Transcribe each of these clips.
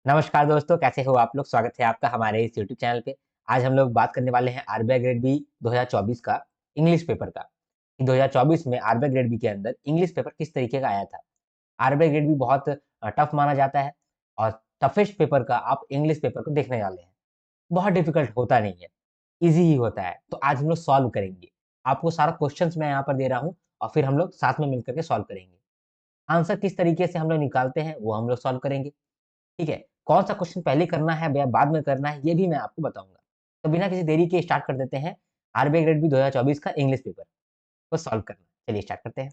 नमस्कार दोस्तों, कैसे हो आप लोग? स्वागत है आपका हमारे इस यूट्यूब चैनल पे। आज हम लोग बात करने वाले हैं आरबीआई ग्रेड बी 2024 का इंग्लिश पेपर का। कि 2024 में आरबीआई ग्रेड बी के अंदर इंग्लिश पेपर किस तरीके का आया था। आरबीआई ग्रेड बी बहुत टफ माना जाता है और टफेस्ट पेपर का आप इंग्लिश पेपर को देखने वाले हैं। बहुत डिफिकल्ट होता नहीं है, ईज़ी ही होता है। तो आज हम लोग सॉल्व करेंगे। आपको सारा क्वेश्चंस मैं यहाँ पर दे रहा हूँ और फिर हम लोग साथ में मिलकर के सॉल्व करेंगे। आंसर किस तरीके से हम लोग निकालते हैं, वो हम लोग सॉल्व करेंगे। ठीक है? कौन-सा क्वेश्चन पहले करना है या बाद में करना है, ये भी मैं आपको बताऊँगा। तो बिना किसी देरी के स्टार्ट कर देते हैं, आरबीआई ग्रेड बी 2024 का इंग्लिश पेपर को सॉल्व करना। चलिए स्टार्ट करते हैं।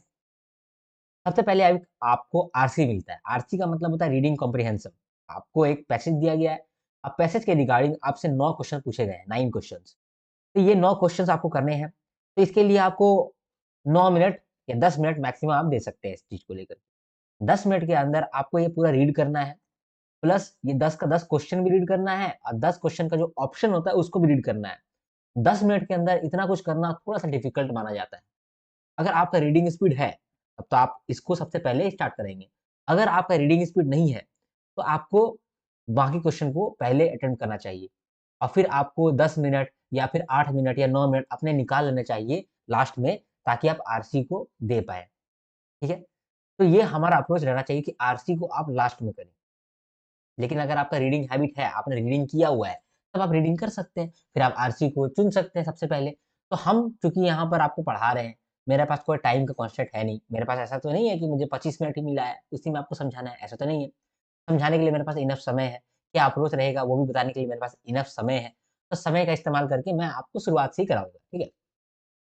सबसे पहले आपको आरसी मिलता है। आरसी का मतलब होता है रीडिंग कॉम्प्रिहेंशन। आपको एक पैसेज दिया गया है। अब पैसेज के रिगार्डिंग आपसे 9 क्वेश्चन पूछे गए हैं, 9 क्वेश्चन्स। तो ये 9 क्वेश्चन्स आपको करने हैं। तो इसके लिए आपको 9 मिनट या 10 मिनट मैक्सिमम आप दे सकते हैं इस चीज़ को लेकर। 10 मिनट के अंदर आपको ये पूरा रीड करना है। प्लस ये 10 का 10 क्वेश्चन भी रीड करना है और 10 क्वेश्चन का जो ऑप्शन होता है उसको भी रीड करना है। 10 मिनट के अंदर इतना कुछ करना थोड़ा-सा डिफिकल्ट माना जाता है। अगर आपका रीडिंग स्पीड है, तब तो आप इसको सबसे पहले स्टार्ट करेंगे। अगर आपका रीडिंग स्पीड नहीं है, तो आपको बाकी क्वेश्चन को पहले अटेम्प्ट करना चाहिए और फिर आपको 10 मिनट या फिर 8 मिनट या 9 मिनट अपने निकाल लेने चाहिए लास्ट में, ताकि आप आरसी को दे पाएँ। ठीक है? तो ये हमारा अप्रोच रहना चाहिए कि आरसी को आप लास्ट में करें। लेकिन अगर आपका रीडिंग हैबिट है, आपने रीडिंग किया हुआ है, तब आप रीडिंग कर सकते हैं। फिर आप आरसी को चुन सकते हैं सबसे पहले। तो हम चूँकि यहाँ पर आपको पढ़ा रहे हैं, मेरे पास कोई टाइम का कॉन्स्टेंट है नहीं। मेरे पास ऐसा तो नहीं है कि मुझे 25 मिनट ही मिला है, उसी में आपको समझाना है, ऐसा तो नहीं है। समझाने के लिए मेरे पास इनफ समय है। क्या अप्रोच रहेगा वो भी बताने के लिए मेरे पास इनफ समय है। तो समय का इस्तेमाल करके मैं आपको शुरुआत से ही कराऊँगा, ठीक है?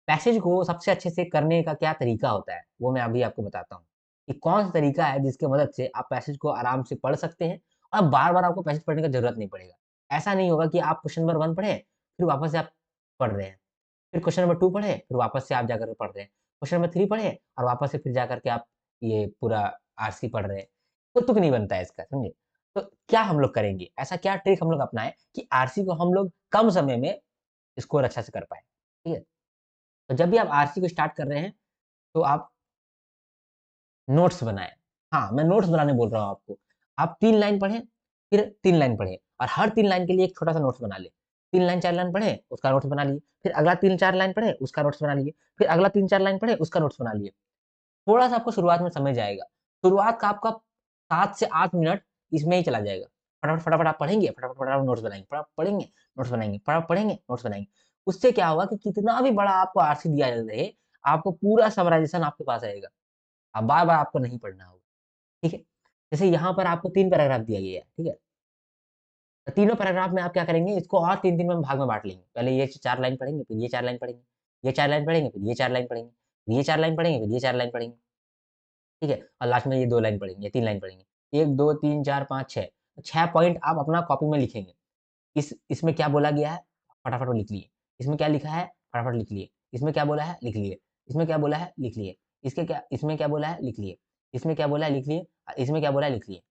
पैसेज को सबसे अच्छे से करने का क्या तरीका होता है, वो मैं अभी आपको बताता हूँ, कि कौन-सा तरीका है जिसकी मदद से आप पैसेज को आराम से पढ़ सकते हैं और बार-बार आपको पैसेज पढ़ने का ज़रूरत नहीं पड़ेगा। ऐसा नहीं होगा कि आप क्वेश्चन नंबर 1 पढ़े, फिर वापस से आप पढ़ रहे हैं। फिर क्वेश्चन नंबर 2 पढ़े, फिर वापस से आप जाकर के पढ़ रहे हैं। क्वेश्चन नंबर 3 पढ़े और वापस से फिर जाकर के आप ये पूरा आरसी पढ़ रहे हैं। तो तुक नहीं बनता है इसका, समझे? तो क्या हम लोग करेंगे, ऐसा क्या ट्रिक हम लोग अपनाएँ कि आरसी को हम लोग कम समय में स्कोर अच्छा से कर पाएँ, ठीक है? तो जब भी आप आरसी को स्टार्ट कर रहे हैं, तो आप नोट्स बनाएँ। हाँ, मैं नोट्स बनाने बोल रहा हूँ आपको। आप 3 लाइन पढ़ें, फिर 3 लाइन पढ़ें और हर 3 लाइन के लिए एक छोटा-सा नोट्स बना लें। 3 लाइन 4 लाइन पढ़े, उसका नोट्स बना लिए। फिर अगला 3-4 लाइन पढ़े, उसका नोट्स बना लिए। फिर अगला 3-4 लाइन पढ़े, उसका नोट्स बना लिए। थोड़ा-सा आपको शुरुआत में समय जाएगा। शुरुआत का आपका 7 से 8 मिनट इसमें ही चला जाएगा। फटाफट, फटाफट आप पढ़ेंगे, फटाफट, फटाफट नोट्स बनाएँगे, फटाफट पढ़ेंगे, नोट्स बनाएँगे, फटाफट पढ़ेंगे, नोट्स बनाएँगे। उससे क्या होगा कि कितना भी बड़ा आपको आरसी दिया रहे, आपको पूरा समराइज़ेशन आपके पास रहेगा। अब बार-बार आपको नहीं पढ़ना होगा, ठीक है? जैसे यहाँ पर आपको 3 पैराग्राफ दिया गया है, ठीक है? तो तीनों पैराग्राफ में आप क्या करेंगे, इसको और 3-3 में भाग में बाँट लेंगे। पहले ये 4 लाइन पढ़ेंगे, फिर ये 4 लाइन पढ़ेंगे, ये 4 लाइन पढ़ेंगे, फिर ये 4 लाइन पढ़ेंगे, फिर ये 4 लाइन पढ़ेंगे, फिर ये 4 लाइन पढ़ेंगे, ठीक है? और लास्ट में ये 2 लाइन पढ़ेंगे, 3 लाइन पढ़ेंगे। 1, 2, 3, 4, 5, 6 6 पॉइंट आप अपना कॉपी में लिखेंगे। इसमें क्या बोला गया है, फटाफट वो लिख लिए। इसमें क्या लिखा है, फटाफट लिख लिए। इसमें क्या बोला है, लिख लिए। इसमें क्या बोला है, लिख लिए। इसमें क्या बोला है, लिख लिए। इसमें क्या बोला है, लिख लिए। इसमें क्या बोला है, लिख लिए।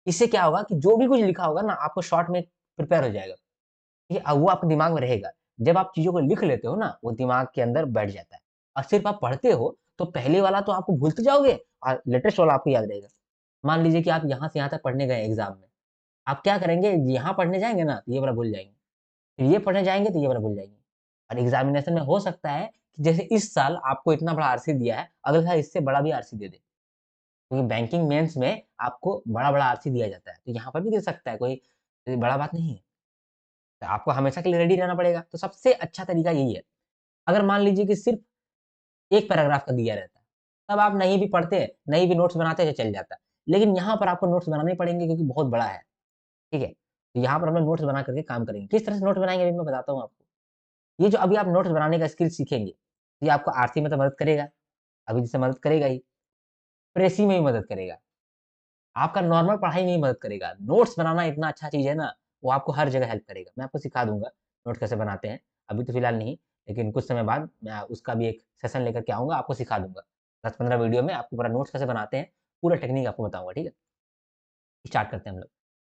इससे क्या होगा कि जो भी कुछ लिखा होगा ना, आपको शॉर्ट में प्रिपेयर हो जाएगा। ठीक है? वो आपके दिमाग में रहेगा। जब आप चीज़ों को लिख लेते हो ना, वो दिमाग के अंदर बैठ जाता है और सिर्फ़ आप पढ़ते हो, तो पहले वाला तो आपको भूलते जाओगे और लेटेस्ट वाला आपको याद रहेगा। मान लीजिए कि आप यहाँ से यहाँ तक पढ़ने गए एग्ज़ाम में। आप क्या करेंगे, यहाँ पढ़ने जाएँगे ना, तो ये वाला भूल जाएँगे। फिर ये पढ़ने जाएँगे, तो ये वाला भूल जाएँगे। और एग्ज़ामिनेशन में हो सकता है कि जैसे इस साल आपको इतना बड़ा आरसी दिया है, अगले साल इससे बड़ा भी आरसी दे दे। क्योंकि बैंकिंग मेंस में आपको बड़ा-बड़ा आरसी दिया जाता है, तो यहाँ पर भी दे सकता है, कोई बड़ा बात नहीं है। तो आपको हमेशा के लिए रेडी रहना पड़ेगा, तो सबसे अच्छा तरीका यही है। अगर मान लीजिए कि सिर्फ़ 1 पैराग्राफ का दिया रहता, तब आप नहीं भी पढ़ते, नहीं भी नोट्स बनाते तो चल जाता। लेकिन यहाँ पर आपको नोट्स बनाने पड़ेंगे क्योंकि बहुत बड़ा है, ठीक है? तो यहाँ पर हम लोग नोट्स बना कर के काम करेंगे। किस तरह से नोट्स बनाएँगे अभी मैं बताता हूँ आपको। ये जो अभी आप नोट्स बनाने का स्किल सीखेंगे, ये आपको आरसी में तो मदद करेगा, अभी जैसे मदद करेगा ही, प्रेसी में भी मदद करेगा। आपका नॉर्मल पढ़ाई में ही मदद करेगा। नोट्स बनाना इतना अच्छा चीज़ है ना, वो आपको हर जगह हेल्प करेगा। मैं आपको सिखा दूँगा, नोट्स कैसे बनाते हैं। अभी तो फिलहाल नहीं, लेकिन कुछ समय बाद मैं उसका भी एक सेशन लेकर के आऊँगा, आपको सिखा दूँगा। 10-15 वीडियो में आपको पूरा नोट्स कैसे बनाते हैं, पूरा टेक्नीक आपको बताऊँगा, ठीक है? स्टार्ट करते हैं हम लोग।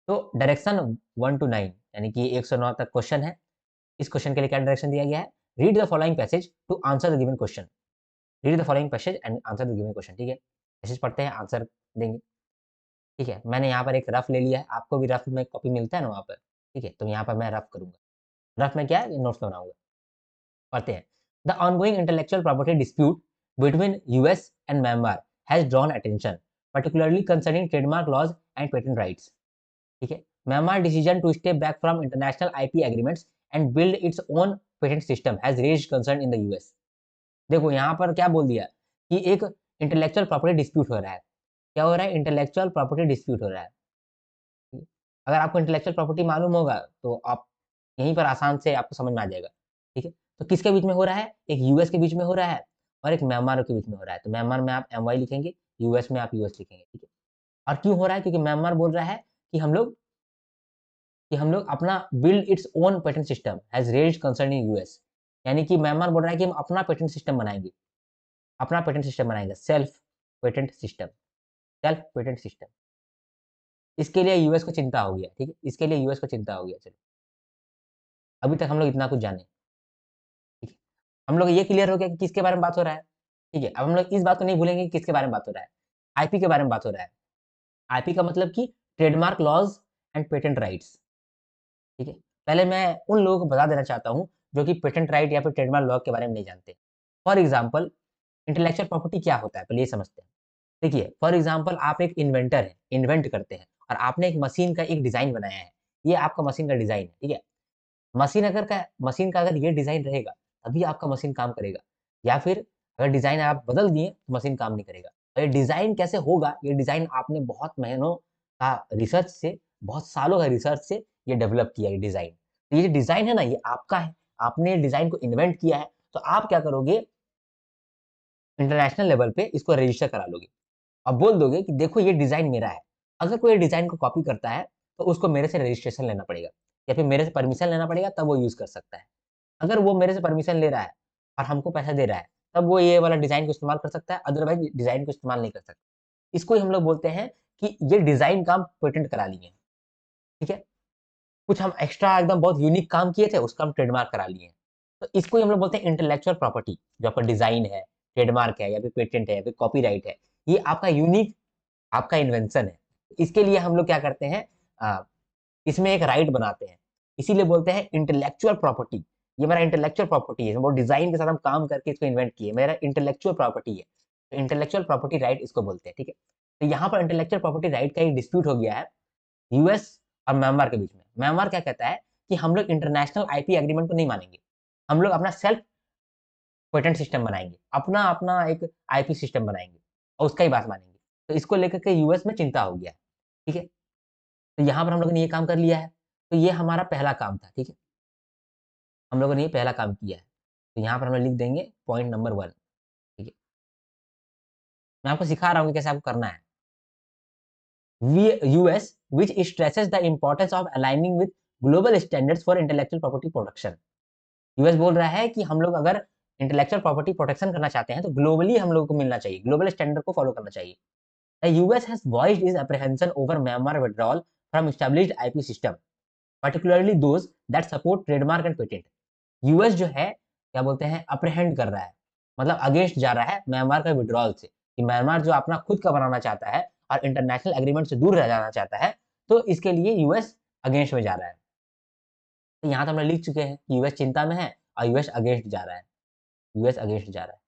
तो डायरेक्शन 1 टू 9 यानी कि 1 से 9 तक क्वेश्चन है। इस क्वेश्चन के लिए क्या डायरेक्शन दिया गया है? Read the following passage to answer the given question. Read the following passage and answer the given question, ठीक है? पैसेज पढ़ते हैं, आंसर देंगे। ठीक है, मैंने यहाँ पर एक रफ ले लिया है, आपको भी रफ में कॉपी मिलता है ना वहाँ पर, ठीक है, तो यहाँ पर मैं रफ करूँगा। रफ में क्या है, नोट्स बनाऊँगा। पढ़ते हैं। The ongoing intellectual property dispute between US and Myanmar has drawn attention, particularly concerning trademark laws and patent rights. ठीक है, Myanmar decision to step back from international IP agreements and build its own patent system has raised concern in the US. देखो यहाँ पर क्या बोल दिया कि एक इंटेलेक्चुअल प्रॉपर्टी डिस्प्यूट हो रहा है। क्या हो रहा है? इंटेलेक्चुअल प्रॉपर्टी डिस्प्यूट हो रहा है। अगर आपको इंटेलेक्चुअल प्रॉपर्टी मालूम होगा तो आप यहीं पर आसान से आपको समझ में आ जाएगा। ठीक है, तो किसके बीच में हो रहा है? एक यूएस के बीच में हो रहा है और एक म्यांमार के बीच में हो रहा है। तो म्यांमार में आप एम लिखेंगे, यूएस में आप यूएस लिखेंगे। ठीक है, और क्यों हो रहा है? क्योंकि म्यांमार बोल रहा है कि हम लोग अपना build its own patent system has raised concern in US. यानी कि म्यांमार बोल रहा है कि हम अपना पेटेंट सिस्टम बनाएंगे, अपना पेटेंट सिस्टम बनाएंगे, सेल्फ पेटेंट सिस्टम। इसके लिए यूएस को चिंता हो गया। ठीक है, इसके लिए यूएस को चिंता हो गया। चलो, अभी तक हम लोग इतना कुछ जाने। ठीक है, हम लोग ये क्लियर हो गया कि किसके बारे में बात हो रहा है। ठीक है, अब हम लोग इस बात को नहीं भूलेंगे कि किसके बारे में बात हो रहा है। आईपी के बारे में बात हो रहा है। आईपी का मतलब कि trademark laws and patent rights. ठीक है, पहले मैं उन लोगों को बता देना चाहता हूँ जो कि पेटेंट राइट या फिर ट्रेडमार्क लॉ के बारे में नहीं जानते। फॉर एग्जाम्पल, इंटेलेक्चुअल प्रॉपर्टी क्या होता है, पहले ये समझते हैं। देखिए, फॉर एग्जाम्पल आप एक इन्वेंटर हैं, इन्वेंट करते हैं और आपने एक मशीन का एक डिज़ाइन बनाया है। ये आपका मशीन का डिज़ाइन है, ठीक है? मशीन का अगर ये डिज़ाइन रहेगा, तभी आपका मशीन काम करेगा। या फिर अगर डिज़ाइन आप बदल दिए, तो मशीन काम नहीं करेगा। और ये डिज़ाइन कैसे होगा? ये डिज़ाइन आपने बहुत महीनों का रिसर्च से, बहुत सालों का रिसर्च से ये डेवलप किया ये डिज़ाइन। तो ये जो डिज़ाइन है ना, ये आपका है। आपने डिज़ाइन को इन्वेंट किया है, तो आप क्या करोगे? इंटरनेशनल लेवल पे इसको रजिस्टर करा लोगे। अब बोल दोगे कि देखो ये डिज़ाइन मेरा है। अगर कोई डिज़ाइन को कॉपी करता है, तो उसको मेरे से रजिस्ट्रेशन लेना पड़ेगा या फिर मेरे से परमिशन लेना पड़ेगा, तब वो यूज़ कर सकता है। अगर वो मेरे से परमिशन ले रहा है और हमको पैसा दे रहा है, तब वो ये वाला डिज़ाइन को इस्तेमाल कर सकता है, अदरवाइज़ डिज़ाइन को इस्तेमाल नहीं कर सकता। इसको ही हम लोग बोलते हैं कि ये डिज़ाइन का हम पेटेंट करा लिए हैं, ठीक है? कुछ हम एक्स्ट्रा एकदम बहुत यूनिक काम किए थे, उसका हम ट्रेडमार्क करा लिए हैं। तो इसको ही हम लोग बोलते हैं इंटेलेक्चुअल प्रॉपर्टी, जो आपका डिज़ाइन है, ट्रेडमार्क है या फिर पेटेंट है या फिर कॉपीराइट है। ये आपका यूनिक आपका इन्वेंशन है। इसके लिए हम लोग क्या करते हैं, इसमें एक राइट बनाते हैं। इसीलिए बोलते हैं इंटेलेक्चुअल प्रॉपर्टी। ये मेरा इंटेलेक्चुअल प्रॉपर्टी है, वो डिज़ाइन के साथ हम काम करके इसको इन्वेंट किए, मेरा इंटेलेक्चुअल प्रॉपर्टी है। तो इंटेलेक्चुअल प्रॉपर्टी राइट इसको बोलते हैं, ठीक है? तो यहाँ पर इंटेलेक्चुअल प्रॉपर्टी राइट का एक डिस्प्यूट हो गया है यूएस और म्यांमार के बीच में। म्यांमार क्या कहता है कि हम लोग इंटरनेशनल आईपी एग्रीमेंट को नहीं मानेंगे, हम लोग अपना सेल्फ पेटेंट सिस्टम बनाएंगे, अपना अपना एक आईपी सिस्टम बनाएंगे और उसका ही बात मानेंगे। तो इसको लेकर के यूएस में चिंता हो गया, ठीक है? तो यहाँ पर हम लोगों ने ये काम कर लिया है। तो ये हमारा पहला काम था, ठीक है? हम लोगों ने ये पहला काम किया है। तो यहाँ पर हम लोग लिख देंगे पॉइंट नंबर 1, ठीक है? मैं आपको सिखा रहा हूँ कि कैसे आपको करना है। US which stresses the importance of aligning with global standards for intellectual property protection। US बोल रहा है कि हम लोग अगर इंटेलेक्चुअल प्रॉपर्टी प्रोटेक्शन करना चाहते हैं, तो ग्लोबली हम लोगों को मिलना चाहिए, ग्लोबल स्टैंडर्ड को फॉलो करना चाहिए। The US has voiced is apprehension over Myanmar withdrawal from established IP system, particularly those that support trademark and patent। US जो है क्या बोलते हैं, अप्रीहेंड कर रहा है, मतलब अगेंस्ट जा रहा है म्यांमार का विड्रॉल से, कि म्यांमार जो अपना खुद का बनाना चाहता है और इंटरनेशनल एग्रीमेंट से दूर रह जाना चाहता है, तो इसके लिए यूएस अगेंस्ट में जा रहा है। तो यहाँ तो हम लोग लिख चुके हैं कि यूएस चिंता में है और यूएस अगेंस्ट जा रहा है, यूएस अगेंस्ट जा रहा है,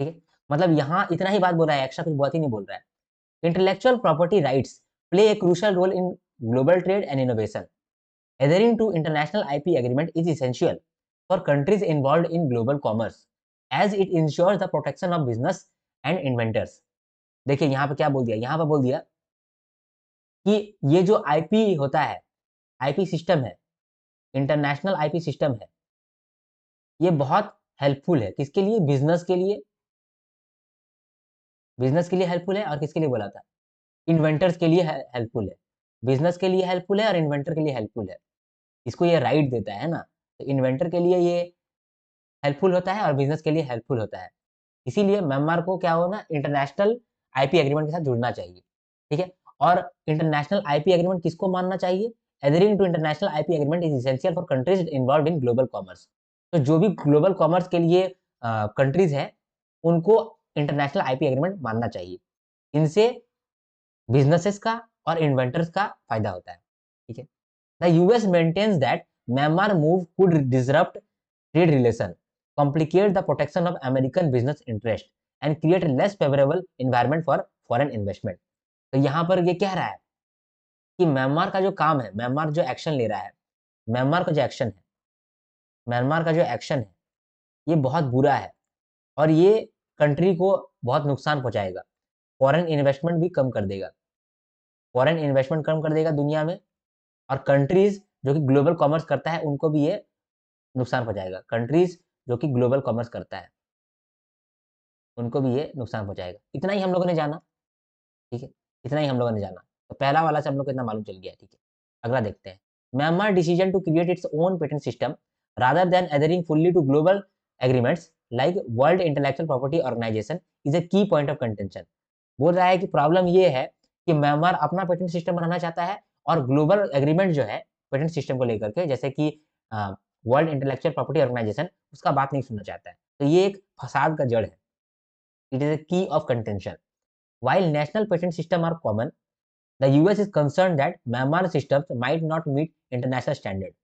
ठीक है? मतलब यहाँ इतना ही बात बोल रहा है, एक्स्ट्रा कुछ बात ही नहीं बोल रहा है। Intellectual property rights play a crucial role in global trade and innovation. Adhering to international IP agreement is essential for countries involved in global commerce, as it ensures the protection of business and inventors। देखिए यहाँ पे क्या बोल दिया, यहाँ पे बोल दिया कि ये जो आईपी होता है, आईपी सिस्टम है, इंटरनेशनल आईपी सिस्टम है, ये बहुत हेल्पफुल है किसके लिए? बिजनेस के लिए हेल्पफुल है। और किसके लिए बोला था? इन्वेंटर्स के लिए हेल्पफुल है। बिजनेस के लिए हेल्पफुल है और इन्वेंटर के लिए हेल्पफुल है। इसको ये राइट देता है ना, तो इन्वेंटर के लिए ये हेल्पफुल होता है और बिजनेस के लिए हेल्पफुल होता है। इसीलिए म्यांमार को क्या हो ना, इंटरनेशनल आईपी एग्रीमेंट के साथ जुड़ना चाहिए, ठीक है? और इंटरनेशनल आईपी एग्रीमेंट किसको मानना चाहिए? Adhering to international IP agreement is essential for countries involved in global commerce. तो जो भी ग्लोबल कॉमर्स के लिए कंट्रीज हैं, उनको इंटरनेशनल आईपी एग्रीमेंट मानना चाहिए। इनसे बिजनेसेस का और इन्वेंटर्स का फायदा होता है। ठीक है। The US maintains that Myanmar move could disrupt trade relation, complicate the protection of American business interest and create a less favorable environment for foreign investment। तो यहाँ पर ये कह रहा है कि म्यांमार का जो काम है, म्यांमार जो एक्शन ले रहा है, म्यांमार का जो एक्शन है, म्यांमार का जो एक्शन है, ये बहुत बुरा है और ये कंट्री को बहुत नुकसान पहुंचाएगा। फॉरेन इन्वेस्टमेंट भी कम कर देगा, फॉरेन इन्वेस्टमेंट कम कर देगा दुनिया में, और कंट्रीज जो कि ग्लोबल कॉमर्स करता है उनको भी ये नुकसान पहुंचाएगा। कंट्रीज जो कि ग्लोबल कॉमर्स करता है उनको भी ये नुकसान पहुंचाएगा। इतना ही हम लोगों ने जाना। ठीक है, इतना ही हम लोगों ने जाना। तो पहला वाला से हम लोग को इतना मालूम चल गया। ठीक है, अगला देखते हैं। Myanmar decision to create its own patent system rather than adhering fully to global agreements like World Intellectual Property Organization is a key point of contention. बोल रहा है कि प्रॉब्लम ये है कि म्यांमार अपना पेटेंट सिस्टम बनाना चाहता है और ग्लोबल एग्रीमेंट जो है पेटेंट सिस्टम को लेकर के, जैसे कि वर्ल्ड इंटेलेक्चुअल प्रॉपर्टी ऑर्गेनाइजेशन, उसका बात नहीं सुनना चाहता है। तो ये एक फसाद का जड़ है। It is a key of contention. While national patent systems are common, the US is concerned that Myanmar systems might not meet international standard।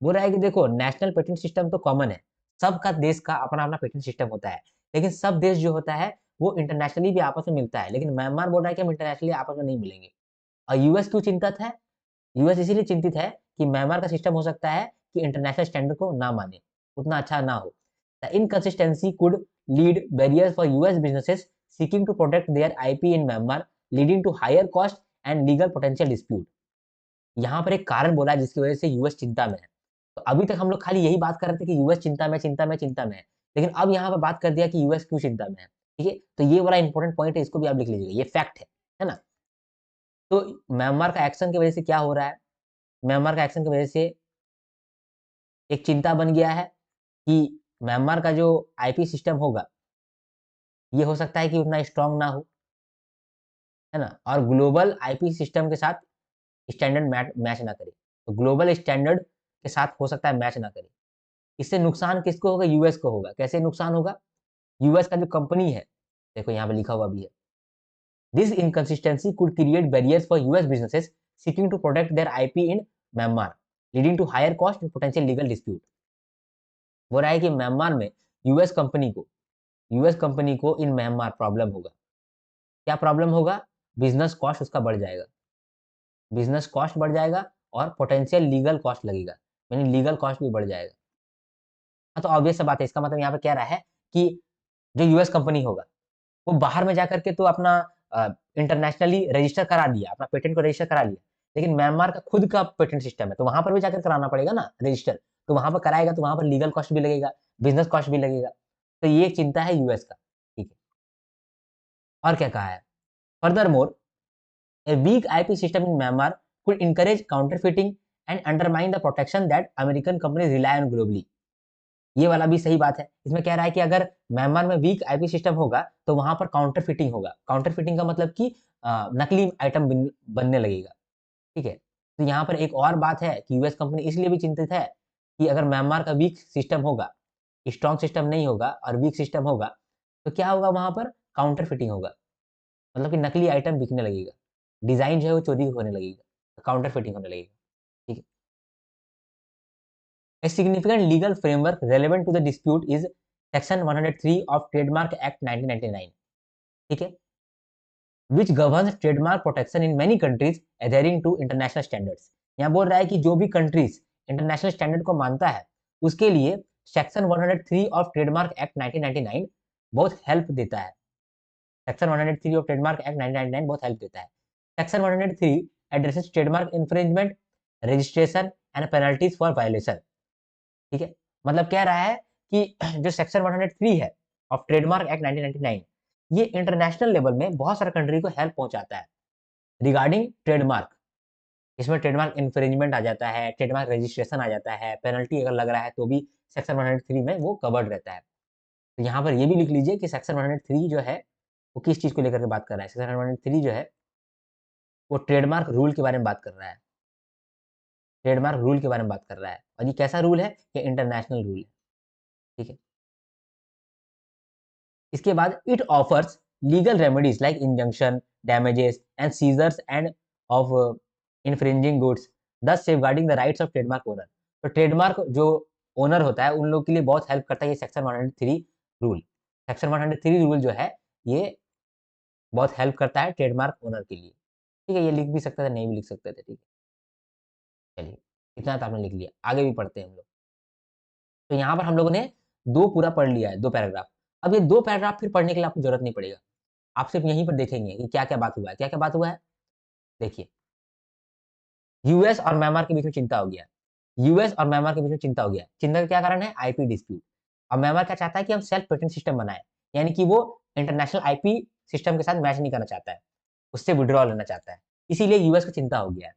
बोल रहा है कि देखो, नेशनल पेटेंट सिस्टम तो कॉमन है, सबका देश का अपना अपना पेटेंट सिस्टम होता है, लेकिन सब देश जो होता है वो इंटरनेशनली भी आपस में मिलता है, लेकिन म्यांमार बोल रहा है कि हम इंटरनेशनली आपस में नहीं मिलेंगे। और यूएस क्यों चिंतित है? यूएस इसीलिए चिंतित है कि म्यांमार का सिस्टम हो सकता है कि इंटरनेशनल स्टैंडर्ड को ना माने, उतना अच्छा ना हो। The inconsistency could lead barrier for US businesses seeking to protect their IP in Myanmar, leading to higher cost and legal potential dispute. यहाँ पर एक कारण बोला है जिसकी वजह से यूएस चिंता में है। तो अभी तक हम लोग खाली यही बात कर रहे थे कि यूएस चिंता में, चिंता में, चिंता में है, लेकिन अब यहाँ पर बात कर दिया कि यूएस क्यों चिंता में है। ठीक है, तो ये बड़ा इंपॉर्टेंट पॉइंट है, इसको भी आप लिख लीजिएगा, ये फैक्ट है ना। तो म्यांमार का एक्शन की वजह से क्या हो रहा है? म्यांमार का एक्शन की वजह से एक चिंता बन गया है कि म्यांमार का जो आईपी सिस्टम होगा, ये हो सकता है कि उतना स्ट्रांग ना हो, है ना, और ग्लोबल आईपी सिस्टम के साथ स्टैंडर्ड मैच ना करे। तो ग्लोबल स्टैंडर्ड के साथ हो सकता है मैच ना करे। इससे नुकसान किसको होगा? यूएस को होगा। कैसे नुकसान होगा? यूएस का जो कंपनी है, देखो यहाँ पे लिखा हुआ भी है, this inconsistency could create barriers for US businesses seeking to protect their IP in Myanmar, leading to higher cost and potential legal dispute. हो रहा है कि म्यांमार में यूएस कंपनी को यूएस कंपनी को इन म्यांमार प्रॉब्लम होगा। क्या problem होगा? बिजनेस कॉस्ट उसका बढ़ जाएगा, बिजनेस कॉस्ट बढ़ जाएगा और पोटेंशियल लीगल कॉस्ट लगेगा, यानी लीगल कॉस्ट भी बढ़ जाएगा। हाँ, तो ऑब्वियस सा बात है, इसका मतलब यहाँ पे कह रहा है कि जो यूएस कंपनी होगा वो बाहर में जाकर के तो अपना इंटरनेशनली रजिस्टर करा लिया, अपना पेटेंट को रजिस्टर करा लिया, लेकिन म्यांमार का खुद का पेटेंट सिस्टम है, तो वहां पर भी जाकर कराना पड़ेगा ना रजिस्टर। तो वहां पर कराएगा तो वहां पर लीगल कॉस्ट भी लगेगा, बिजनेस कॉस्ट भी लगेगा। तो ये एक चिंता है यूएस का। ठीक है, और क्या कहा है? Furthermore, a weak IP system in Myanmar could encourage counterfeiting and undermine the protection that American companies rely on globally। ये वाला भी सही बात है। इसमें कह रहा है कि अगर म्यांमार में वीक आईपी सिस्टम होगा तो वहां पर काउंटरफिटिंग होगा। काउंटरफिटिंग का मतलब कि नकली आइटम बनने लगेगा। ठीक है, तो यहाँ पर एक और बात है कि यूएस कंपनी इसलिए भी चिंतित है कि अगर म्यांमार का वीक सिस्टम होगा, स्ट्रॉन्ग सिस्टम नहीं होगा और वीक सिस्टम होगा, तो क्या होगा? वहां पर काउंटरफिटिंग होगा, मतलब कि नकली आइटम बिकने लगेगा, डिजाइन जो है वो चोरी होने लगेगा, काउंटरफिटिंग होने लगेगा। ठीक है, a significant legal framework relevant to the dispute is section 103 of trademark act 1999। ठीक है, which governs trademark protection in many countries adhering to international standards। यहाँ बोल रहा है कि जो भी कंट्रीज इंटरनेशनल स्टैंडर्ड को मानता है उसके लिए सेक्शन 103 ऑफ ट्रेडमार्क एक्ट 1999 बहुत हेल्प देता है। सेक्शन 103 ऑफ ट्रेडमार्क एक्ट 1999 बहुत हेल्प देता है। Section 103 addresses trademark infringement, registration and penalties for violation. ठीक है, मतलब कह रहा है कि जो सेक्शन 103 है ऑफ ट्रेडमार्क एक्ट 1999, ये इंटरनेशनल लेवल में बहुत सारे कंट्री को हेल्प पहुंचाता है रिगार्डिंग ट्रेडमार्क। इसमें ट्रेडमार्क इन्फ्रिंजमेंट आ जाता है, ट्रेडमार्क रजिस्ट्रेशन आ जाता है, पेनल्टी अगर लग रहा है तो भी सेक्शन 103 में वो कवर्ड रहता है। तो यहाँ पर ये भी लिख लीजिए कि सेक्शन 103 जो है वो किस चीज को लेकर के बात कर रहा है। सेक्शन 103 जो है वो ट्रेडमार्क रूल के बारे में बात कर रहा है, ट्रेडमार्क रूल के बारे में बात कर रहा है। और ये कैसा रूल है? ये इंटरनेशनल रूल है। ठीक है, इसके बाद it offers legal remedies like injunction, damages and seizures and of infringing goods, thus safeguarding the rights of trademark owner। तो ट्रेडमार्क जो ओनर होता है उन लोग के लिए बहुत हेल्प करता है ये सेक्शन 103 रूल। सेक्शन 103 रूल जो है ये बहुत हेल्प करता है ट्रेडमार्क ओनर के लिए। ठीक है, ये लिख भी सकते थे, नहीं भी लिख सकते थे। ठीक है, चलिए इतना तो आपने लिख लिया, आगे भी पढ़ते हैं हम लोग। तो यहाँ पर हम लोगों ने दो पूरा पढ़ लिया है, दो पैराग्राफ। अब ये दो पैराग्राफ फिर पढ़ने के लिए आपको जरूरत नहीं पड़ेगा, आप सिर्फ यहीं पर देखेंगे कि क्या क्या बात हुआ है। क्या क्या बात हुआ है, देखिए। यूएस और म्यांमार के बीच में चिंता हो गया। यूएस और म्यांमार के बीच में चिंता हो गया। चिंता का क्या कारण है, आईपी डिस्प्यूट। अब म्यांमार क्या चाहता है कि हम सेल्फ पेटेंट सिस्टम बनाए, यानी कि वो इंटरनेशनल आईपी सिस्टम के साथ मैच नहीं करना चाहता है, उससे विड्रॉ लेना चाहता है। इसीलिए यूएस को चिंता हो गया है।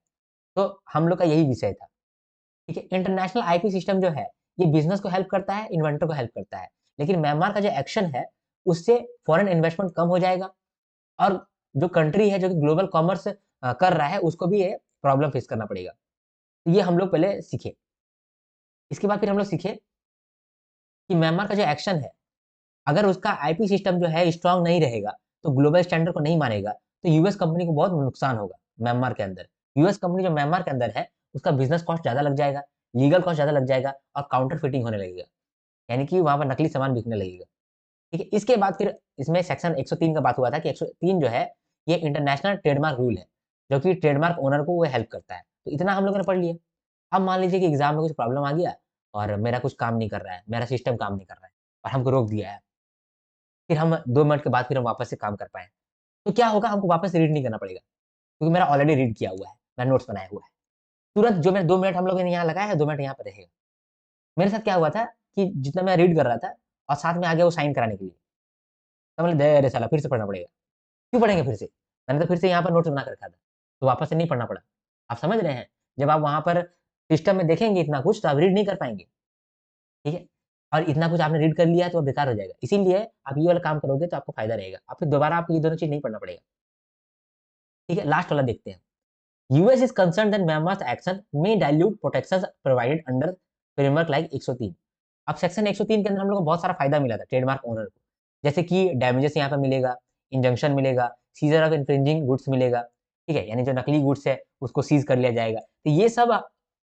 तो हम लोग का यही विषय था। ठीक है, इंटरनेशनल आईपी सिस्टम जो है ये बिजनेस को हेल्प करता है, इन्वेंटर को हेल्प करता है। लेकिन म्यांमार का जो एक्शन है उससे फॉरेन इन्वेस्टमेंट कम हो जाएगा और जो कंट्री है जो कि ग्लोबल कॉमर्स कर रहा है उसको भी ये प्रॉब्लम फेस करना पड़ेगा। तो ये हम लोग पहले सीखे। इसके बाद फिर हम लोग सीखे कि म्यांमार का जो एक्शन है, अगर उसका आईपी सिस्टम जो है स्ट्रांग नहीं रहेगा, तो ग्लोबल स्टैंडर्ड को नहीं मानेगा, तो यूएस कंपनी को बहुत नुकसान होगा म्यांमार के अंदर। यूएस कंपनी जो म्यांमार के अंदर है उसका बिजनेस कॉस्ट ज्यादा लग जाएगा, लीगल कॉस्ट ज्यादा लग जाएगा और काउंटर फिटिंग होने लगेगा, यानी कि वहां पर नकली सामान बिकने लगेगा। ठीक है, इसके बाद फिर इसमें सेक्शन 103 का बात हुआ था कि 103 जो है ये इंटरनेशनल ट्रेडमार्क रूल है, जो कि ट्रेडमार्क ओनर को वो हेल्प करता है। तो इतना हम लोगों ने पढ़ लिया। अब मान लीजिए कि एग्जाम में कुछ प्रॉब्लम आ गया और मेरा कुछ काम नहीं कर रहा है, मेरा सिस्टम काम नहीं कर रहा है और हमको रोक दिया है, फिर हम 2 मिनट के बाद फिर हम वापस से काम कर पाए, तो क्या होगा, हमको वापस से रीड नहीं करना पड़ेगा, क्योंकि मेरा ऑलरेडी रीड किया हुआ है, मैंने नोट्स बनाया हुआ है। तुरंत जो मैं 2 मिनट हम लोगों ने यहाँ लगाया है, 2 मिनट यहाँ पर रहेगा। मेरे साथ क्या हुआ था कि जितना मैं रीड कर रहा था और साथ में आ गया वो साइन कराने के लिए, तो मैंने दे अरे साला फिर से पढ़ना पड़ेगा। क्यों पढ़ेंगे फिर से, मैंने तो फिर से यहाँ पर नोट्स बना कर रखा था, तो वापस से नहीं पढ़ना पड़ा। आप समझ रहे हैं, जब आप वहां पर सिस्टम में देखेंगे इतना कुछ तो आप रीड नहीं कर पाएंगे। ठीक है, और इतना कुछ आपने रीड कर लिया है तो वो बेकार हो जाएगा। इसीलिए आप ये वाला काम करोगे तो आपको फायदा रहेगा, आप फिर दोबारा आपको ये दोनों चीज नहीं पढ़ना पड़ेगा। ठीक है, लास्ट वाला देखते हैं। US is concern that Myanmar's action may dilute protections provided under framework like 103। अब सेक्शन 103 के अंदर हम लोग को बहुत सारा फायदा मिला था ट्रेडमार्क ओनर को, जैसे कि डैमेजेस यहाँ पर मिलेगा, इंजंक्शन मिलेगा, सीजर ऑफ इन्फ्रिंजिंग गुड्स मिलेगा। ठीक है, यानी जो नकली गुड्स है उसको सीज कर लिया जाएगा। तो ये सब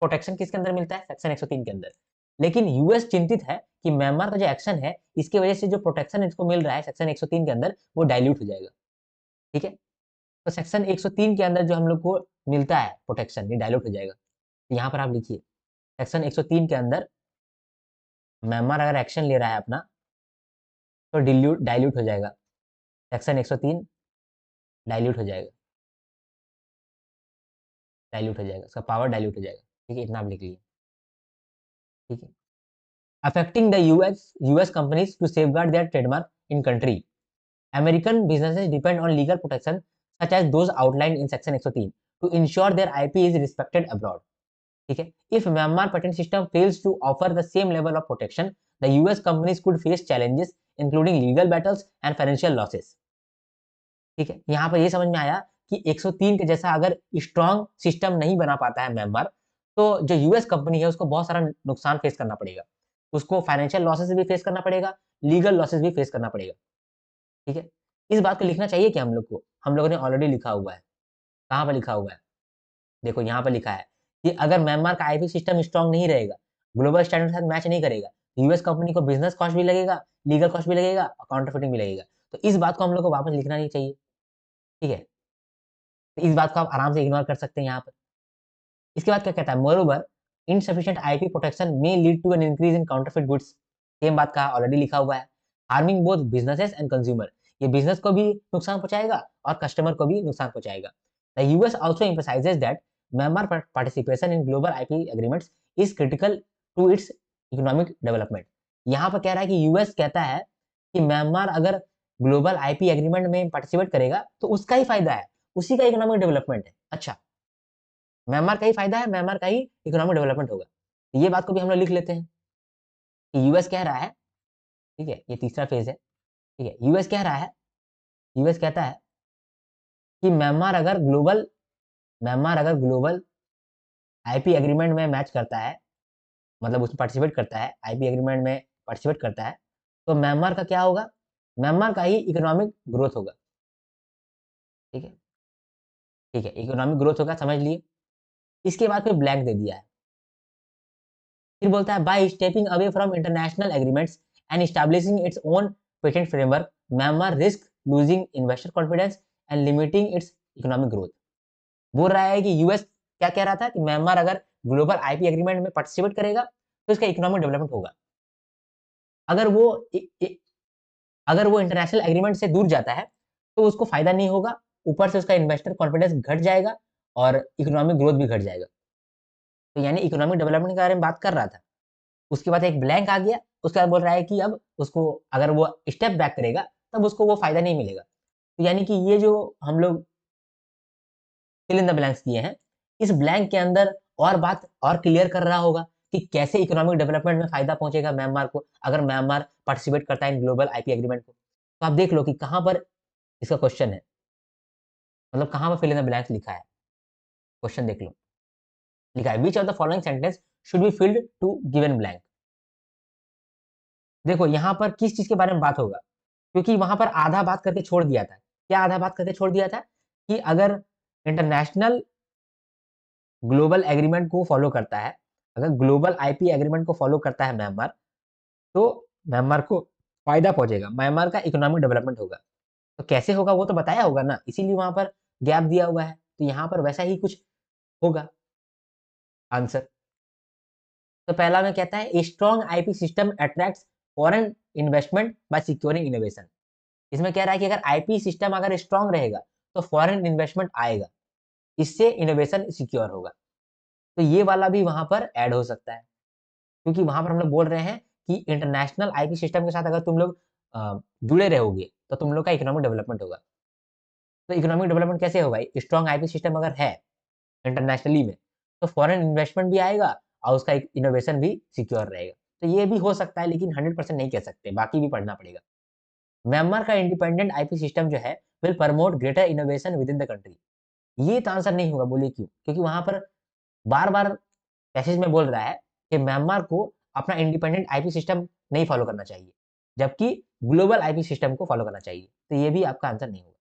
प्रोटेक्शन किसके अंदर मिलता है, सेक्शन 103 के अंदर। लेकिन यूएस चिंतित है कि म्यांमार का जो एक्शन है इसकी वजह से जो प्रोटेक्शन इसको मिल रहा है सेक्शन 103 के अंदर वो डाइल्यूट हो जाएगा। ठीक है, तो सेक्शन 103 के अंदर जो हम लोग को मिलता है प्रोटेक्शन ये डाइल्यूट हो जाएगा। तो यहाँ पर आप लिखिए, सेक्शन 103 के अंदर म्यांमार अगर एक्शन ले रहा है अपना तो डाइल्यूट हो जाएगा, सेक्शन 103 डाइल्यूट हो जाएगा, डाइल्यूट हो जाएगा, उसका पावर डाइल्यूट हो जाएगा। ठीक है, इतना आप लिख लीजिए। ठीक है, affecting the US companies to safeguard their trademark in country, American businesses depend on legal protection such as those outlined in Section 103 to ensure their IP is respected abroad. ठीक है, if Myanmar patent system fails to offer the same level of protection, the US companies could face challenges including legal battles and financial losses. ठीक है, यहाँ पर ये समझ में आया कि 103 के जैसा अगर स्ट्रॉन्ग सिस्टम नहीं बना पाता है म्यांमार, तो जो यूएस कंपनी है उसको बहुत सारा नुकसान फेस करना पड़ेगा, उसको फाइनेंशियल लॉसेस भी फेस करना पड़ेगा, लीगल लॉसेस भी फेस करना पड़ेगा। ठीक है, इस बात को लिखना चाहिए कि हम लोग को, हम लोगों ने ऑलरेडी लिखा हुआ है। कहाँ पर लिखा हुआ है, देखो यहाँ पर लिखा है कि अगर म्यांमार का आईपी सिस्टम स्ट्रांग नहीं रहेगा, ग्लोबल स्टैंडर्ड के साथ मैच नहीं करेगा, यूएस कंपनी को बिजनेस कॉस्ट भी लगेगा, लीगल कॉस्ट भी लगेगा और काउंटरफिटिंग भी लगेगा। तो इस बात को हम लोग को वापस लिखना नहीं चाहिए। ठीक है, तो इस बात को आप आराम से इग्नोर कर सकते हैं यहाँ पर। इसके बाद क्या कहता है, moreover insufficient IP protection may lead to an increase in counterfeit goods. Same बात का ऑलरेडी लिखा हुआ है, harming both businesses and consumer, ये बिजनेस को भी नुकसान पहुंचाएगा और कस्टमर को भी नुकसान पहुंचाएगा। The US also emphasises that Myanmar participation in global IP agreements is critical to its economic development. यहाँ पर कह रहा है कि यूएस कहता है कि म्यांमार अगर ग्लोबल आईपी एग्रीमेंट में पार्टिसिपेट करेगा तो उसका ही फायदा है, उसी का इकोनॉमिक डेवलपमेंट है। अच्छा, म्यांमार का ही फायदा है, म्यांमार का ही इकोनॉमिक डेवलपमेंट होगा। तो ये बात को भी हम लोग लिख लेते हैं कि यूएस कह रहा है। ठीक है, ये तीसरा फेज है। ठीक है, यूएस कह रहा है, यूएस कहता है कि म्यांमार अगर ग्लोबल आईपी एग्रीमेंट में मैच करता है, मतलब उसमें पार्टिसिपेट करता है, आईपी एग्रीमेंट में पार्टिसिपेट करता है, तो म्यांमार का क्या होगा, म्यांमार का ही इकोनॉमिक ग्रोथ होगा। ठीक है, ठीक है, इकोनॉमिक ग्रोथ होगा, समझ लिए। इसके बाद फिर ब्लैंक दे दिया है। फिर बोलता है by stepping away from international agreements and establishing its own patent framework, Myanmar risk losing investor confidence and limiting its economic growth. बोल रहा है कि यूएस क्या कह रहा था कि म्यांमार अगर ग्लोबल आईपी एग्रीमेंट में पार्टिसिपेट करेगा तो इसका इकोनॉमिक डेवलपमेंट होगा। अगर वो अगर वो इंटरनेशनल एग्रीमेंट से दूर जाता है तो उसको फायदा नहीं होगा, ऊपर से उसका इन्वेस्टर कॉन्फिडेंस घट जाएगा और इकोनॉमिक ग्रोथ भी घट जाएगा। तो यानी इकोनॉमिक डेवलपमेंट के बारे में बात कर रहा था। उसके बाद एक ब्लैंक आ गया, उसके बाद बोल रहा है कि अब उसको अगर वो स्टेप बैक करेगा तब उसको वो फायदा नहीं मिलेगा। तो यानी कि ये जो हम लोग फिल इन द ब्लैंक्स किए हैं, इस ब्लैंक के अंदर और बात और क्लियर कर रहा होगा कि कैसे इकोनॉमिक डेवलपमेंट में फायदा पहुंचेगा म्यांमार को अगर म्यांमार पार्टिसिपेट करता है इन ग्लोबल आईपी एग्रीमेंट को। तो आप देख लो कि कहां पर इसका क्वेश्चन है, मतलब कहां पर फिल इन द ब्लैंक्स लिखा है। क्वेश्चन देख लो, लिखा है which of the following sentence should be filled to given blank. देखो यहां पर किस चीज के बारे में बात होगा, क्योंकि वहां पर आधा बात करके छोड़ दिया था। क्या आधा बात करके छोड़ दिया था कि अगर इंटरनेशनल ग्लोबल एग्रीमेंट को फॉलो करता है, अगर ग्लोबल आईपी एग्रीमेंट को फॉलो करता है म्यांमार, तो म्यांमार को फायदा पहुंचेगा, म्यांमार का इकोनॉमिक डेवलपमेंट होगा। तो कैसे होगा वो तो बताया होगा ना, इसीलिए वहां पर गैप दिया हुआ है। तो यहाँ पर वैसा ही कुछ होगा आंसर। तो पहला में कहता है strong IP system attracts foreign investment by securing innovation. इसमें कह रहा है कि अगर आईपी सिस्टम अगर स्ट्रॉन्ग रहेगा तो फॉरेन इन्वेस्टमेंट आएगा, इससे इनोवेशन सिक्योर होगा। तो ये वाला भी वहां पर ऐड हो सकता है, क्योंकि वहां पर हम लोग बोल रहे हैं कि इंटरनेशनल आईपी सिस्टम के साथ अगर तुम लोग जुड़े रहोगे तो तुम लोग का इकोनॉमिक डेवलपमेंट होगा। तो इकोनॉमिक डेवलपमेंट कैसे होगा, स्ट्रॉन्ग आईपी सिस्टम अगर है इंटरनेशनली में तो फॉरेन इन्वेस्टमेंट भी आएगा और उसका इनोवेशन भी सिक्योर रहेगा। तो ये भी हो सकता है, लेकिन 100% नहीं कह सकते, बाकी भी पढ़ना पड़ेगा। म्यांमार का इंडिपेंडेंट आईपी सिस्टम जो है will promote greater innovation with in the country. ये तो आंसर नहीं होगा, बोलिए क्यों? क्योंकि वहां पर बार बार पैसेज में बोल रहा है कि म्यांमार को अपना इंडिपेंडेंट आईपी सिस्टम नहीं फॉलो करना चाहिए, जबकि ग्लोबल आईपी सिस्टम को फॉलो करना चाहिए। तो ये भी आपका आंसर नहीं होगा।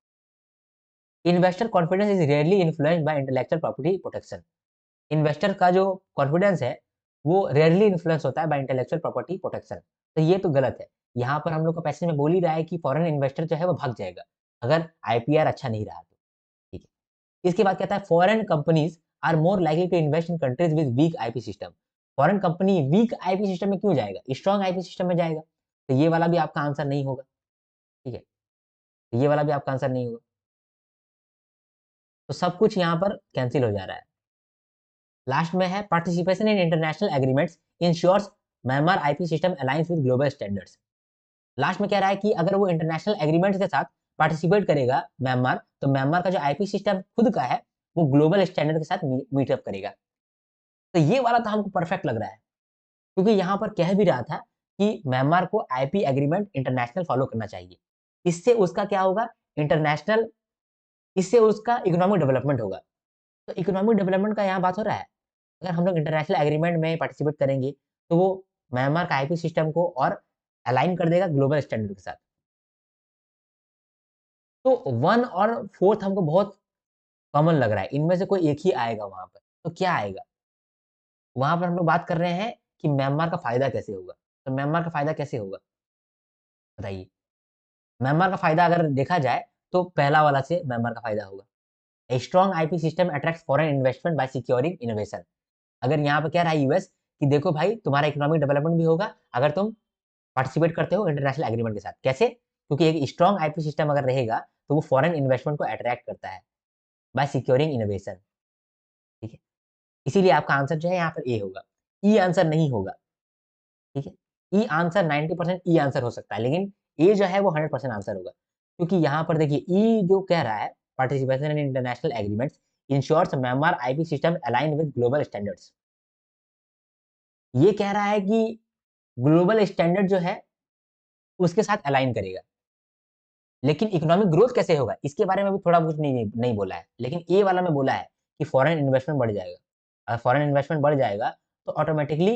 Investor confidence is rarely influenced by intellectual property protection. Investor का जो कॉन्फिडेंस है वो रेयरली इन्फ्लुएंस होता है बाय इंटेलेक्चुअल प्रॉपर्टी प्रोटेक्शन। तो ये तो गलत है। यहाँ पर हम लोग का पैसेज में बोल ही रहा है कि फॉरेन इन्वेस्टर जो है वो भाग जाएगा अगर आईपीआर अच्छा नहीं रहा तो। ठीक है, इसके बाद कहता है foreign companies are more likely to invest in countries with weak IP system. Foreign company weak IP system में क्यों जाएगा, स्ट्रॉन्ग आईपी सिस्टम में जाएगा। तो ये वाला भी आपका आंसर नहीं होगा। ठीक है, तो ये वाला भी आपका आंसर नहीं होगा। तो सब कुछ यहाँ पर कैंसिल हो जा रहा है। लास्ट में है participation in international agreements ensures Myanmar IP system aligns with global standards. Last में कह रहा है कि अगर वो इंटरनेशनल एग्रीमेंट्स के साथ पार्टिसिपेट करेगा म्यांमार, तो म्यांमार का जो आईपी सिस्टम खुद का है वो ग्लोबल स्टैंडर्ड के साथ मीटअप करेगा। तो ये वाला तो हमको परफेक्ट लग रहा है, क्योंकि यहाँ पर कह भी रहा था कि म्यांमार को आईपी एग्रीमेंट इंटरनेशनल फॉलो करना चाहिए। इससे उसका क्या होगा, इंटरनेशनल, इससे उसका इकोनॉमिक डेवलपमेंट होगा। तो इकोनॉमिक डेवलपमेंट का यहाँ बात हो रहा है। अगर हम लोग इंटरनेशनल एग्रीमेंट में पार्टिसिपेट करेंगे तो वो म्यांमार का आईपी सिस्टम को और अलाइन कर देगा ग्लोबल स्टैंडर्ड के साथ। तो 1 और 4th हमको बहुत कॉमन लग रहा है, इनमें से कोई एक ही आएगा वहां पर। तो क्या आएगा, वहां पर हम लोग बात कर रहे हैं कि म्यांमार का फायदा कैसे होगा। तो म्यांमार का फायदा कैसे होगा बताइए। म्यांमार का फायदा अगर देखा जाए तो पहला वाला से म्यांमार का फायदा होगा। A strong IP system attracts foreign investment by securing innovation। अगर यहाँ पे कह रहा है यूएस कि देखो भाई तुम्हारा इकोनॉमिक डेवलपमेंट भी होगा अगर तुम पार्टिसिपेट करते हो इंटरनेशनल एग्रीमेंट के साथ। कैसे? क्योंकि एक स्ट्रॉन्ग आईपी सिस्टम अगर रहेगा तो वो फॉरेन इन्वेस्टमेंट को अट्रैक्ट करता है बाय सिक्योरिंग इनोवेशन। ठीक है, इसीलिए आपका आंसर जो है यहाँ पर ए होगा, ई आंसर नहीं होगा। ठीक है, ई आंसर 90% ई आंसर हो सकता है, लेकिन ए जो है वो 100% आंसर होगा। क्योंकि यहाँ पर देखिए ई जो कह रहा है participation in international agreements ensures Myanmar IP system align with global standards. ये कह रहा है कि ग्लोबल स्टैंडर्ड जो है उसके साथ अलाइन करेगा। लेकिन इकोनॉमिक ग्रोथ कैसे होगा इसके बारे में भी थोड़ा कुछ नहीं नहीं बोला है, लेकिन ए वाला में बोला है कि फॉरेन इन्वेस्टमेंट बढ़ जाएगा। अगर फॉरेन इन्वेस्टमेंट बढ़ जाएगा तो ऑटोमेटिकली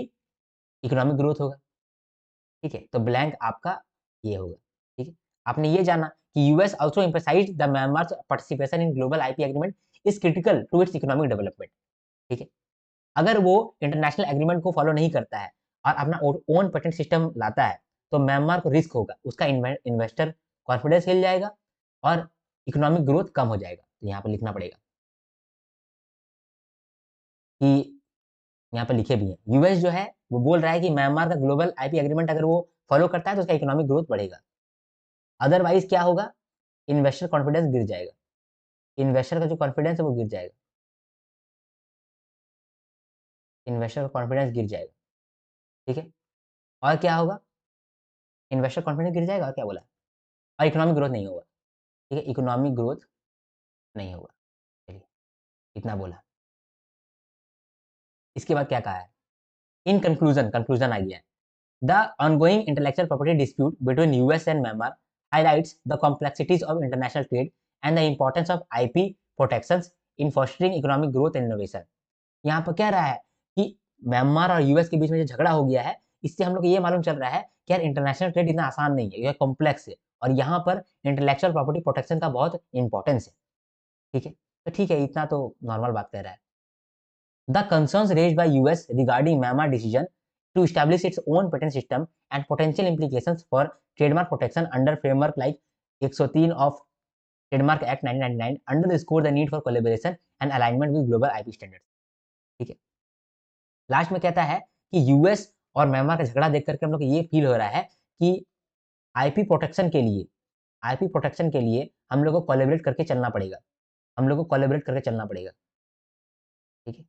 इकोनॉमिक ग्रोथ होगा। ठीक है, तो ब्लैंक आपका ये होगा। ठीक है, आपने ये जाना कि US also emphasized the Myanmar's participation in global IP agreement is critical to its economic development. ठीक है, अगर वो इंटरनेशनल एग्रीमेंट को फॉलो नहीं करता है और अपना ओन पेटेंट सिस्टम लाता है तो म्यांमार को रिस्क होगा, उसका इन्वेस्टर कॉन्फिडेंस हिल जाएगा और इकोनॉमिक ग्रोथ कम हो जाएगा। तो यहाँ पर लिखना पड़ेगा कि यहाँ पर लिखे भी हैं, यूएस जो है वो बोल रहा है कि म्यांमार का ग्लोबल आईपी एग्रीमेंट अगर वो फॉलो करता है तो उसका इकोनॉमिक ग्रोथ बढ़ेगा, अदरवाइज क्या होगा, इन्वेस्टर कॉन्फिडेंस गिर जाएगा, इन्वेस्टर का जो कॉन्फिडेंस है वो गिर जाएगा, इन्वेस्टर का कॉन्फिडेंस गिर जाएगा। ठीक है, और क्या होगा, इन्वेस्टर कॉन्फिडेंस गिर जाएगा और क्या बोला, और इकोनॉमिक ग्रोथ नहीं होगा। ठीक है, इकोनॉमिक ग्रोथ नहीं होगा। चलिए, इतना बोला। इसके बाद क्या कहा है, इन कंक्लूजन, कंक्लूजन आ गया है, the ongoing intellectual property dispute between US and Myanmar highlights the complexities of international trade and the importance of IP protections in fostering economic growth and innovation। यहाँ पर कह रहा है कि म्यांमार और US के बीच में जो झगड़ा हो गया है, इससे हम लोग को ये मालूम चल रहा है कि यार इंटरनेशनल ट्रेड इतना आसान नहीं है, यह कॉम्प्लेक्स है और यहाँ पर इंटेलेक्चुअल प्रॉपर्टी प्रोटेक्शन का बहुत इंपॉर्टेंस है। ठीक है, तो ठीक है, इतना तो नॉर्मल बात कह रहा है। The concerns raised by US regarding Myanmar decision to establish its own patent system and potential implications for trademark protection under framework like 103 of Trademark Act 1999 underscore the need for collaboration and alignment with global IP standards। ठीक है, last में कहता है कि US और Myanmar का झगड़ा देख करके हम लोग को ये फील हो रहा है कि आईपी प्रोटेक्शन के लिए, आईपी प्रोटेक्शन के लिए हम लोग को कोलैबोरेट करके चलना पड़ेगा, हम लोग को कोलैबोरेट करके चलना पड़ेगा। ठीक है,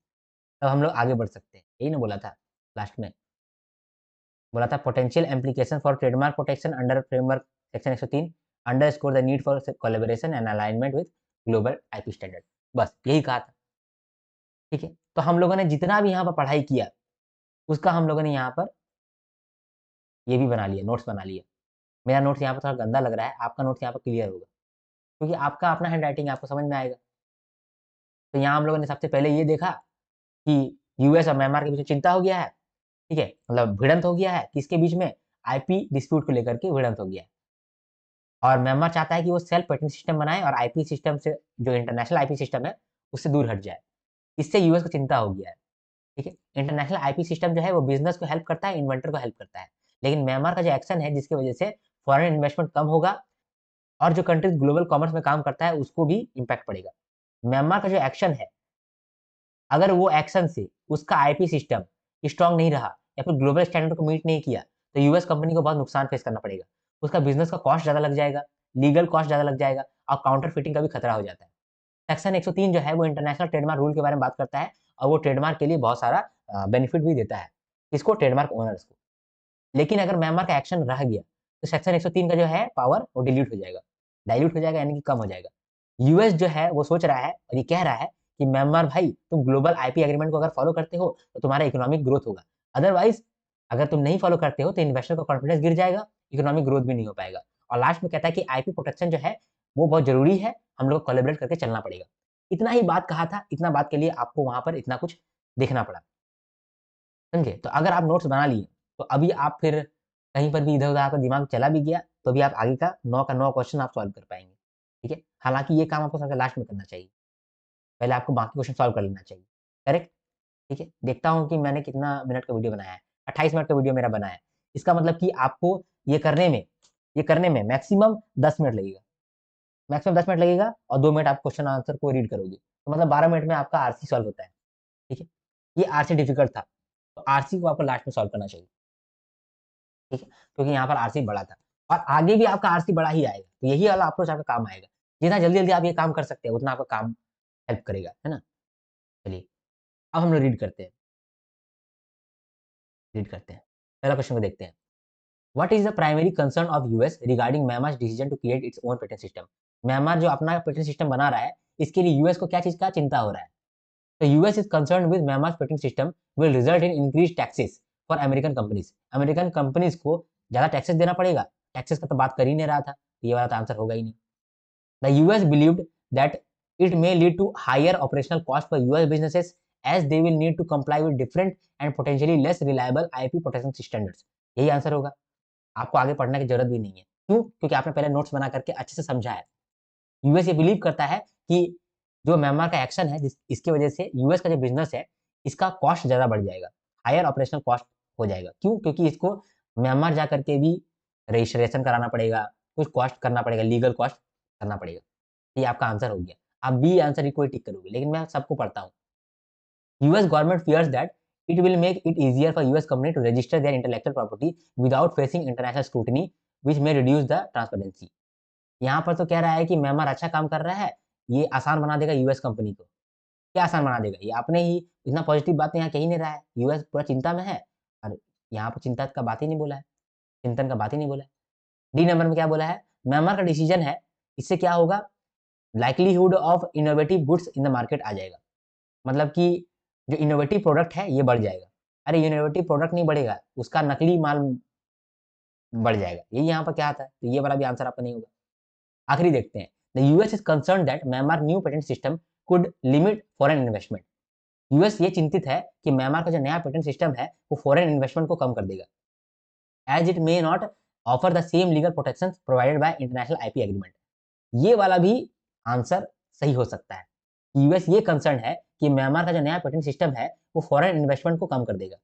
तब हम लोग आगे बढ़ सकते हैं, यही ना बोला था लास्ट में, बोला था potential एम्प्लीकेशन for trademark protection under framework section 103 underscore the need for collaboration and alignment with global IP standard, बस यही कहा था। ठीक है, तो हम लोगों ने जितना भी यहाँ पर पढ़ाई किया उसका हम लोगों ने यहाँ पर ये भी बना लिया, नोट्स बना लिया। मेरा नोट्स यहाँ पर थोड़ा गंदा लग रहा है, आपका नोट्स यहाँ पर क्लियर होगा क्योंकि आपका अपना हैंड राइटिंग आपको समझ में आएगा। तो यहाँ हम लोगों ने सबसे पहले ये देखा कि यूएस और म्यांमार के बीच में चिंता हो गया है। ठीक है, मतलब भिड़ंत हो गया है, किसके बीच में, आईपी डिस्प्यूट को लेकर के भिड़ंत हो गया है और म्यांमार चाहता है कि वो सेल्फ पेटेंट सिस्टम बनाए और आईपी सिस्टम से, जो इंटरनेशनल आईपी सिस्टम है उससे दूर हट जाए। इससे यूएस को चिंता हो गया है। ठीक है, इंटरनेशनल आईपी सिस्टम जो है वो बिजनेस को हेल्प करता है, इन्वेंटर को हेल्प करता है, लेकिन म्यांमार का जो एक्शन है जिसकी वजह से फॉरेन इन्वेस्टमेंट कम होगा और जो कंट्रीज ग्लोबल कॉमर्स में काम करता है उसको भी इम्पैक्ट पड़ेगा। म्यांमार का जो एक्शन है, अगर वो एक्शन से उसका आईपी सिस्टम स्ट्रांग नहीं रहा या फिर ग्लोबल स्टैंडर्ड को मीट नहीं किया तो यूएस कंपनी को बहुत नुकसान फेस करना पड़ेगा, उसका बिजनेस का कॉस्ट ज़्यादा लग जाएगा, लीगल कॉस्ट ज़्यादा लग जाएगा और काउंटर फिटिंग का भी खतरा हो जाता है। सेक्शन 103 जो है वो इंटरनेशनल ट्रेडमार्क रूल के बारे में बात करता है और वो ट्रेडमार्क के लिए बहुत सारा बेनिफिट भी देता है, इसको ट्रेडमार्क ओनर्स को। लेकिन अगर म्यांमार का एक्शन रह गया तो सेक्शन 103 का जो है पावर वो डिलीट हो जाएगा, डाइल्यूट हो जाएगा, यानी कि कम हो जाएगा। यूएस जो है वो सोच रहा है और ये कह रहा है कि म्यांमार भाई तुम ग्लोबल आईपी एग्रीमेंट को अगर फॉलो करते हो तो तुम्हारा इकोनॉमिक ग्रोथ होगा, अदरवाइज अगर तुम नहीं फॉलो करते हो तो इन्वेस्टर का कॉन्फिडेंस गिर जाएगा, इकोनॉमिक ग्रोथ भी नहीं हो पाएगा। और लास्ट में कहता है कि आईपी प्रोटेक्शन जो है वो बहुत जरूरी है, हम लोग को कोलैबोरेट करके चलना पड़ेगा। इतना ही बात कहा था, इतना बात के लिए आपको वहां पर इतना कुछ देखना पड़ा, समझे। तो अगर आप नोट्स बना लिए तो अभी आप फिर कहीं पर भी इधर उधर आपका दिमाग चला भी गया तो भी आप आगे का 9 का 9 क्वेश्चन आप सॉल्व कर पाएंगे। ठीक है, हालांकि ये काम आपको सबसे लास्ट में करना चाहिए, पहले आपको बाकी क्वेश्चन सॉल्व कर लेना चाहिए। करेक्ट। ठीक है, देखता हूँ कि मैंने कितना मिनट का वीडियो बनाया है, 28 मिनट का वीडियो मेरा बना है। इसका मतलब कि आपको ये करने में मैक्सिमम 10 मिनट लगेगा, मैक्सिमम 10 मिनट लगेगा और 2 मिनट आप क्वेश्चन आंसर को रीड करोगे, तो मतलब 12 मिनट में आपका आरसी सॉल्व होता है। ठीक है, ये आरसी डिफिकल्ट था तो आरसी को आपको लास्ट में सॉल्व करना चाहिए। ठीक है, क्योंकि यहाँ पर आरसी बड़ा था और आगे भी आपका आरसी बड़ा ही आएगा, तो यही वाला अप्रोच आपका काम आएगा। जितना जल्दी जल्दी आप ये काम कर सकते हैं उतना आपका काम हेल्प करेगा, है ना। चलिए, अब हम लोग रीड करते हैं, पहला क्वेश्चन को देखते हैं। What is the primary concern of US regarding Myanmar decision to create its own patent system. Myanmar जो अपना पेटेंट सिस्टम बना रहा है इसके लिए यूएस को क्या चीज का चिंता हो रहा है। तो US is concern with Myanmar patent system will result in increase taxes for American companies. American companies को ज्यादा टैक्सेस देना पड़ेगा, टैक्सेस का तो बात कर ही नहीं रहा था, ये वाला तो आंसर होगा ही नहीं। The US believed that it may lead to higher operational cost for US businesses as they will need to comply with different and potentially less reliable IP protection standards। यही आंसर होगा, आपको आगे पढ़ने की जरूरत भी नहीं है। क्यों? क्योंकि आपने पहले नोट्स बना करके अच्छे से समझा है। यूएस ये बिलीव करता है कि जो म्यांमार का एक्शन है इसकी वजह से यूएस का जो बिजनेस है इसका कॉस्ट ज़्यादा बढ़ जाएगा, हायर ऑपरेशनल कॉस्ट हो जाएगा। क्यों? क्योंकि इसको म्यांमार जा करके भी रजिस्ट्रेशन कराना पड़ेगा, कुछ कॉस्ट करना पड़ेगा, लीगल कॉस्ट करना पड़ेगा। ये आपका आंसर हो गया। आप बी आंसर ही कोई टिक करोगे, लेकिन मैं सबको पढ़ता हूँ। US government fears that it will make it easier for US company to register their intellectual property without facing international scrutiny, which may reduce the transparency. यहाँ पर तो कह रहा है कि म्यांमार अच्छा काम कर रहा है, ये आसान बना देगा यूएस कंपनी को। क्या आसान बना देगा? ये आपने ही इतना पॉजिटिव बात यहाँ कह ही नहीं रहा है। यूएस पूरा चिंता में है और यहाँ पर चिंता का बात ही नहीं बोला है, चिंतन का बात ही नहीं बोला है। डी नंबर में क्या बोला है? म्यांमार का डिसीजन है, इससे क्या होगा? Likelihood of innovative goods in the market आ जाएगा। मतलब कि जो इनोवेटिव प्रोडक्ट है ये बढ़ जाएगा। अरे इनोवेटिव प्रोडक्ट नहीं बढ़ेगा, उसका नकली माल बढ़ जाएगा। यही यहाँ पर क्या आता है? तो ये वाला भी आंसर आपका नहीं होगा। आखिरी देखते हैं। The US is concern that Myanmar new patent system could limit foreign investment. US ये चिंतित है कि म्यांमार का जो नया पेटेंट सिस्टम है वो फॉरेन इन्वेस्टमेंट को कम कर देगा, as it may not offer the same legal protection provided by international IP agreement. ये वाला भी आंसर सही हो सकता है। यूएस ये कंसर्न है कि म्यांमार का जो नया पेटेंट सिस्टम है वो फॉरेन इन्वेस्टमेंट को कम कर देगा,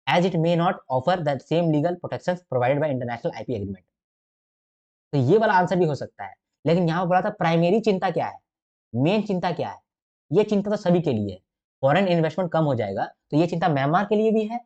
as it may not offer the same legal protection provided by international IP agreement. तो ये वाला आंसर भी हो सकता है। लेकिन यहाँ पर बोला था प्राइमरी चिंता क्या है, मेन चिंता क्या है? ये चिंता तो सभी के लिए है। फॉरेन इन्वेस्टमेंट कम हो जाएगा तो ये चिंता म्यांमार के लिए भी है,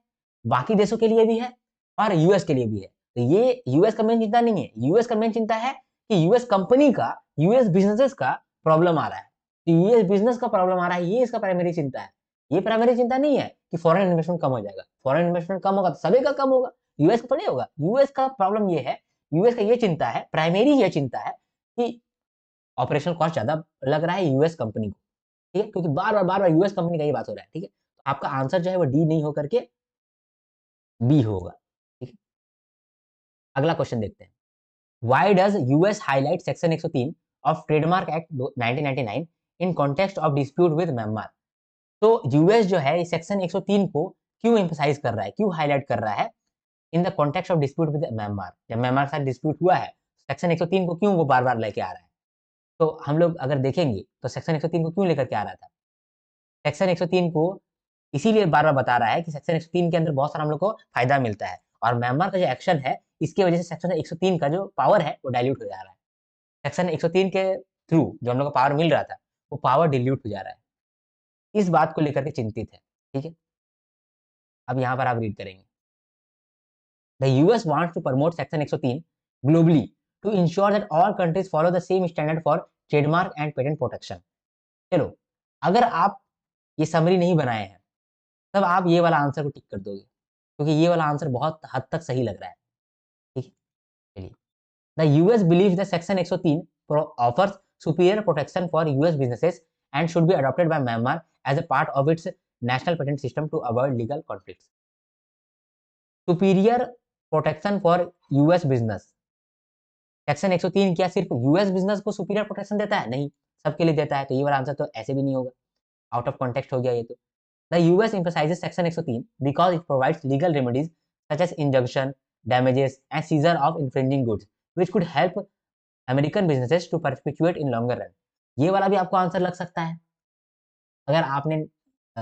बाकी देशों के लिए भी है और यूएस के लिए भी है। तो ये यूएस का मेन चिंता नहीं है। यूएस का मेन चिंता है कि यूएस कंपनी का, यूएस बिजनेसेस का प्रॉब्लम आ रहा है। तो यूएस बिजनेस का प्रॉब्लम आ रहा है, ये इसका प्राइमरी चिंता है। ये प्राइमरी चिंता नहीं है कि फॉरेन इन्वेस्टमेंट कम हो जाएगा। फॉरेन इन्वेस्टमेंट कम होगा तो सभी का कम होगा, यूएस का थोड़ी होगा। यूएस का प्रॉब्लम ये है, यूएस का ये चिंता है, प्राइमरी ये चिंता है कि ऑपरेशनल कॉस्ट ज़्यादा लग रहा है यूएस कंपनी को, ठीक है? क्योंकि बार-बार यूएस कंपनी का ही बात हो रहा है, ठीक है? तो आपका आंसर जो है वो डी नहीं होकर के बी होगा, ठीक है? अगला क्वेश्चन देखते हैं। Why does US highlight section 103 of trademark act 1999 in context of dispute with Myanmar? तो यूएस जो है इस सेक्शन 103 को क्यों एम्फसाइज कर रहा है, क्यों हाइलाइट कर रहा है in the context of dispute with Myanmar? जब म्यांमार के साथ डिस्प्यूट हुआ है, सेक्शन 103 को क्यों वो बार-बार लेके आ रहा है? तो हम लोग अगर देखेंगे तो सेक्शन 103 को क्यों लेकर के आ रहा था? सेक्शन 103 को इसीलिए बार-बार बता रहा है कि सेक्शन 103 के अंदर बहुत सारा हम लोग को फ़ायदा मिलता है और म्यांमार का जो एक्शन है, इसकी वजह से सेक्शन 103 का जो पावर है, वो डाइल्यूट हो जा रहा है। सेक्शन 103 के थ्रू जो हम लोग को पावर मिल रहा था, वो पावर डिल्यूट हो जा रहा है। इस बात को लेकर के चिंतित है, ठीक है? अब यहाँ पर आप रीड करेंगे। The US wants to promote section 103 globally to ensure that all countries follow the same standard for trademark and patent protection. चलो, अगर आप ये समरी नहीं बनाए हैं, तब आप ये वाला आंसर को टिक कर दोगे, क्योंकि ये वाला आंसर बहुत हद तक सही लग रहा है, ठीक है? चलिए, the US believes that section 103 offers superior protection for US businesses and should be adopted by Myanmar as a part of its national patent system to avoid legal conflicts. Superior protection for US business, section 103 क्या सिर्फ US business को superior protection देता है? नहीं, सबके लिए देता है। तो ये वाला आंसर तो ऐसे भी नहीं होगा, आउट ऑफ कॉन्टेक्स्ट हो गया ये तो। The US emphasizes section 103 because it provides legal remedies such as injunction, damages, and seizure of infringing goods, which could help American businesses to perpetuate in longer run. ये वाला भी आपको answer लग सकता है अगर आपने अ,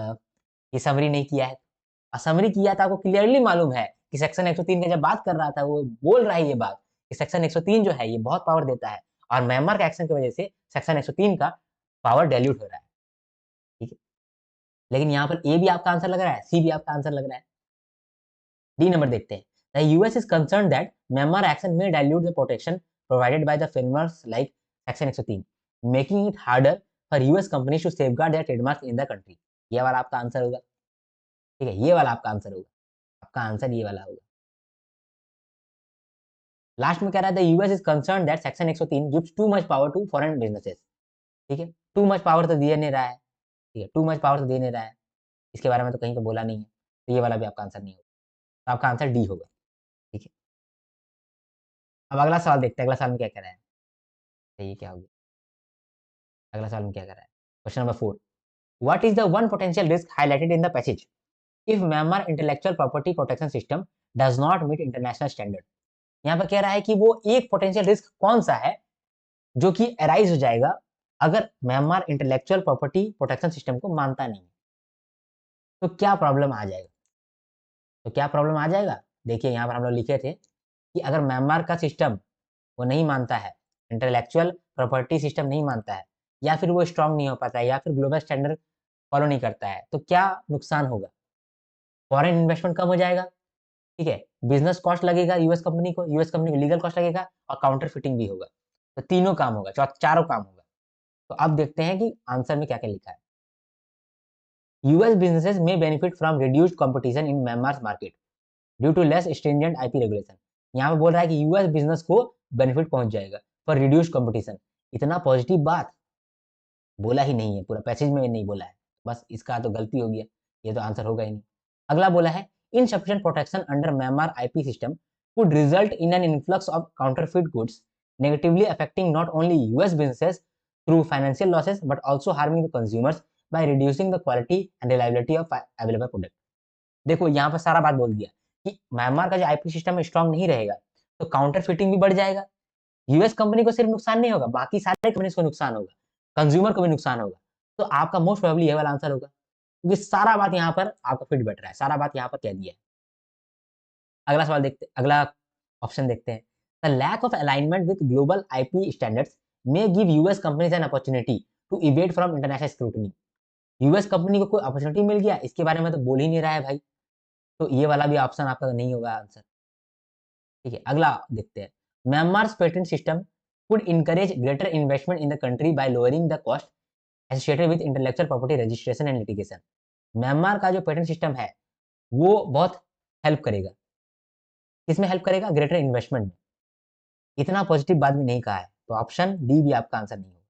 ये समरी नहीं किया है। समरी किया था, आपको क्लियरली मालूम है कि सेक्शन 103 की जब बात कर रहा था, वो बोल रहा है ये बात कि सेक्शन 103 जो है ये बहुत पावर देता है और म्यांमार के एक्शन की वजह से सेक्शन 103 का पावर डाइल्यूट हो रहा है, ठीक है? लेकिन यहाँ पर ए भी आपका आंसर लग रहा है, सी भी आपका आंसर लग रहा है। डी नंबर देखते हैं। The US is concern that Myanmar action may dilute the protection provided by the frameworks like section 103, making it harder for US companies to safeguard their trademark in the country. ये वाला आपका answer होगा, ठीक है? ये वाला आपका answer होगा, आपका आंसर ये वाला होगा। लास्ट में कह रहा है the US is concern that section 103 gives too much power to foreign businesses, ठीक है? टू मच पावर तो दिया नहीं रहा है, ठीक है? टू मच पावर तो दे नहीं रहा है, इसके बारे में तो कहीं पे बोला नहीं है, तो ये वाला भी आपका आंसर नहीं होगा। तो आपका आंसर डी होगा, ठीक है? अब अगला सवाल देखते हैं, अगला सवाल में क्या कह रहा है? तो ये क्या हो गया? अगला सवाल में क्या कर रहा है? Question number 4, what is the one potential risk highlighted in the passage if Myanmar intellectual property protection system does not meet international standard? यहाँ पे कह रहा है कि वो एक पोटेंशियल रिस्क कौन सा है जो कि अराइज हो जाएगा अगर Myanmar intellectual property protection system को मानता नहीं। तो क्या प्रॉब्लम आ जाएगा? तो क्या प्रॉब्लम आ जाएगा? देखिए यहाँ पर हम लोग लिखे थे कि अगर म्यांमार का सिस्टम वो नहीं मानता है, इंटेलेक्चुअल प्रॉपर्टी सिस्टम नहीं मानता है, या फिर वो स्ट्रांग नहीं हो पाता है, या फिर ग्लोबल स्टैंडर्ड फॉलो नहीं करता है, तो क्या नुकसान होगा? फॉरेन इन्वेस्टमेंट कम हो जाएगा, ठीक है, बिजनेस कॉस्ट लगेगा यूएस कंपनी को लीगल कॉस्ट लगेगा, और काउंटर फिटिंग भी होगा। तो तीनों काम होगा, चारों काम होगा। तो अब देखते हैं कि आंसर में क्या क्या लिखा है। US businesses may benefit from reduced competition in Myanmar market due to less stringent IP regulation. यहाँ पे बोल रहा है कि यूएस बिजनेस को बेनिफिट पहुंच जाएगा फॉर रिड्यूस्ड कंपटीशन। इतना पॉजिटिव बात बोला ही नहीं है, पूरा पैसेज में नहीं बोला है, बस इसका तो गलती हो गया, ये तो आंसर होगा ही नहीं। अगला बोला है insufficient protection under Myanmar IP system could result in an influx of counterfeit goods, negatively affecting not only US businesses through financial losses but also harming the consumers by reducing the quality and reliability of available product। देखो यहाँ पर सारा बात बोल दिया कि Myanmar का जो आईपी सिस्टम स्ट्रांग नहीं रहेगा तो काउंटर फिटिंग भी बढ़ जाएगा। यूएस कंपनी को सिर्फ नुकसान नहीं होगा, बाकी सारे कंपनीज को नुकसान होगा, कंज्यूमर को भी नुकसान होगा। तो आपका मोस्ट प्रोबेबली ये वाला आंसर होगा, क्योंकि सारा बात यहाँ पर आपका फिट बैठ रहा है, सारा बात यहाँ पर कह दिया है। अगला सवाल देखते अगला ऑप्शन देखते हैं। The lack of alignment with global IP standards may give US companies an opportunity to evade from international scrutiny. US company को कोई अपॉर्चुनिटी मिल गया, इसके बारे में तो बोल ही नहीं रहा है भाई, तो ये वाला भी ऑप्शन आपका नहीं होगा आंसर। ठीक है, अगला देखते हैं। Myanmar patent system could encourage greater investment in the country bye lowering the cost associated with intellectual property registration and litigation. Myanmar का जो पेटेंट सिस्टम है वो बहुत हेल्प करेगा, किसमें हेल्प करेगा? ग्रेटर इन्वेस्टमेंट में। इतना पॉजिटिव बात भी नहीं कहा है, तो ऑप्शन डी भी आपका आंसर नहीं होगा।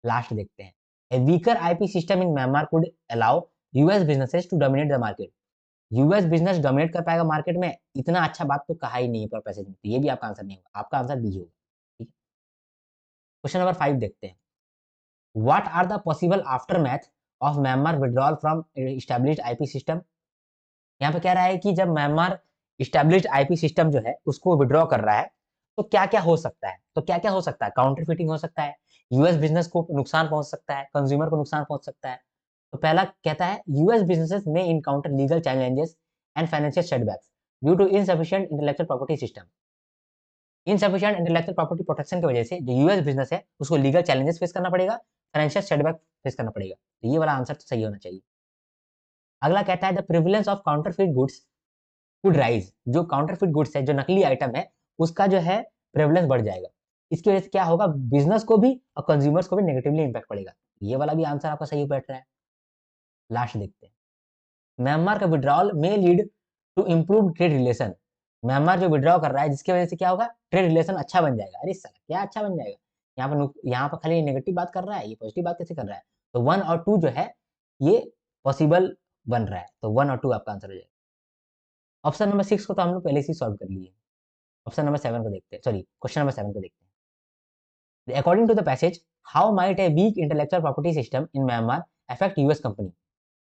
लास्ट देखते हैं। A weaker IP system in Myanmar could allow US businesses to dominate the market. US business dominate कर पाएगा मार्केट में, इतना अच्छा बात तो कहा ही नहीं है पर पैसेज में, तो ये भी आपका आंसर नहीं होगा, आपका आंसर डी होगा। ठीक है, क्वेश्चन नंबर 5 देखते हैं। What are the possible aftermath of Myanmar withdrawal from established IP system. यहाँ पे कह रहा है कि जब म्यांमार एस्टैब्लिश्ड आईपी सिस्टम जो है उसको विड्रॉ कर रहा है तो क्या क्या हो सकता है? तो क्या क्या हो सकता है? काउंटर फिटिंग हो सकता है, यूएस बिजनेस को नुकसान पहुंच सकता है, कंज्यूमर को नुकसान पहुंच सकता है। तो पहला कहता है US businesses may encounter legal challenges and financial setbacks due to insufficient intellectual property system. Insufficient intellectual property protection की वजह से जो यूएस बिजनेस है उसको लीगल चैलेंजेस फेस करना पड़ेगा, फाइनेंशियल सेटबैक फेस करना पड़ेगा। तो ये वाला आंसर तो सही होना चाहिए। अगला कहता है the prevalence of counterfeit goods could rise. जो काउंटरफिट गुड्स है, जो नकली आइटम है, उसका जो है प्रेवलेंस बढ़ जाएगा। इसकी वजह से क्या होगा? बिजनेस को भी और कंज्यूमर्स को भी नेगेटिवली इंपैक्ट पड़ेगा। ये वाला भी आंसर आपका सही बैठ रहा है। लास्ट देखते हैं। म्यांमार का withdrawal may lead to improve trade relation. Myanmar जो विड्रॉ कर रहा है जिसकी वजह से क्या होगा? ट्रेड रिलेशन अच्छा बन जाएगा। अरे सर क्या अच्छा बन जाएगा? यहाँ पर खाली नेगेटिव बात कर रहा है, ये पॉजिटिव बात कैसे कर रहा है? तो 1 और 2 जो है ये पॉसिबल बन रहा है, तो 1 और 2 आपका आंसर हो जाएगा। ऑप्शन नंबर 6 को तो हम लोग पहले से सॉल्व कर लिए। ऑप्शन नंबर 7 को देखते हैं, सॉरी क्वेश्चन नंबर 7 को देखते हैं। According to the passage, how might a weak intellectual property system in Myanmar affect US company.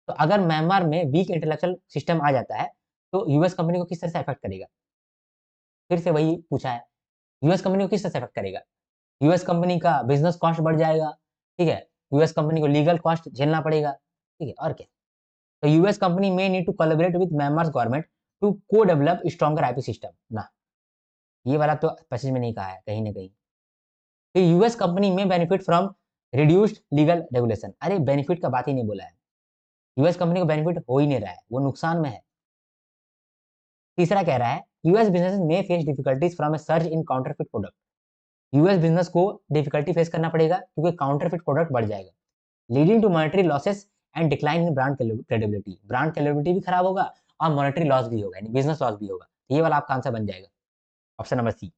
तो अगर म्यांमार में वीक इंटेलेक्चुअल सिस्टम आ जाता है तो यूएस कंपनी को किस तरह से अफेक्ट करेगा? फिर से वही पूछा है, यूएस कंपनी को किस तरह से अफेक्ट करेगा? यूएस कंपनी का बिजनेस कॉस्ट बढ़ जाएगा, ठीक है, यूएस कंपनी को लीगल कॉस्ट झेलना पड़ेगा, ठीक है, और क्या? तो US company may need to collaborate with Myanmar government to co develop stronger IP system ना। ये वाला तो पैसेज में नहीं कहा है कहीं ना कहीं। तो यूएस कंपनी में benefit from reduced legal regulation. अरे बेनिफिट का बात ही नहीं बोला है, यूएस कंपनी को बेनिफिट हो ही नहीं रहा है, वो नुकसान में है। तीसरा कह रहा है US business may face difficulties from a surge in counterfeit product. US business को डिफिकल्टी फेस करना पड़ेगा क्योंकि काउंटरफिट प्रोडक्ट बढ़ जाएगा, leading to monetary losses and decline in brand credibility. Brand credibility भी खराब होगा और मॉनेटरी लॉस भी होगा, यानी बिजनेस लॉस भी होगा। ये वाला आपका आंसर बन जाएगा, ऑप्शन नंबर सी।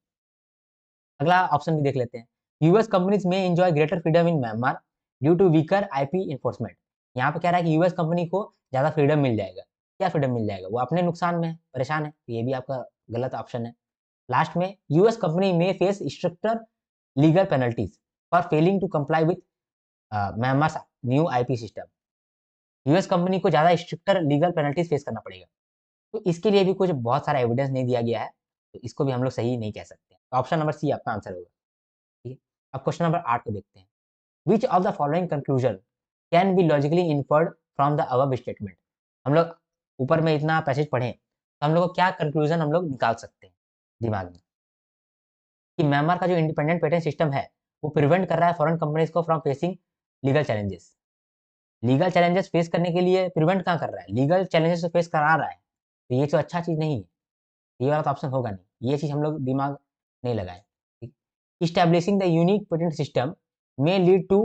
अगला ऑप्शन भी देख लेते हैं। US companies may enjoy greater freedom in Myanmar due to weaker IP enforcement. यहाँ पे कह रहा है कि यूएस कंपनी को ज्यादा फ्रीडम मिल जाएगा। क्या फ्रीडम मिल जाएगा? वो अपने नुकसान में है, परेशान है, तो ये भी आपका गलत ऑप्शन है। लास्ट में US company may face stricter legal penalties for failing to comply with Myanmar new IP system. US company को ज्यादा स्ट्रिक्टर लीगल पेनल्टीज फेस करना पड़ेगा। तो इसके लिए भी कुछ बहुत सारा एविडेंस नहीं दिया गया है, तो इसको भी हम लोग सही नहीं कह सकते। तो ऑप्शन नंबर सी आपका आंसर होगा। ठीक है, अब क्वेश्चन नंबर 8 को देखते हैं। विच of the following conclusion can be logically inferred from the above statement. हम लोग ऊपर में इतना पैसेज पढ़ें तो हम लोग को क्या कंक्लूजन हम लोग निकाल सकते हैं दिमाग में कि म्यांमार का जो इंडिपेंडेंट पेटेंट सिस्टम है वो प्रिवेंट कर रहा है फॉरेन कंपनीज को from facing legal challenges. Legal challenges face करने के लिए प्रिवेंट कहाँ कर रहा है, लीगल चैलेंजेस तो फेस करा रहा है। तो ये तो अच्छा चीज़ नहीं है, ये वाला तो ऑप्शन होगा नहीं, ये चीज़ हम लोग दिमाग नहीं लगाए। Establishing the unique patent system may lead to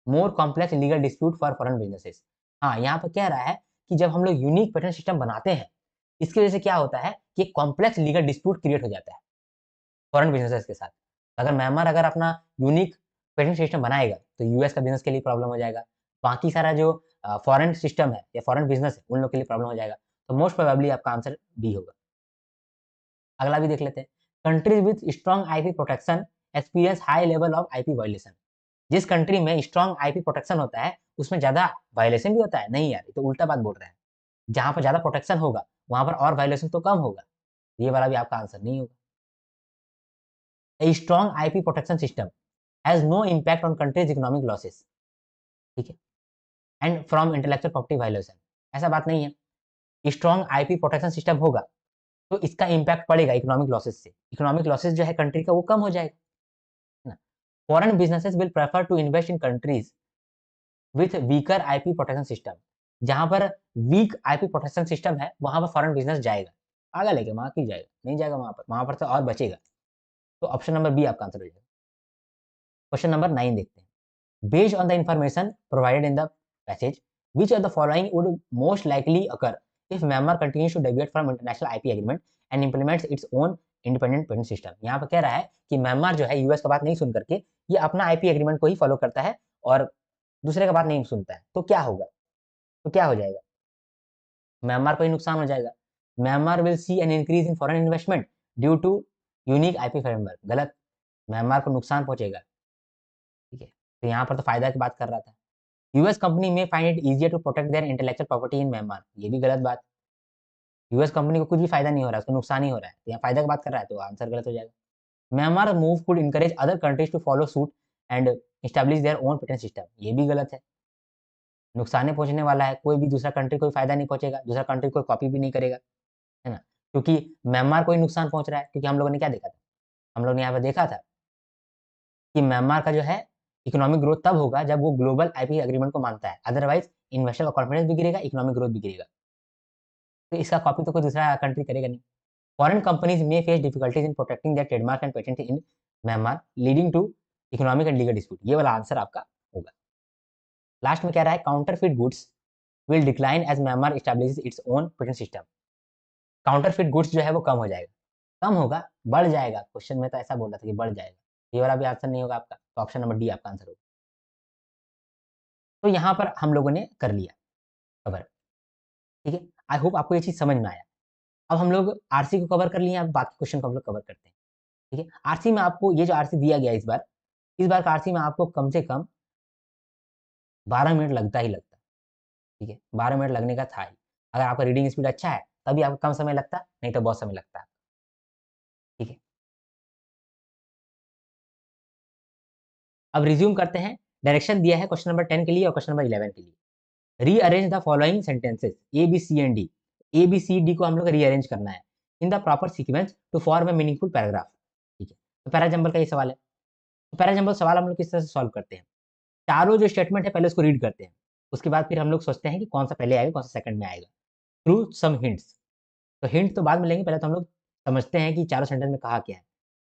more complex legal dispute for foreign businesses. हाँ, यहाँ पर कह रहा है कि जब हम लोग यूनिक पेटेंट सिस्टम बनाते हैं इसकी वजह से क्या होता है कि कॉम्प्लेक्स लीगल डिस्प्यूट क्रिएट हो जाता है फॉरेन बिजनेसेस के साथ। अगर म्यांमार अगर अपना यूनिक पेटेंट सिस्टम बनाएगा तो यूएस का बिजनेस के लिए प्रॉब्लम हो जाएगा, बाकी सारा जो फॉरेन सिस्टम है या फॉरेन बिजनेस है उन लोग के लिए प्रॉब्लम हो जाएगा। तो मोस्ट प्रोबेबली आपका आंसर बी होगा। अगला भी देख लेते हैं। Countries with strong IP protection experience high level of IP violation. जिस कंट्री में स्ट्रॉन्ग आईपी प्रोटेक्शन होता है उसमें ज्यादा वायलेशन भी होता है? नहीं यार, ये तो उल्टा बात बोल रहा है। जहां पर ज्यादा प्रोटेक्शन होगा वहां पर और वायलेशन तो कम होगा। ये वाला भी आपका आंसर नहीं होगा। A strong IP protection system has no impact on country's economic losses, ठीक है, and from intellectual property violation. ऐसा बात नहीं है। स्ट्रॉन्ग आईपी प्रोटेक्शन सिस्टम होगा तो इसका इम्पैक्ट पड़ेगा इकोनॉमिक लॉसेस से। इकोनॉमिक लॉसेस जो है कंट्री का वो कम हो जाएगा, है ना। Foreign businesses will prefer to invest in countries with weaker IP protection system. जहां पर वीक आईपी प्रोटेक्शन सिस्टम है वहां पर फॉरेन बिजनेस जाएगा, आगे लेके वहां क्यों जाएगा, नहीं जाएगा वहां पर तो और बचेगा। तो ऑप्शन नंबर बी आपका आंसर हो जाएगा। क्वेश्चन नंबर 9 देखते हैं। Based on the information provided in the passage, which of the following would most likely occur if Myanmar continues to deviate from international IP agreement and implements its own independent patent system? यहाँ पर कह रहा है कि Myanmar जो है US का बात नहीं सुन करके ये अपना आईपी एग्रीमेंट को ही फॉलो करता है और दूसरे का बात नहीं सुनता है, तो क्या होगा, तो क्या हो जाएगा? म्यांमार को ही नुकसान हो जाएगा। Myanmar will see an increase in foreign investment due to unique IP framework. गलत, म्यांमार को नुकसान पहुंचेगा। ठीक है, तो यहाँ पर तो फायदा की बात कर रहा था। US company may find it easier to protect their intellectual property in Myanmar. ये भी गलत बात। यूएस कंपनी को कुछ भी फायदा नहीं हो रहा है, उसको नुकसान ही हो रहा है, तो यहाँ फायदा की बात कर रहा है तो आंसर गलत हो जाएगा। Myanmar move could encourage other countries to follow suit and establish their own patent system. ये भी गलत है। नुकसान ही पहुंचने वाला है, कोई भी दूसरा कंट्री कोई फायदा नहीं पहुंचेगा, दूसरा कंट्री कोई कॉपी भी नहीं करेगा, है ना। क्योंकि म्यांमार को ही नुकसान पहुंच रहा है, क्योंकि हम लोगों ने क्या देखा था, हम लोग ने यहाँ पर देखा था कि म्यांमार का जो है इकोनॉमिक ग्रोथ तब होगा जब वो ग्लोबल आईपी एग्रीमेंट को मानता है, अदरवाइज इन्वेस्टर का कॉन्फिडेंस भी गिरेगा, इकोनॉमिक ग्रोथ भी गिरेगा। तो इसका कॉपी तो कोई दूसरा कंट्री करेगा नहीं। Foreign companies may face difficulties in protecting their trademark and patent in Myanmar leading to economic and legal dispute. ये वाला आंसर आपका होगा। लास्ट में कह रहा है counterfeit goods will decline as Myanmar establishes its own patent system. Counterfeit goods जो है वो कम हो जाएगा, कम होगा, बढ़ जाएगा। क्वेश्चन में तो ऐसा बोल रहा था कि बढ़ जाएगा। ये वाला भी आंसर नहीं होगा आपका, तो ऑप्शन नंबर डी आपका आंसर होगा। तो यहाँ पर हम लोगों ने कर लिया कवर। ठीक है, आई होप आपको ये चीज समझ में आया। अब हम लोग आरसी को कवर कर लिए, अब बाकी क्वेश्चन को हम लोग कवर करते हैं। ठीक है, आरसी में आपको ये जो आरसी दिया गया इस बार का आरसी में आपको कम से कम 12 मिनट लगता ही लगता। ठीक है, 12 मिनट लगने का था ही। अगर आपका रीडिंग स्पीड अच्छा है तभी आपको कम समय लगता, नहीं तो बहुत समय लगता है। ठीक है, अब रिज्यूम करते हैं। डायरेक्शन दिया है क्वेश्चन नंबर 10 के लिए और क्वेश्चन नंबर 11 के लिए। Rearrange the following sentences A B C and D. A B C D को हम लोग रीअरेंज करना है in the proper sequence to form a meaningful paragraph. ठीक है, तो पैराजंबल का ये सवाल है। तो पैराजंबल सवाल हम लोग किस तरह से सॉल्व करते हैं, चारों जो स्टेटमेंट है पहले उसको रीड करते हैं, उसके बाद फिर हम लोग सोचते हैं कि कौन सा पहले आएगा कौन सा सेकंड में आएगा, थ्रू सम हिंट्स। तो हिंट तो बाद में लेंगे, पहले तो हम लोग समझते हैं कि चारों सेंटेंस में कहा क्या है।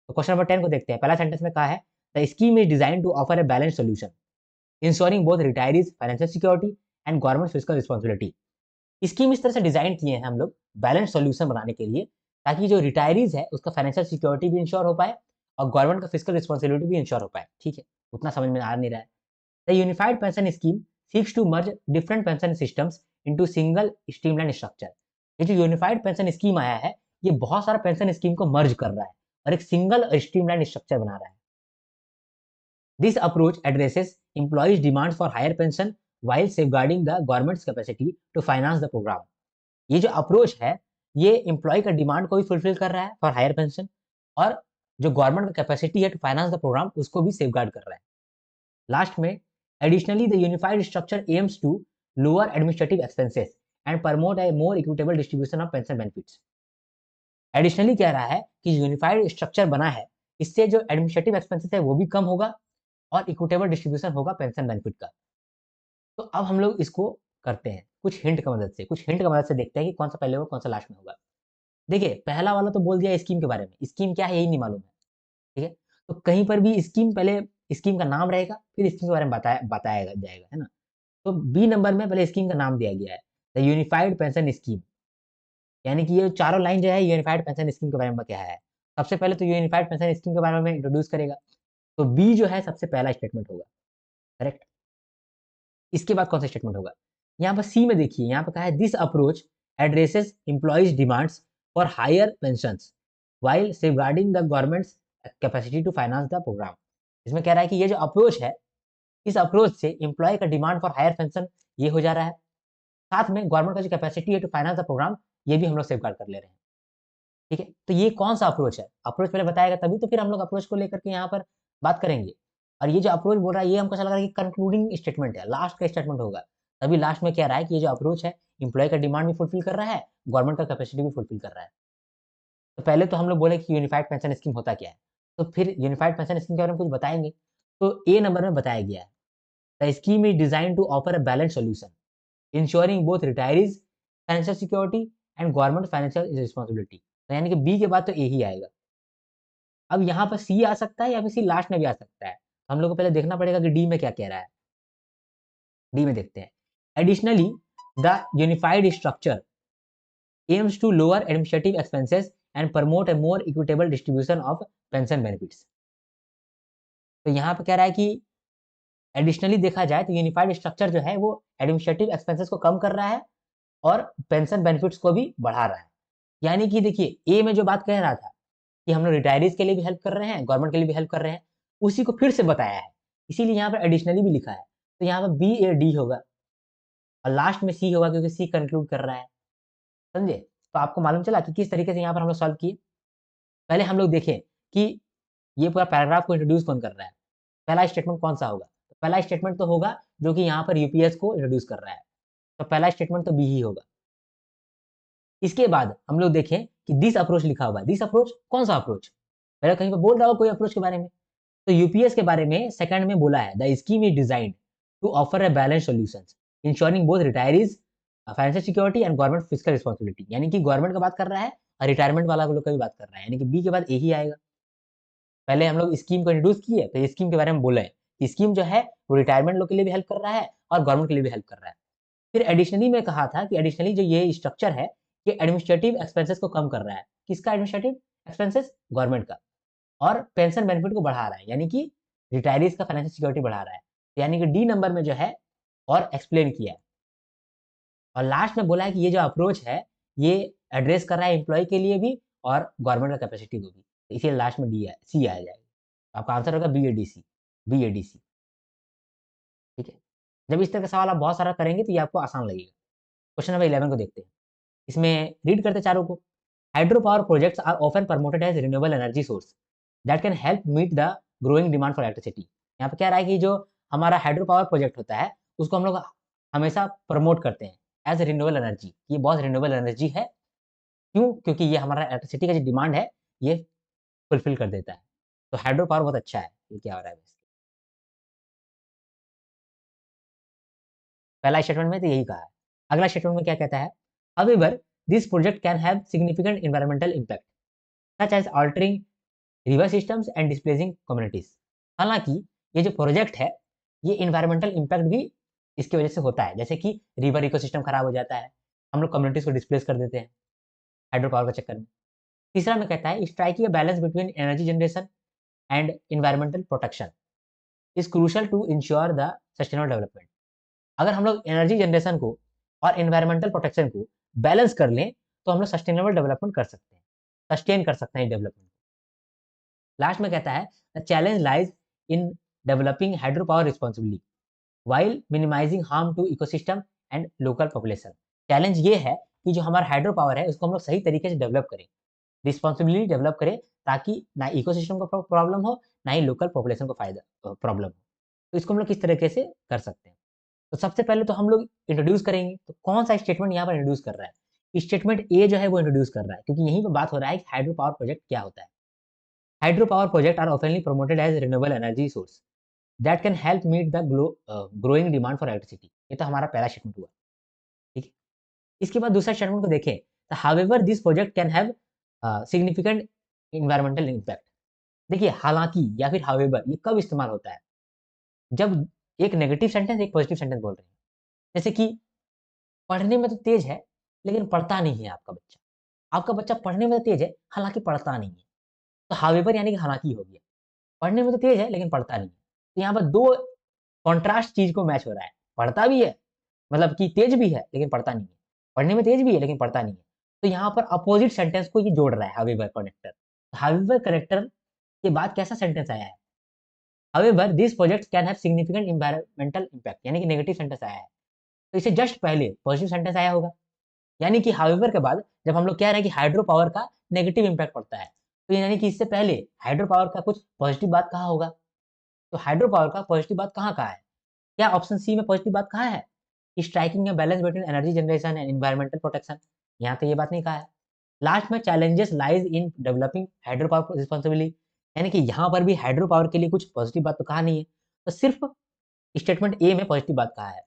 तो क्वेश्चन नंबर 10 को देखते हैं। पहला सेंटेंस में कहा है the scheme is design to offer a balance solution ensuring both retirees financial security and government physical responsibility. Scheme इस तरह से डिजाइन किए हैं हम लोग बैलेंस सोल्यूशन बनाने के लिए, ताकि जो रिटायरीज है उसका फाइनेंशियल सिक्योरिटी भी इंश्योर हो पाए और गवर्नमेंट का फिजिकल रिस्पॉन्सिबिलिटी भी इंश्योर हो पाए। ठीक है, उतना समझ में आ नहीं रहा है। The unified pension scheme seeks to merge different pension systems into single streamline structure. ये जो यूनिफाइड पेंशन स्कीम आया है ये बहुत सारा पेंशन स्कीम को मर्ज कर रहा है और एक सिंगल स्ट्रीमलाइन स्ट्रक्चर बना रहा है। This approach addresses employees' demands for higher pension while safeguarding the government's capacity to finance the program. ये जो अप्रोच है ये एम्प्लॉय का डिमांड को भी फुलफिल कर रहा है फॉर हायर पेंशन, और जो गवर्नमेंट का कैपेसिटी है टू फाइनेंस द प्रोग्राम उसको भी सेफगार्ड कर रहा है। लास्ट में, additionally the unified structure aims to lower administrative expenses and promote a more equitable distribution of pension benefits. Additionally कह रहा है कि यूनिफाइड स्ट्रक्चर बना है, इससे जो एडमिनिस्ट्रेटिव एक्सपेंसेस है वो भी कम होगा और इक्विटेबल डिस्ट्रीब्यूशन होगा पेंशन बेनिफिट का। तो अब हम लोग इसको करते हैं कुछ हिंट की मदद से, देखते हैं कि कौन सा पहले होगा कौन सा लास्ट में होगा। देखिए, पहला वाला तो बोल दिया स्कीम के बारे में, स्कीम क्या है यही नहीं मालूम है, ठीक है? तो कहीं पर भी स्कीम पहले स्कीम का नाम रहेगा, फिर स्कीम के बारे में बताया जाएगा, है ना? तो बी नंबर में पहले स्कीम का नाम दिया गया है, द यूनिफाइड पेंशन स्कीम, यानी कि ये चारों लाइन जो है यूनिफाइड पेंशन स्कीम के बारे में क्या है। सबसे पहले तो यूनिफाइड पेंशन स्कीम के बारे में इंट्रोड्यूस करेगा, तो बी जो है सबसे पहला स्टेटमेंट होगा, करेक्ट। इसके बाद कौन सा स्टेटमेंट होगा? यहाँ पर सी में देखिए, यहाँ पर कहा है this approach addresses employees demands for higher pensions while safeguarding the government's capacity to finance the programme. इसमें कह रहा है कि ये जो अप्रोच है, इस अप्रोच से एम्प्लॉय का डिमांड फॉर हायर पेंशन ये हो जा रहा है, साथ में गवर्नमेंट का जो कैपेसिटी है टू फाइनेंस द प्रोग्राम ये भी हम लोग सेफगार्ड कर ले रहे हैं, ठीक है? तो ये कौन सा अप्रोच है? अप्रोच पहले बताएगा तभी तो फिर हम लोग अप्रोच को लेकर के यहाँ पर बात करेंगे। और ये जो अप्रोच बोल रहा है ये हमको ऐसा लग रहा है कि कंक्लूडिंग स्टेटमेंट है, लास्ट का स्टेटमेंट होगा। तभी लास्ट में कह रहा है कि ये जो अप्रोच है एम्प्लॉय का डिमांड भी फुलफिल कर रहा है, गवर्नमेंट का कैपेसिटी भी फुलफिल कर रहा है। तो पहले तो हम लोग बोले कि यूनिफाइड पेंशन स्कीम होता क्या है, तो फिर यूनिफाइड पेंशन स्कीम के बारे में कुछ बताएंगे। तो ए नंबर में बताया गया है, the scheme is design to offer a balance solution ensuring both retirees financial security and government financial responsibility. तो यानी कि बी के बाद तो ए ही आएगा। अब यहाँ पर सी आ सकता है या फिर सी लास्ट में भी आ सकता है, तो हम लोग को पहले देखना पड़ेगा कि डी में क्या कह रहा है। डी में देखते हैं, additionally the unified structure aims to lower administrative expenses and promote a more equitable distribution of pension benefits। तो यहाँ पे कह रहा है कि एडिशनली देखा जाए तो यूनिफाइड स्ट्रक्चर जो है वो एडमिनिस्ट्रेटिव एक्सपेंसेस को कम कर रहा है और पेंशन बेनिफिट्स को भी बढ़ा रहा है। यानी कि देखिए, ए में जो बात कह रहा था कि हम लोग रिटायरीज के लिए भी हेल्प कर रहे हैं, गवर्नमेंट के लिए भी हेल्प कर रहे हैं, उसी को फिर से बताया है, इसीलिए यहाँ पर एडिशनली भी लिखा है। तो यहाँ पर बी ए डी होगा और लास्ट में सी होगा क्योंकि सी कंक्लूड कर रहा है, समझे? तो आपको मालूम चला कि किस तरीके से यहाँ पर हम लोग सॉल्व किए। पहले हम लोग देखें कि ये पूरा पैराग्राफ को इंट्रोड्यूस कौन कर रहा है, पहला स्टेटमेंट कौन सा होगा? तो पहला स्टेटमेंट तो होगा जो कि यहाँ पर यूपीएस को इंट्रोड्यूस कर रहा है, तो पहला स्टेटमेंट तो बी ही होगा। इसके बाद हम लोग देखें कि दिस अप्रोच लिखा हुआ है, दिस अप्रोच कौन सा अप्रोच? पहले कहीं पर बोल रहा हो कोई अप्रोच के बारे में, तो यूपीएस के बारे में सेकंड में बोला है the scheme is designed to offer a balance solutions ensuring both retirees financial security and government physical responsibility. यानी कि गवर्नमेंट का बात कर रहा है और रिटायरमेंट वाला लोग का भी बात कर रहा है, यानी कि बी के बाद ए ही आएगा। पहले हम लोग स्कीम को इंट्रोड्यूस किए, तो स्कीम के बारे में बोले कि स्कीम जो है वो रिटायरमेंट लोग के लिए भी हेल्प कर रहा है और गवर्नमेंट के लिए भी हेल्प कर रहा है। फिर एडिशनली में कहा था कि एडिशनली जो ये स्ट्रक्चर है ये एडमिनिस्ट्रेटिव एक्सपेंसेस को कम कर रहा है। किसका एडमिनिस्ट्रेटिव एक्सपेंसेस? गवर्नमेंट का। और पेंशन बेनिफिट को बढ़ा रहा है, यानी कि रिटायरीज का फाइनेंशियल सिक्योरिटी बढ़ा रहा है, यानी कि डी नंबर में जो है और एक्सप्लेन किया है। और लास्ट में बोला है कि ये जो अप्रोच है ये एड्रेस कर रहा है एम्प्लॉय के लिए भी और गवर्नमेंट का कैपेसिटी को भी, इसीलिए लास्ट में डी है, सी आ जाएगा। आपका आंसर होगा B A D C, B A D C, ठीक है? जब इस तरह का सवाल आप बहुत सारा करेंगे तो ये आपको आसान लगेगा। क्वेश्चन नंबर 11 को देखते हैं, इसमें रीड करते चारों को। Hydro power projects are often promoted as renewable energy source that can help meet the growing demand for electricity. यहाँ पे कह रहा है कि जो हमारा हाइड्रो पावर प्रोजेक्ट होता है उसको हम लोग हमेशा प्रमोट करते हैं एज रिन्यूएबल एनर्जी, ये बहुत रिन्यूएबल एनर्जी है। क्यों? क्योंकि ये हमारा इलेक्ट्रिसिटी का जो डिमांड है ये फुलफिल कर देता है। तो हाइड्रो पावर बहुत अच्छा है। ये क्या हो रहा है? पहला स्टेटमेंट में तो यही कहा है। अगला स्टेटमेंट में क्या कहता है? However, this project can have significant environmental impact, such as altering river systems and displacing communities। हालांकि ये जो प्रोजेक्ट है ये इन्वायरमेंटल इम्पैक्ट भी इसकी वजह से होता है, जैसे कि रिवर इकोसिस्टम खराब हो जाता है, हम लोग कम्युनिटीज को डिस्प्लेस कर देते हैं हाइड्रो पावर के चक्कर में। तीसरा में कहता है striking a balance between energy generation and environmental protection is crucial to ensure the sustainable development. अगर हम लोग एनर्जी जनरेशन को और एनवायरमेंटल प्रोटेक्शन को बैलेंस कर लें तो हम लोग सस्टेनेबल डेवलपमेंट कर सकते हैं, सस्टेन कर सकते हैं डेवलपमेंट। लास्ट में कहता है the challenge lies in developing hydro power responsibly while minimizing harm to ecosystem and local population। Challenge ये है कि जो हमारा हाइड्रो पावर है उसको हम लोग सही तरीके से डेवलप करें, रिस्पॉन्सिबिलिटी डेवलप करें, ताकि ना इकोसिस्टम को प्रॉब्लम हो, ना ही लोकल पॉपुलेशन को फ़ायदा प्रॉब्लम हो। तो इसको हम लोग किस तरीके से कर सकते हैं? तो सबसे पहले तो हम लोग इंट्रोड्यूस करेंगे, तो कौन-सा स्टेटमेंट यहाँ पर इंट्रोड्यूस कर रहा है? स्टेटमेंट ए जो है वो इंट्रोड्यूस कर रहा है, क्योंकि यहीं पे बात हो रहा है कि हाइड्रो पावर प्रोजेक्ट क्या होता है। Hydro power project are oftenly promoted as renewable energy source that can help meet the growing demand for electricity. ये तो हमारा पहला स्टेटमेंट हुआ, ठीक है? इसके बाद दूसरा स्टेटमेंट को देखें, तो however this project can have significant environmental impact. देखिए, हालाँकि या फिर हाउएवर ये कब इस्तेमाल होता है? जब एक नेगेटिव सेंटेंस, एक पॉजिटिव सेंटेंस बोल रहे हैं। जैसे कि पढ़ने में तो तेज़ है, लेकिन पढ़ता नहीं है आपका बच्चा। आपका बच्चा पढ़ने में तो तेज़ है, हालाँकि पढ़ता नहीं है। तो हाउएवर यानी कि हालाँकि हो गया। पढ़ने में तो तेज़ है, लेकिन पढ़ता नहीं है। तो यहाँ पर 2 कॉन्ट्रास्ट चीज़ को मैच हो रहा है। पढ़ता भी है, मतलब कि तेज़ भी है, लेकिन पढ़ता नहीं है। पढ़ने में तेज़ भी है, लेकिन पढ़ता नहीं है। तो यहाँ पर अपोज़िट सेंटेंस को ये जोड़ रहा है हाउएवर कनेक्टर। हाउएवर कनेक्टर के बाद कैसा सेंटेंस आया है? However this project can have significant environmental impact, यानी कि नेगेटिव सेंटेंस आया है। तो इससे जस्ट पहले पॉजिटिव सेंटेंस आया होगा। यानी कि हाउएवर के बाद जब हम लोग कह रहे हैं कि हाइड्रो पावर का नेगेटिव इम्पैक्ट पड़ता है, तो यानी कि इससे पहले हाइड्रो पावर का कुछ पॉजिटिव बात कहा होगा। तो हाइड्रो पावर का पॉजिटिव बात कहाँ कहा है? क्या ऑप्शन सी में पॉजिटिव बात कहा है? Striking a balance between energy generation and environmental protection, यहाँ तो ये बात नहीं कहा है। लास्ट में challenges lies in developing hydro power responsibility, यानी कि यहाँ पर भी हाइड्रो पावर के लिए कुछ पॉजिटिव बात तो कहा नहीं है। तो सिर्फ स्टेटमेंट ए में पॉजिटिव बात कहा है।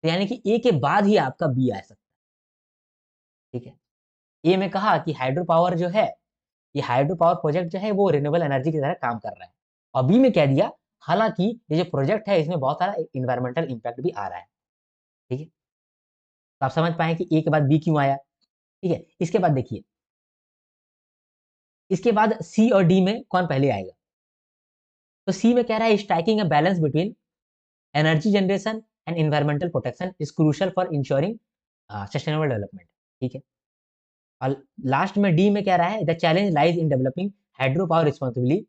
तो यानी कि ए के बाद ही आपका बी आ सकता है, ठीक है? ए में कहा कि हाइड्रो पावर जो है, ये हाइड्रो पावर प्रोजेक्ट जो है वो रिन्यूएबल एनर्जी की तरह काम कर रहा है। और बी में कह दिया, हालाँकि ये जो प्रोजेक्ट है इसमें बहुत सारा एनवायरमेंटल इम्पैक्ट भी आ रहा है, ठीक है? तो आप समझ पाएँ कि ए के बाद बी क्यों आया, ठीक है? इसके बाद देखिए, इसके बाद सी और डी में कौन पहले आएगा? तो सी में कह रहा है striking a balance between energy generation and environmental protection is crucial for ensuring sustainable development, ठीक है? और लास्ट में डी में कह रहा है the challenge lies in developing hydro power responsibly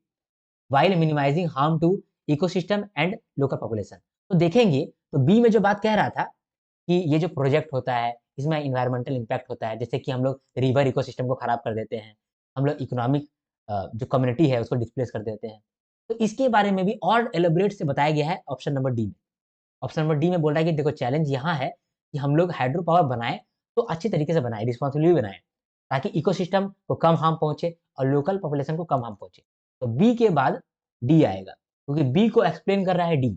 while minimising harm to ecosystem and local population. तो देखेंगे, तो बी में जो बात कह रहा था कि ये जो प्रोजेक्ट होता है, इसमें एनवायरमेंटल इम्पैक्ट होता है, जैसे कि हम लोग रिवर इकोसिस्टम को खराब कर देते हैं, हम लोग इकोनॉमिक जो कम्युनिटी है उसको डिस्प्लेस कर देते हैं। तो इसके बारे में भी और एलाबोरेट से बताया गया है ऑप्शन नंबर डी में। ऑप्शन नंबर डी में बोल रहा है कि देखो, चैलेंज यहाँ है कि हम लोग हाइड्रो पावर बनाएँ, तो अच्छी तरीके से बनाएँ, रिस्पॉन्सिबली बनाएँ, ताकि इकोसिस्टम को कम हार्म पहुँचे और लोकल पॉपुलेशन को कम हार्म पहुँचे। तो बी के बाद डी आएगा, क्योंकि बी को एक्सप्लेन कर रहा है डी।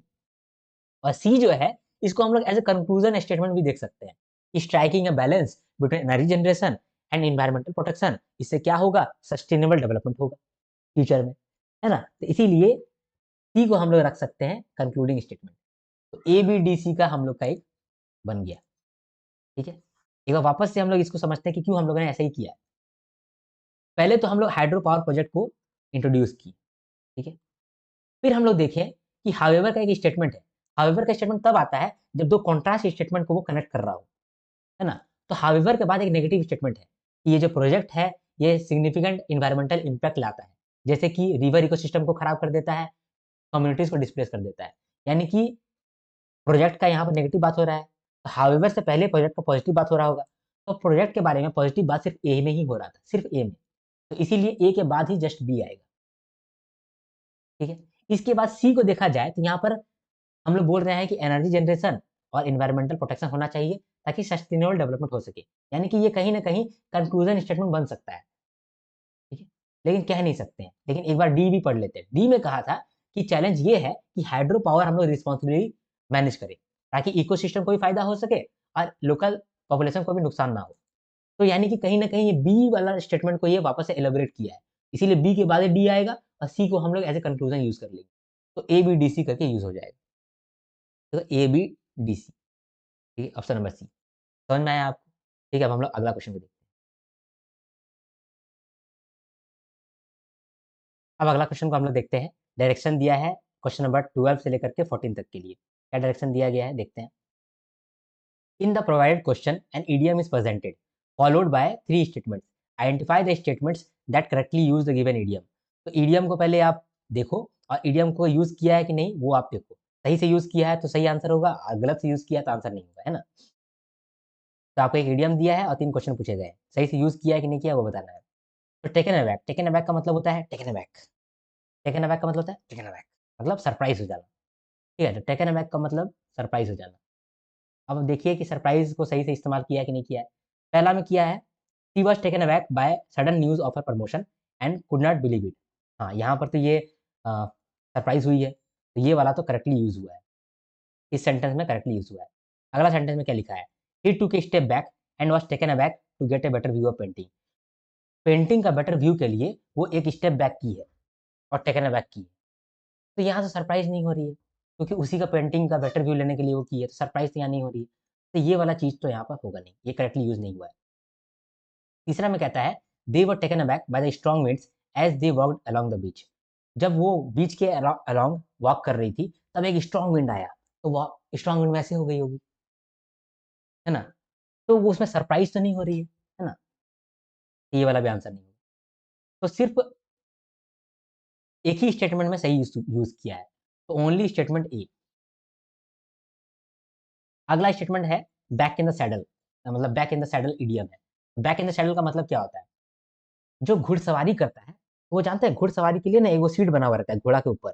और सी जो है, इसको हम लोग एज़ अ कंक्लूजन स्टेटमेंट भी देख सकते हैं। Striking a balance between energy generation and environmental protection, इससे क्या होगा? सस्टेनेबल डेवलपमेंट होगा फ्यूचर में, है ना? तो इसीलिए सी को हम लोग रख सकते हैं कंक्लूडिंग स्टेटमेंट। तो ए, बी, डी, सी का हम लोग का एक बन गया, ठीक है? एक बार वापस से हम लोग इसको समझते हैं कि क्यों हम लोगों ने ऐसा ही किया है। पहले तो हम लोग हाइड्रो पावर प्रोजेक्ट को इंट्रोड्यूस किए, ठीक है? फिर हम लोग देखें कि हाउएवर का एक स्टेटमेंट है। हाउएवर का स्टेटमेंट तब आता है जब 2 कॉन्ट्रास्ट स्टेटमेंट को वो कनेक्ट कर रहा हो, है ना? तो हाउएवर के बाद एक नेगेटिव स्टेटमेंट है कि ये जो प्रोजेक्ट है, ये सिग्निफिकेंट एनवायरमेंटल इम्पैक्ट लाता है। जैसे कि रिवर इकोसिस्टम को खराब कर देता है, कम्युनिटीज़ को डिस्प्लेस कर देता है। यानी कि प्रोजेक्ट का यहाँ पर नेगेटिव बात हो रहा है। तो हाउएवर से पहले प्रोजेक्ट का पॉजिटिव बात हो रहा होगा। तो प्रोजेक्ट के बारे में पॉजिटिव बात सिर्फ ए में ही हो रहा था, सिर्फ ए में। तो इसीलिए ए के बाद ही जस्ट बी आएगा, ठीक है? इसके बाद सी को देखा जाए, तो यहाँ पर हम लोग बोल रहे हैं कि एनर्जी जनरेशन और एनवायरमेंटल प्रोटेक्शन होना चाहिए, ताकि सस्टेनेबल डेवलपमेंट हो सके। यानी कि ये कहीं न कहीं कंक्लूजन स्टेटमेंट बन सकता है, ठीक है? लेकिन कह नहीं सकते हैं। लेकिन एक बार डी भी पढ़ लेते हैं। डी में कहा था कि चैलेंज ये है कि हाइड्रो पावर हम लोग रिस्पॉन्सिबली मैनेज करें, ताकि इकोसिस्टम को भी फ़ायदा हो सके और लोकल पॉपुलेशन को भी नुकसान ना हो। तो यानी कि कहीं न कहीं ये बी वाला स्टेटमेंट को ये वापस से एलाबोरेट किया है। इसीलिए बी के बाद डी आएगा और सी को हम लोग एज़ अ कंक्लूजन यूज़ कर लेंगे। तो ए, बी, डी, सी करके यूज़ हो जाएगा। तो ए, बी, डी, सी, ठीक है? Option number C. समझ में आया आपको? ठीक है, अब हम लोग अगला क्वेश्चन को देखते हैं। अब अगला क्वेश्चन को हम लोग देखते हैं। डायरेक्शन दिया है क्वेश्चन नंबर 12 से लेकर के 14 तक के लिए। क्या डायरेक्शन दिया गया है, देखते हैं। In the provided question, an idiom is presented, followed by three statements. Identify the statements that correctly use the given idiom. तो idiom को पहले आप देखो और idiom को यूज़ किया है कि नहीं वो आप देखो। सही से यूज़ किया है तो सही आंसर होगा और गलत से यूज़ किया तो आंसर नहीं होगा, है ना? तो आपको एक इडियम दिया है और 3 क्वेश्चन पूछे गए हैं। सही से यूज़ किया है कि नहीं किया वो बताना है। तो टेकन अबैक का मतलब होता है टेकन अबैक। टेकन अबैक का मतलब होता है टेकन अबैक, मतलब सरप्राइज़ हो जाना। ठीक है? तो टेकन अबैक का मतलब सरप्राइज़ हो जाना। अब देखिए कि सरप्राइज़ को सही से इस्तेमाल किया है कि नहीं किया है। पहला में किया है, he was taken aback by sudden news of a promotion and could not believe it. हाँ, यहाँ पर तो ये सरप्राइज़ हुई है, तो ये वाला तो करेक्टली यूज़ हुआ है। इस सेंटेंस में करेक्टली यूज़ हुआ है। अगला सेंटेंस में क्या लिखा है? He took a step back and was taken aback to get a better view of painting. Painting का बेटर व्यू के लिए वो एक स्टेप बैक की है और टेकन अबैक की है। तो यहाँ से सरप्राइज़ नहीं हो रही है, क्योंकि उसी का पेंटिंग का बेटर व्यू लेने के लिए वो की है, तो सरप्राइज़ तो यहाँ नहीं हो रही है। तो ये वाला चीज़ तो यहाँ पर होगा नहीं, ये करेक्टली यूज़ नहीं हुआ है। तीसरा में कहता है, they were taken aback by the strong winds as they walked along the beach. जब वो बीच के अलोंग वॉक कर रही थी, तब एक स्ट्रॉन्ग विंड आया, तो वो स्ट्रॉन्ग विंड वैसे हो गई होगी, है ना? तो वो उसमें सरप्राइज़ तो नहीं हो रही है ना? ये वाला भी आंसर नहीं होगा। तो सिर्फ़ एक ही स्टेटमेंट में सही यूज़ किया है, तो ओनली स्टेटमेंट ए। अगला स्टेटमेंट है बैक इन द सैडल, मतलब back in the saddle idiom है। बैक इन द सैडल का मतलब क्या होता है? जो घुड़सवारी करता है, वो जानते हैं घुड़सवारी के लिए ना एक वो सीट बना हुआ रहता है घोड़ा के ऊपर।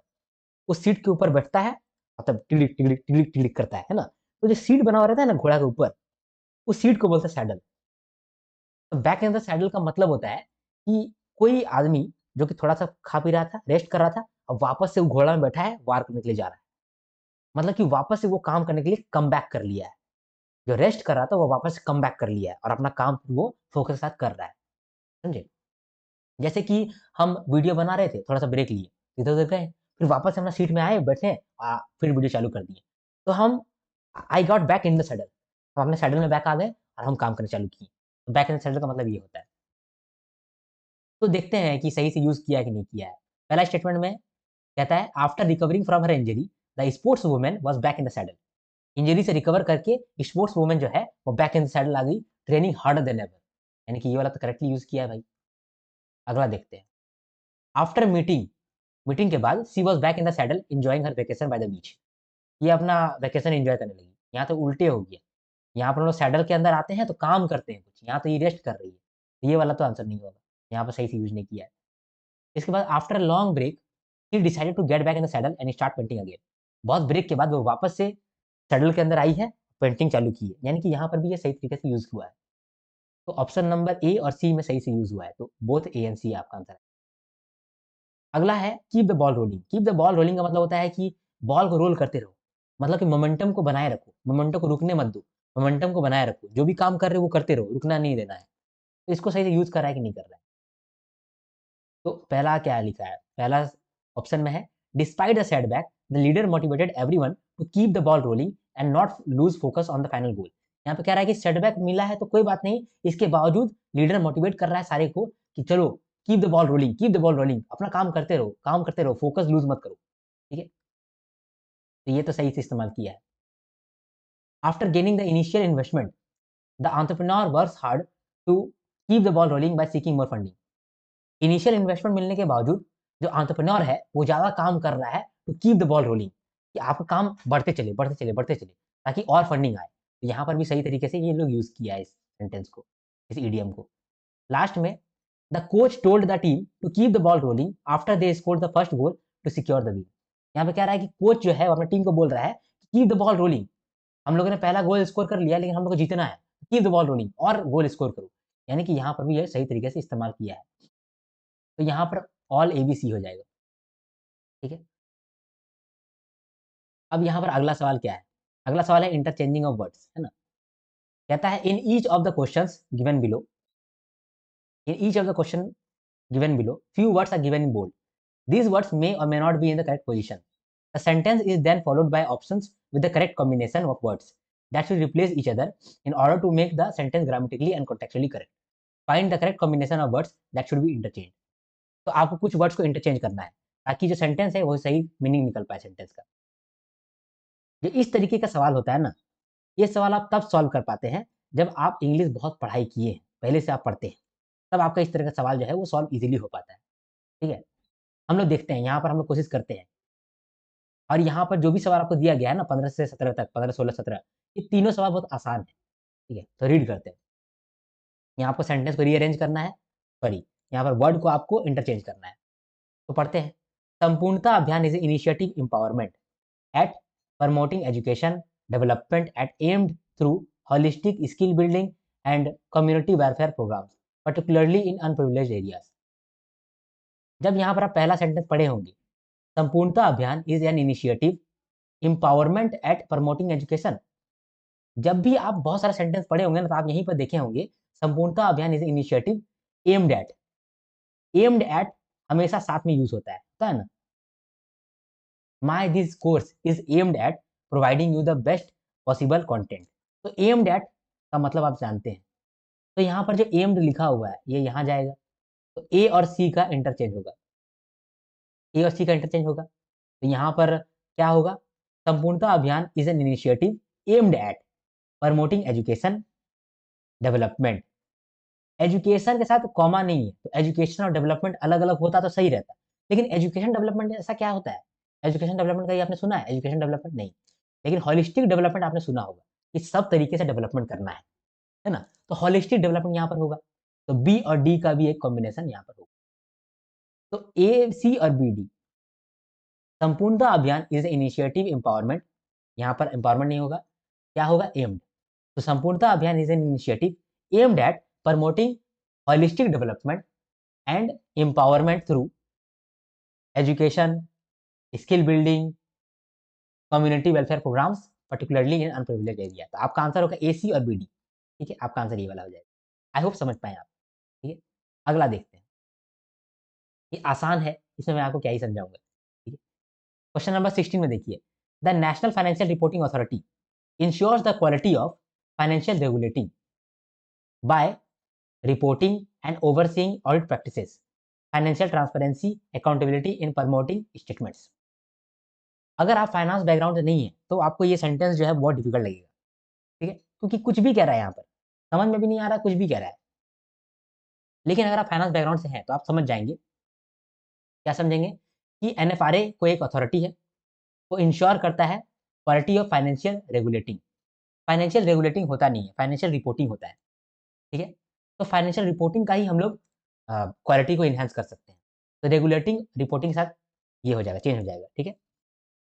उस सीट के ऊपर बैठता है, मतलब टिड़िक, टिड़िक, टिड़िक, टिड़िक करता है ना? तो जो सीट बना हुआ रहता है ना घोड़ा के ऊपर, उस सीट को बोलते हैं सैडल। तो बैक इन द सैडल का मतलब होता है कि कोई आदमी जो कि थोड़ा-सा खा पी रहा था, रेस्ट कर रहा था, अब वापस से वो घोड़ा में बैठा है, वार करने के लिए जा रहा है। मतलब कि वापस से वो काम करने के लिए कम बैक कर लिया है। जो रेस्ट कर रहा था, वो वापस से कम बैक कर लिया है और अपना काम वो फ़ोकस के साथ कर रहा है। समझे? जैसे कि हम वीडियो बना रहे थे, थोड़ा-सा ब्रेक लिए, इधर-उधर गए, फिर वापस से अपना सीट में आए, बैठे फिर वीडियो चालू कर दिए। तो हम I got back in the saddle, हम अपने सैडल में बैक आ गए और हम काम करना चालू किए। बैक इन द सैडल का मतलब ये होता है। तो देखते हैं कि सही से यूज़ किया है कि नहीं किया है। पहला स्टेटमेंट में कहता है, after recovering from her injury, the sports woman was back in the saddle. Injury से रिकवर करके स्पोर्ट्स वुमन जो है, वो बैक इन द सैडल आ गई, ट्रेनिंग हार्डर देन एवर। यानी कि ये वाला तो करेक्टली यूज़ किया है भाई। अगला देखते हैं। आफ्टर मीटिंग, मीटिंग के बाद she was back in the saddle enjoying her vacation by the beach. ये अपना वेकेशन एन्जॉय करने लगी। यहाँ तो उल्टे हो गया। यहाँ पर हम लोग सैडल के अंदर आते हैं तो काम करते हैं कुछ, यहाँ तो ये रेस्ट कर रही है। ये वाला तो आंसर नहीं होगा। यहाँ पर सही से यूज़ नहीं किया है। इसके बाद after a long break, he decided to get back in the saddle and start painting again. बहुत ब्रेक के बाद वो वापस से सैडल के अंदर आई है, पेंटिंग चालू की है। यानी कि यहाँ पर भी ये सही तरीके से यूज़ हुआ है। तो ऑप्शन नंबर ए और सी में सही से यूज़ हुआ है। तो बोथ ए एंड सी आपका आंसर है। अगला है keep the ball rolling. Keep the ball rolling का मतलब होता है कि बॉल को रोल करते रहो। मतलब कि मोमेंटम को बनाए रखो, मोमेंटम को रुकने मत दो, मोमेंटम को बनाए रखो। जो भी काम कर रहे हो वो करते रहो, रुकना नहीं देना है। तो इसको सही से यूज़ कर रहा है कि नहीं कर रहा है? तो पहला क्या लिखा है? पहला ऑप्शन में है, despite the setback, the leader motivated everyone to keep the ball rolling and not lose focus on the final goal. यहाँ पे कह रहा है कि सेटबैक मिला है तो कोई बात नहीं, इसके बावजूद लीडर मोटिवेट कर रहा है सारे को कि चलो कीप द बॉल रोलिंग, अपना काम करते रहो, फोकस लूज़ मत करो। ठीक है? तो ये तो सही से इस्तेमाल किया है। After gaining the initial investment, the entrepreneur works hard to keep the ball rolling by seeking more funding. Initial investment मिलने के बावजूद जो एंटरप्रेन्योर है, वो ज़्यादा काम कर रहा है to keep the ball rolling, कि आपका काम बढ़ते चले, बढ़ते चले, बढ़ते चले, ताकि और फंडिंग आए। तो यहाँ पर भी सही तरीके से ये लोग यूज़ किया है इस सेंटेंस को, इस इडियम को। लास्ट में, the coach told the team to keep the ball rolling after they scored the first goal to secure the win. यहाँ पे कह रहा है कि कोच जो है वो अपनी टीम को बोल रहा है, कीप द बॉल रोलिंग। हम लोगों ने पहला गोल स्कोर कर लिया, लेकिन हम लोग को जीतना है। कीप द बॉल रोलिंग और गोल स्कोर करो। यानी कि यहाँ पर भी ये सही तरीके से इस्तेमाल किया है। तो यहाँ पर ऑल एबीसी हो जाएगा। ठीक है? अब यहाँ पर अगला सवाल क्या है? अगला सवाल है इंटरचेंजिंग ऑफ वर्ड्स, है ना? कहता है in each of the questions given below, in each of the question given below, few words are given in bold. These words may or may not be in the correct position. The sentence is then followed by options with the correct combination of words that should replace each other in order to make the sentence grammatically and contextually correct. Find the correct combination of words that should be interchanged. तो आपको कुछ words को interchange करना है ताकि जो sentence है वो सही मीनिंग निकल पाए सेंटेंस का। जो इस तरीके का सवाल होता है ना, ये सवाल आप तब सॉल्व कर पाते हैं जब आप इंग्लिश बहुत पढ़ाई किए हैं, पहले से आप पढ़ते हैं। तब आपका इस तरह का सवाल जो है वो सॉल्व ईज़िली हो पाता है। ठीक है? हम लोग देखते हैं, यहाँ पर हम लोग कोशिश करते हैं और यहाँ पर जो भी सवाल आपको दिया गया है ना 15 से 17 तक, 15, 16, 17, ये तीनों सवाल बहुत आसान है। ठीक है, तो रीड करते हैं। यहाँ आपको सेंटेंस को रीअरेंज करना है, सॉरी यहाँ पर वर्ड को आपको इंटरचेंज करना है। तो पढ़ते हैं। Sampoornata Abhiyan is initiative empowerment at promoting education development at aimed through holistic skill building and community welfare programmes particularly in underprivileged areas. जब यहाँ पर आप पहला सेंटेंस पढ़े होंगे, Sampoornata Abhiyan is an initiative empowerment at promoting education. जब भी आप बहुत सारे सेंटेंस पढ़े होंगे ना, तो आप यहीं पर देखे होंगे Sampoornata Abhiyan is initiative aimed eight. Aimed at हमेशा साथ में यूज होता है ना। My this course is aimed at providing you the best possible content. तो एम्ड एट का मतलब आप जानते हैं। तो यहाँ पर जो एम्ड लिखा हुआ है ये यहाँ जाएगा, तो ए और सी का इंटरचेंज होगा, ए और सी का इंटरचेंज होगा। तो यहाँ पर क्या होगा, संपूर्णता Abhiyan is an initiative aimed at promoting education development. Education के साथ कॉमा नहीं है, तो एजुकेशन और डेवलपमेंट अलग अलग होता तो सही रहता। लेकिन एजुकेशन डेवलपमेंट ऐसा क्या होता है, एजुकेशन डेवलपमेंट का ये आपने सुना है, एजुकेशन डेवलपमेंट नहीं। लेकिन होलिस्टिक डेवलपमेंट आपने सुना होगा कि सब तरीके से डेवलपमेंट करना है ना। तो होलिस्टिक डेवलपमेंट यहाँ पर होगा, तो बी और डी का भी एक कॉम्बिनेशन यहाँ पर होगा। तो ए सी और बी डी। संपूर्णता अभियान इज इनिशिएटिव एम्पावरमेंट, यहाँ पर एम्पावरमेंट नहीं होगा, क्या होगा, एम्ड। तो Sampoornata Abhiyan is an initiative aimed at promoting holistic development and empowerment through education, skill building, community welfare programmes particularly in underprivileged area. तो आपका आंसर होगा ए सी और बी डी। ठीक है, आपका आंसर ये वाला हो जाएगा। आई होप समझ पाए आप। ठीक है, अगला देखते हैं। ये आसान है, इसमें मैं आपको क्या ही समझाऊंगा। ठीक है, क्वेश्चन नंबर 16 में देखिए। The national financial reporting authority ensures the quality of financial regulating by reporting and overseeing audit practices, financial transparency, accountability in promoting statements. अगर आप फाइनेंस बैकग्राउंड से नहीं है तो आपको ये सेंटेंस जो है बहुत डिफिकल्ट लगेगा। ठीक है, क्योंकि कुछ भी कह रहा है यहाँ पर, समझ में भी नहीं आ रहा, कुछ भी कह रहा है। लेकिन अगर आप फाइनेंस बैकग्राउंड से हैं तो आप समझ जाएंगे। क्या समझेंगे कि एनएफआरए को एक अथॉरिटी है, वो इंश्योर करता है quality of financial regulating. Financial regulating होता नहीं है, फाइनेंशियल रिपोर्टिंग होता है। ठीक है, तो फाइनेंशियल रिपोर्टिंग का ही हम लोग क्वालिटी को इन्हांस कर सकते हैं। तो रेगुलेटिंग रिपोर्टिंग के साथ ये हो जाएगा, चेंज हो जाएगा। ठीक है,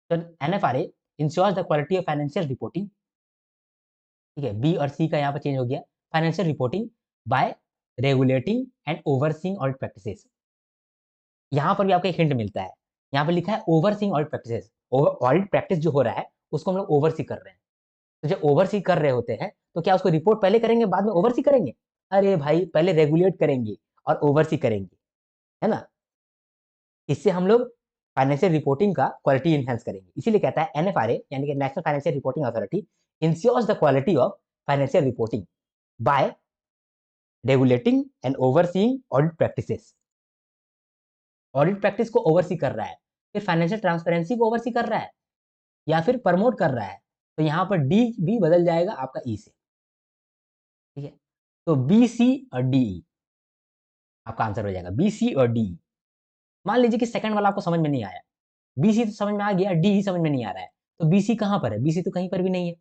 तो NFRA ensures the quality of financial reporting. ठीक है, बी और सी का यहाँ पर चेंज हो गया, financial reporting by regulating and overseeing audit practices. यहाँ पर भी आपको एक हिंट मिलता है, यहाँ पर लिखा है overseeing audit practices. Audit practice जो हो रहा है उसको हम लोग ओवरसी कर रहे हैं। तो जब ओवरसी कर रहे होते हैं तो क्या उसको रिपोर्ट पहले करेंगे बाद में ओवरसी करेंगे? अरे भाई, पहले रेगुलेट करेंगे और ओवरसी करेंगे, है ना। इससे हम लोग फाइनेंशियल रिपोर्टिंग का क्वालिटी इनहेंस करेंगे। इसीलिए कहता है एनएफआरए यानी कि national financial reporting authority ensures the quality of financial reporting by regulating and overseeing audit practices. Audit practice को ओवरसी कर रहा है, फिर फाइनेंशियल ट्रांसपेरेंसी को ओवरसी कर रहा है, या फिर प्रमोट कर रहा है। तो यहाँ पर डी भी बदल जाएगा आपका ई से। ठीक है, तो बी सी और डी आपका आंसर हो जाएगा, बी सी और डी। मान लीजिए कि सेकंड वाला आपको समझ में नहीं आया, बी सी तो समझ में आ गया, डी ही समझ में नहीं आ रहा है। तो बी सी कहाँ पर है, बी सी तो कहीं पर भी नहीं है,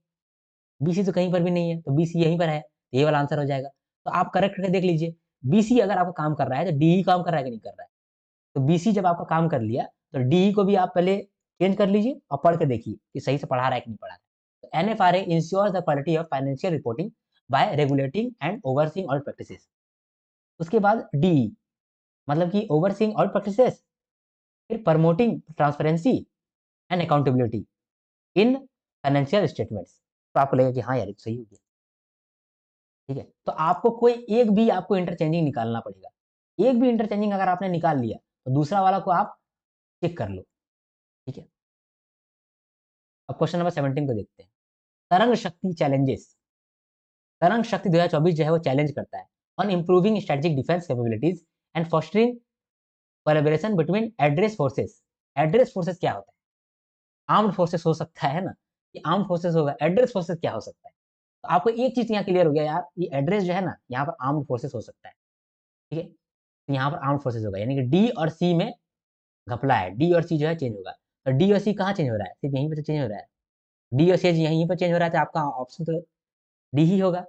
बी सी तो कहीं पर भी नहीं है, तो बी सी यहीं पर है, तो ये वाला आंसर हो जाएगा। तो आप करेक्ट करके देख लीजिए, बी सी अगर आपका काम कर रहा है तो डी ही काम कर रहा है कि नहीं कर रहा है। तो बी सी जब आपका काम कर लिया तो डी को भी आप पहले चेंज कर लीजिए और पढ़ के देखिए कि सही से पढ़ा रहा है कि नहीं पढ़ा रहा है। तो NFRA ensures the quality of financial reporting by regulating and overseeing audit practices. उसके बाद डी मतलब कि ओवरसीइंग ऑडिट प्रैक्टिसेस, फिर promoting transparency and accountability in financial statements. तो आपको लगेगा कि हाँ यार सही हो गया। ठीक है, तो आपको कोई एक भी आपको इंटरचेंजिंग निकालना पड़ेगा। एक भी इंटरचेंजिंग अगर आपने निकाल लिया तो दूसरा वाला को आप चेक कर लो। ठीक है, अब क्वेश्चन नंबर 17 को देखते हैं। तरंग शक्ति चैलेंजेस। तरंग शक्ति 2024 जो है वो चैलेंज करता है on improving strategic defence capabilities and fostering collaboration between address forces. Address forces क्या होता है, आर्म्ड फोर्सेस हो सकता है ना, ये आर्म्ड फोर्सेस होगा, एड्रेस फोर्सेस क्या हो सकता है। तो आपको एक चीज यहाँ क्लियर हो गया यार, ये एड्रेस जो है ना यहाँ पर आर्म्ड फोर्सेस हो सकता है। ठीक है, तो यहाँ पर आर्म्ड फोर्सेस होगा, यानी कि डी और सी में घपला है, डी और सी जो है चेंज होगा। तो डी और सी कहाँ चेंज हो रहा है, सिर्फ यहीं पर तो चेंज हो रहा है, डी और सी यहीं पर चेंज हो रहा है, तो आपका ऑप्शन तो डी ही होगा।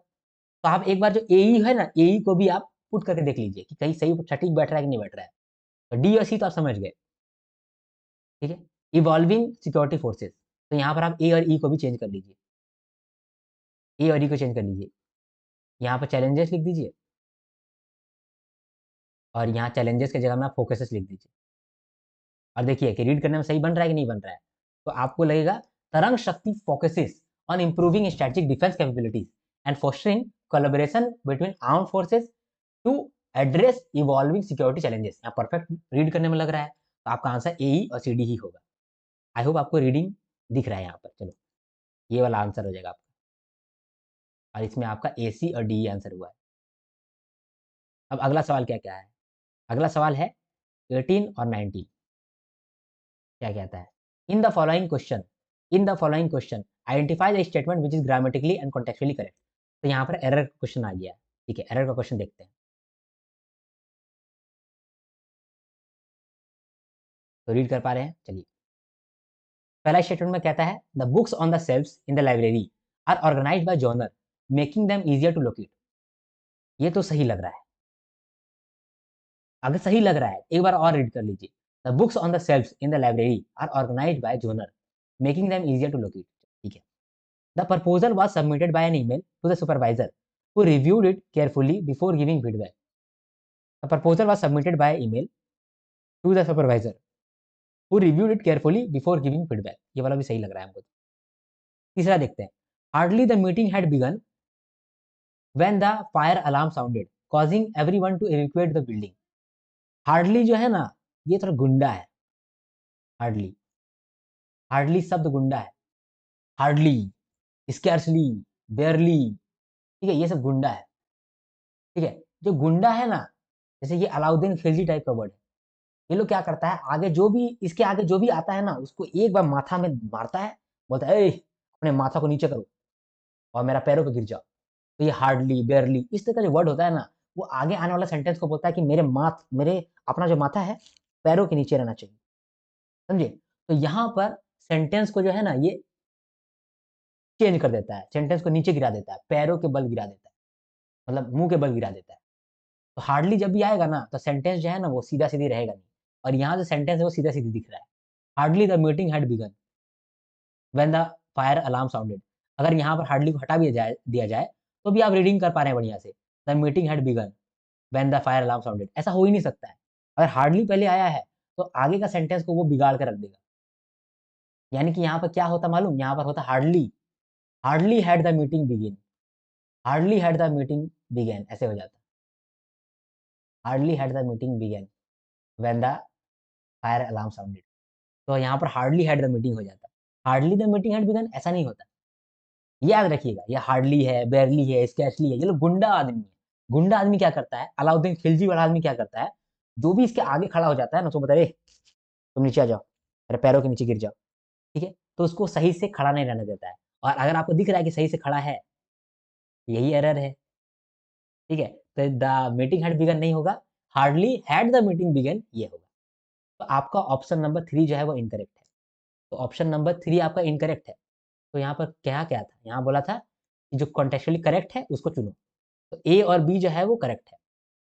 तो आप एक बार जो एई है ना, एई को भी आप पुट करके देख लीजिए कि कहीं सही सटीक बैठ रहा है कि नहीं बैठ रहा है। तो डी और सी तो आप समझ गए, ठीक है। इवॉल्विंग सिक्योरिटी फोर्सेस, तो यहाँ पर आप ए और ई को भी चेंज कर लीजिए, ए और ई को चेंज कर लीजिए। यहाँ पर चैलेंजेस लिख दीजिए और यहाँ चैलेंजेस की जगह में आप फोकसेस लिख दीजिए। और देखिए कि रीड करने में सही बन रहा है कि नहीं बन रहा है। तो आपको लगेगा Tarang Shakti focuses on improving strategic defence capabilities and fostering collaboration between armed forces to address evolving security challenges. यहाँ परफेक्ट रीड करने में लग रहा है, तो आपका आंसर ए और सी डी ही होगा। आई होप आपको रीडिंग दिख रहा है यहाँ पर। चलो ये वाला आंसर हो जाएगा आपका, और इसमें आपका ए सी और डी आंसर हुआ है। अब अगला सवाल क्या क्या है, अगला सवाल है 18 और 19। क्या कहता है, in the following question, in the following question identify the statement which is grammatically and contextually correct. तो यहाँ पर एरर क्वेश्चन आ गया, ठीक है। एरर का क्वेश्चन देखते हैं, तो रीड कर पा रहे हैं, चलिए। पहला स्टेटमेंट में कहता है the books on the shelfs in the library are organised by genre making them easier to locate. ये तो सही लग रहा है, अगर सही लग रहा है एक बार और रीड कर लीजिए। The books on the shelfs in the library are organised by genre making them easier to locate, ठीक है। The proposal was submitted by an email to the supervisor who reviewed it carefully before giving feedback. The proposal was submitted by email to the supervisor who reviewed it carefully before giving feedback. ये वाला भी सही लग रहा है हमको। तीसरा देखते हैं, hardly the meeting had begun when the fire alarm sounded, causing everyone to evacuate the building. Hardly जो है ना, ये थोड़ा गुंडा है। hardly, hardly शब्द गुंडा है। hardly, scarcely, barely, ठीक है, ये सब गुंडा है, ठीक है। जो गुंडा है ना, जैसे ये अलाउद्दीन खिलजी टाइप का वर्ड है, ये लोग क्या करता है, आगे जो भी इसके आगे जो भी आता है ना, उसको एक बार माथा में मारता है, बोलता है अपने माथा को नीचे करो और मेरा पैरों पे गिर जाओ। तो ये हार्डली, बेयरली, इस तरह का जो वर्ड होता है ना, वो आगे आने वाला सेंटेंस को बोलता है कि मेरे अपना जो माथा है पैरों के नीचे रहना चाहिए, समझे। तो यहाँ पर सेंटेंस को जो है ना, ये चेंज कर देता है, सेंटेंस को नीचे गिरा देता है, पैरों के बल गिरा देता है, मतलब मुंह के बल गिरा देता है। तो हार्डली जब भी आएगा ना, तो सेंटेंस जो है ना वो सीधा सीधी रहेगा नहीं, और यहाँ जो सेंटेंस है वो सीधा सीधी दिख रहा है। Hardly the meeting had begin when the fire alarm sounded. अगर यहाँ पर हार्डली को हटा दिया जाए तो भी आप रीडिंग कर पा रहे हैं बढ़िया से। The meeting had begin when the fire alarm sounded, ऐसा हो ही नहीं सकता है। अगर हार्डली पहले आया है तो आगे का सेंटेंस को वो बिगाड़ कर रख देगा। यानी कि यहाँ पर क्या होता मालूम, यहाँ पर होता hardly, hardly had the meeting begin, hardly had the meeting began, ऐसे हो जाता। Hardly had the meeting began when the fire alarm sounded, तो यहाँ पर हार्डली हैड द मीटिंग हो जाता। Hardly the meeting had begun ऐसा नहीं होता, याद रखिएगा। ये हार्डली है, बेयरली है, स्कैर्सली है, ये लोग गुंडा आदमी है। गुंडा आदमी क्या करता है, अलाउद्दीन खिलजी वाला आदमी क्या करता है, जो भी इसके आगे खड़ा हो जाता है ना, तो बोलता है तुम नीचे आ जाओ, मेरे पैरों के नीचे गिर जाओ, ठीक है। तो उसको सही से खड़ा नहीं रहने देता है, और अगर आपको दिख रहा है कि सही से खड़ा है, यही एरर है, ठीक है। तो द मीटिंग हैड बिगन नहीं होगा, hardly had the meeting begun ये होगा। तो आपका ऑप्शन नंबर 3 जो है वो इनकरेक्ट है। तो ऑप्शन नंबर 3 आपका इनकरेक्ट है। तो यहाँ पर क्या क्या था, यहाँ बोला था कि जो कॉन्टेक्चुअली करेक्ट है उसको चुनो। तो ए और बी जो है वो करेक्ट है,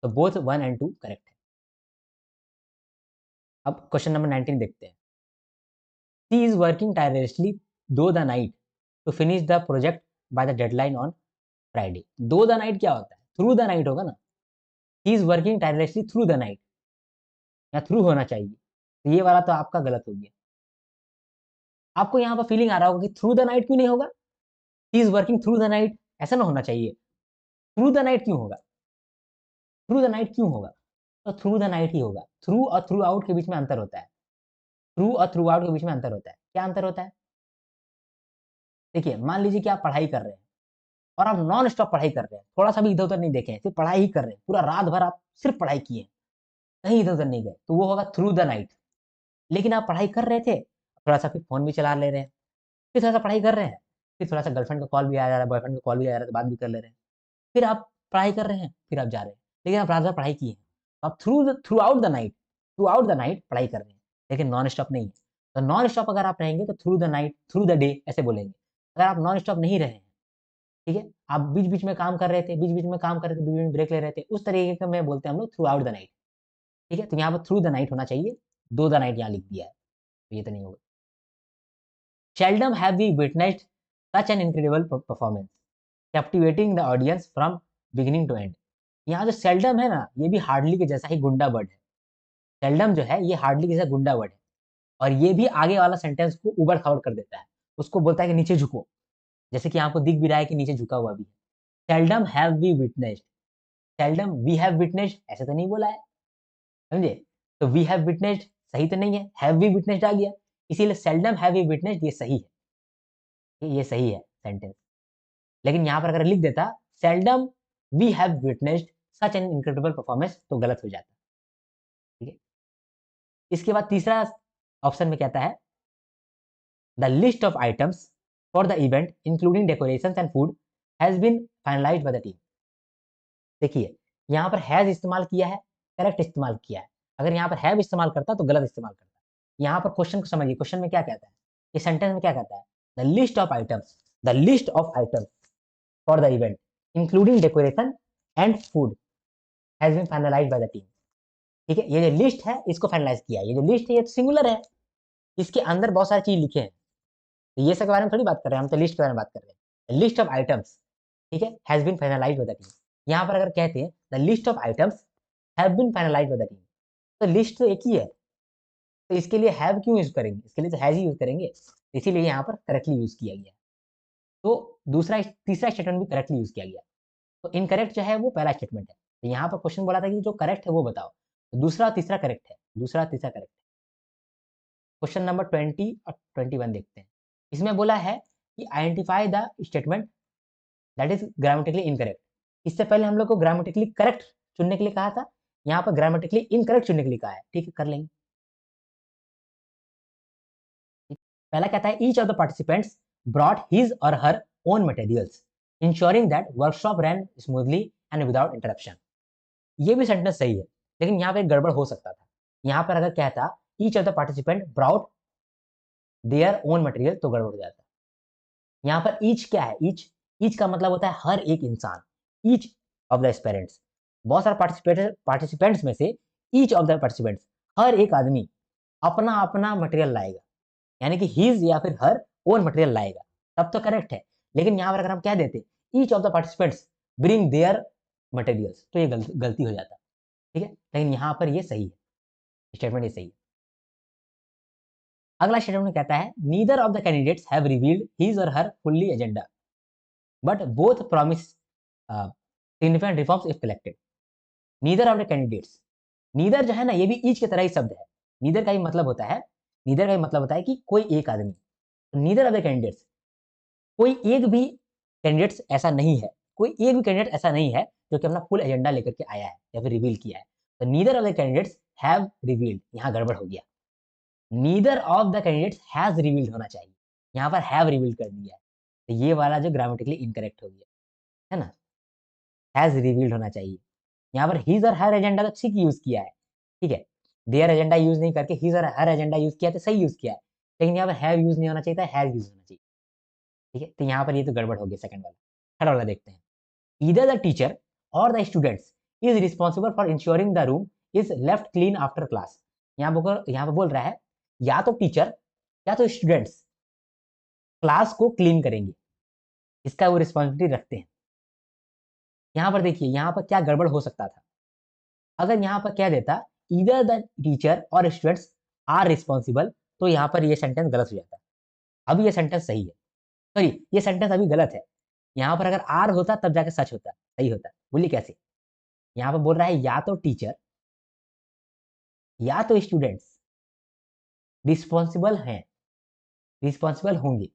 तो बोथ 1 एंड 2 करेक्ट है। अब क्वेश्चन नंबर 19 देखते हैं। She is working tirelessly though the night to finish the project by the deadline on Friday. Though the night क्या होता है, थ्रू द नाइट होगा ना। He is working tirelessly through the night, या through होना चाहिए, तो ये वाला तो आपका गलत हो गया। आपको यहाँ पर फीलिंग आ रहा होगा कि थ्रू द नाइट क्यों नहीं होगा, ही is working through the night ऐसा ना होना चाहिए, थ्रू द नाइट क्यों होगा, थ्रू द नाइट क्यों होगा, तो थ्रू द नाइट ही होगा। थ्रू और थ्रू आउट के बीच में अंतर होता है, थ्रू और थ्रू आउट के बीच में अंतर होता है। क्या अंतर होता है, देखिए मान लीजिए कि आप पढ़ाई कर रहे हैं और आप नॉन स्टॉप पढ़ाई कर रहे हैं, थोड़ा सा भी इधर उधर नहीं देखे, सिर्फ पढ़ाई ही कर रहे हैं, पूरा रात भर आप सिर्फ पढ़ाई किए, कहीं इधर उधर नहीं गए, तो वो होगा थ्रू द नाइट। लेकिन आप पढ़ाई कर रहे थे, थोड़ा सा फिर फोन भी चला ले रहे हैं, फिर थोड़ा सा पढ़ाई कर रहे हैं, फिर थोड़ा सा गर्लफ्रेंड का कॉल भी आ जा रहा है, बॉयफ्रेंड का कॉल भी आ जा रहा है, तो बात भी कर ले रहे हैं, फिर आप पढ़ाई कर रहे हैं, फिर आप जा रहे हैं, लेकिन आप रात भर पढ़ाई किए हैं। आप through out the night, through out the night पढ़ाई कर रहे हैं, लेकिन नॉन स्टॉप नहीं है। तो नॉन स्टॉप अगर आप रहेंगे तो through the night, through the day ऐसे बोलेंगे। अगर आप नॉन स्टॉप नहीं रहे हैं, ठीक है, आप बीच बीच में काम कर रहे थे, बीच बीच में काम कर रहे थे, बीच में ब्रेक ले रहे थे, उस तरीके का में बोलते हैं हम लोग थ्रू आउट द नाइट। ठीक है, तो यहाँ पर थ्रू द नाइट होना चाहिए, दो द नाइट यहाँ लिख दिया है, तो ये तो नहीं होगा। Seldom have we witnessed such an incredible performance, captivating the audience from beginning to end। यहाँ जो seldom है ना, ये भी hardly के जैसा ही गुंडा वर्ड है। seldom जो है, ये hardly के जैसा गुंडा वर्ड है, और ये भी आगे वाला सेंटेंस को उबड़ खाबड़ कर देता है। उसको बोलता है कि नीचे झुको, जैसे कि आपको दिख भी रहा है कि नीचे झुका हुआ भी है। seldom have we witnessed, seldom we have witnessed ऐसे तो नहीं बोला है, समझे? तो we have witnessed सही तो नहीं है, have we witnessed आ गया, इसीलिए seldom have we witnessed ये सही है, ये सही है सेंटेंस। लेकिन यहाँ पर अगर लिख देता seldom we have witnessed such an incredible performance, तो गलत हो जाता। ठीक है, इसके बाद तीसरा ऑप्शन में कहता है the list of items for the event including decoration and food has been finalised by the team. देखिए, यहाँ पर हैज इस्तेमाल किया है, करेक्ट इस्तेमाल किया है। अगर यहाँ पर हैव इस्तेमाल करता तो गलत इस्तेमाल करता। यहाँ पर क्वेश्चन को समझिए, क्वेश्चन में क्या कहता है, ये सेंटेंस में क्या कहता है, the list of items, the list of items for the event including decoration and food has been finalised by the team. ठीक है, ये जो लिस्ट है इसको फाइनलाइज किया है, ये जो लिस्ट है ये तो सिंगुलर है, इसके अंदर बहुत सारी चीज लिखे हैं, तो ये सब के बारे में थोड़ी बात कर रहे हैं, हम तो लिस्ट के बारे में बात कर रहे हैं, लिस्ट ऑफ आइटम्स। ठीक है, has been finalised by the team. यहाँ पर अगर कहते हैं the list of items have been finalised by the team, तो लिस्ट तो एक ही है, तो इसके लिए हैव क्यों यूज करेंगे, इसके लिए तो हैज ही यूज करेंगे, इसीलिए यहाँ पर करेक्टली यूज किया गया। तो दूसरा तीसरा स्टेटमेंट भी करेक्टली यूज किया गया। तो इनकरेक्ट जो है वो पहला स्टेटमेंट है, तो यहाँ पर क्वेश्चन बोला था कि जो करेक्ट है वो बताओ, तो दूसरा और तीसरा करेक्ट है, दूसरा तीसरा करेक्ट है। क्वेश्चन नंबर 20 और 21 देखते हैं। इसमें बोला है कि identify the statement that is grammatically incorrect. इससे पहले हम लोग को ग्रामेटिकली करेक्ट चुनने के लिए कहा था, यहाँ पर ग्रामेटिकली इनकरेक्ट चुनने के लिए कहा है। ठीक है, कर लेंगे। पहला कहता है each of the participants brought his or her own materials ensuring that workshop run smoothly and without interruption. ये भी सेंटेंस सही है, लेकिन यहाँ पे गड़बड़ हो सकता था। यहाँ पर अगर कहता each of the participant brought their own material, तो गड़बड़ हो जाता। यहाँ पर ईच क्या है, ईच का मतलब होता है हर एक इंसान, ईच ऑफ द एस्पिरेंट्स। बहुत सारे पार्टिसिपेंट्स में से ईच ऑफ द पार्टिसिपेंट्स, हर एक आदमी अपना अपना मटेरियल लाएगा, यानी कि हिज या फिर हर ओन मटेरियल लाएगा, तब तो करेक्ट है। लेकिन यहाँ पर अगर हम कह देते each of the participants bring their materials, तो ये गलती हो जाता। ठीक है, लेकिन यहाँ पर ये सही है, स्टेटमेंट ये सही है। अगला स्टेटमेंट कहता है neither of the candidates have revealed his or her fully agenda but both promise significant reforms if collected. Neither of the candidates, neither जो है ना, ये भी ईच की तरह ही शब्द है। नीदर का ही मतलब होता है, नीदर का ही मतलब होता है कि कोई एक आदमी। नीदर ऑफ द कैंडिडेट्स, कोई एक भी कैंडिडेट्स ऐसा नहीं है, कोई एक भी कैंडिडेट ऐसा नहीं है जो कि अपना फुल एजेंडा लेकर के आया है या फिर रिवील किया है। तो neither of the candidates have revealed, यहाँ गड़बड़ हो गया। Neither of the candidates has revealed होना चाहिए, यहाँ पर हैव रिवील्ड कर दिया है, तो ये वाला जो ग्रामेटिकली इनकरेक्ट हो गया है ना, हैज रिवील्ड होना चाहिए। यहाँ पर हिज और हर एजेंडा तो ठीक यूज किया है, ठीक है, देयर एजेंडा यूज नहीं करके his or her agenda use किया तो सही यूज किया है, लेकिन यहाँ पर हैव यूज नहीं होना चाहिए था, हैज यूज होना चाहिए। ठीक है, तो यहाँ पर ये तो गड़बड़ हो गया सेकंड वाला। थर्ड वाला देखते हैं, ईदर द टीचर और the students is responsible for ensuring the room is left clean after class. यहाँ पर बोल रहा है या तो टीचर या तो स्टूडेंट्स क्लास को क्लीन करेंगे, इसका वो रिस्पॉन्सिबिलिटी रखते हैं। यहाँ पर देखिए, यहाँ पर क्या गड़बड़ हो सकता था, अगर यहाँ पर कह देता ईदर द टीचर और स्टूडेंट्स आर रिस्पॉन्सिबल, तो यहाँ पर ये सेंटेंस गलत हो जाता। अभी ये सेंटेंस सही है, सॉरी ये सेंटेंस अभी गलत है। यहाँ पर अगर आर होता तब जाके सच होता, सही होता। बोलिए कैसे, यहाँ पर बोल रहा है या तो टीचर या तो स्टूडेंट्स रिस्पॉन्सिबल हैं, रिस्पॉन्सिबल होंगे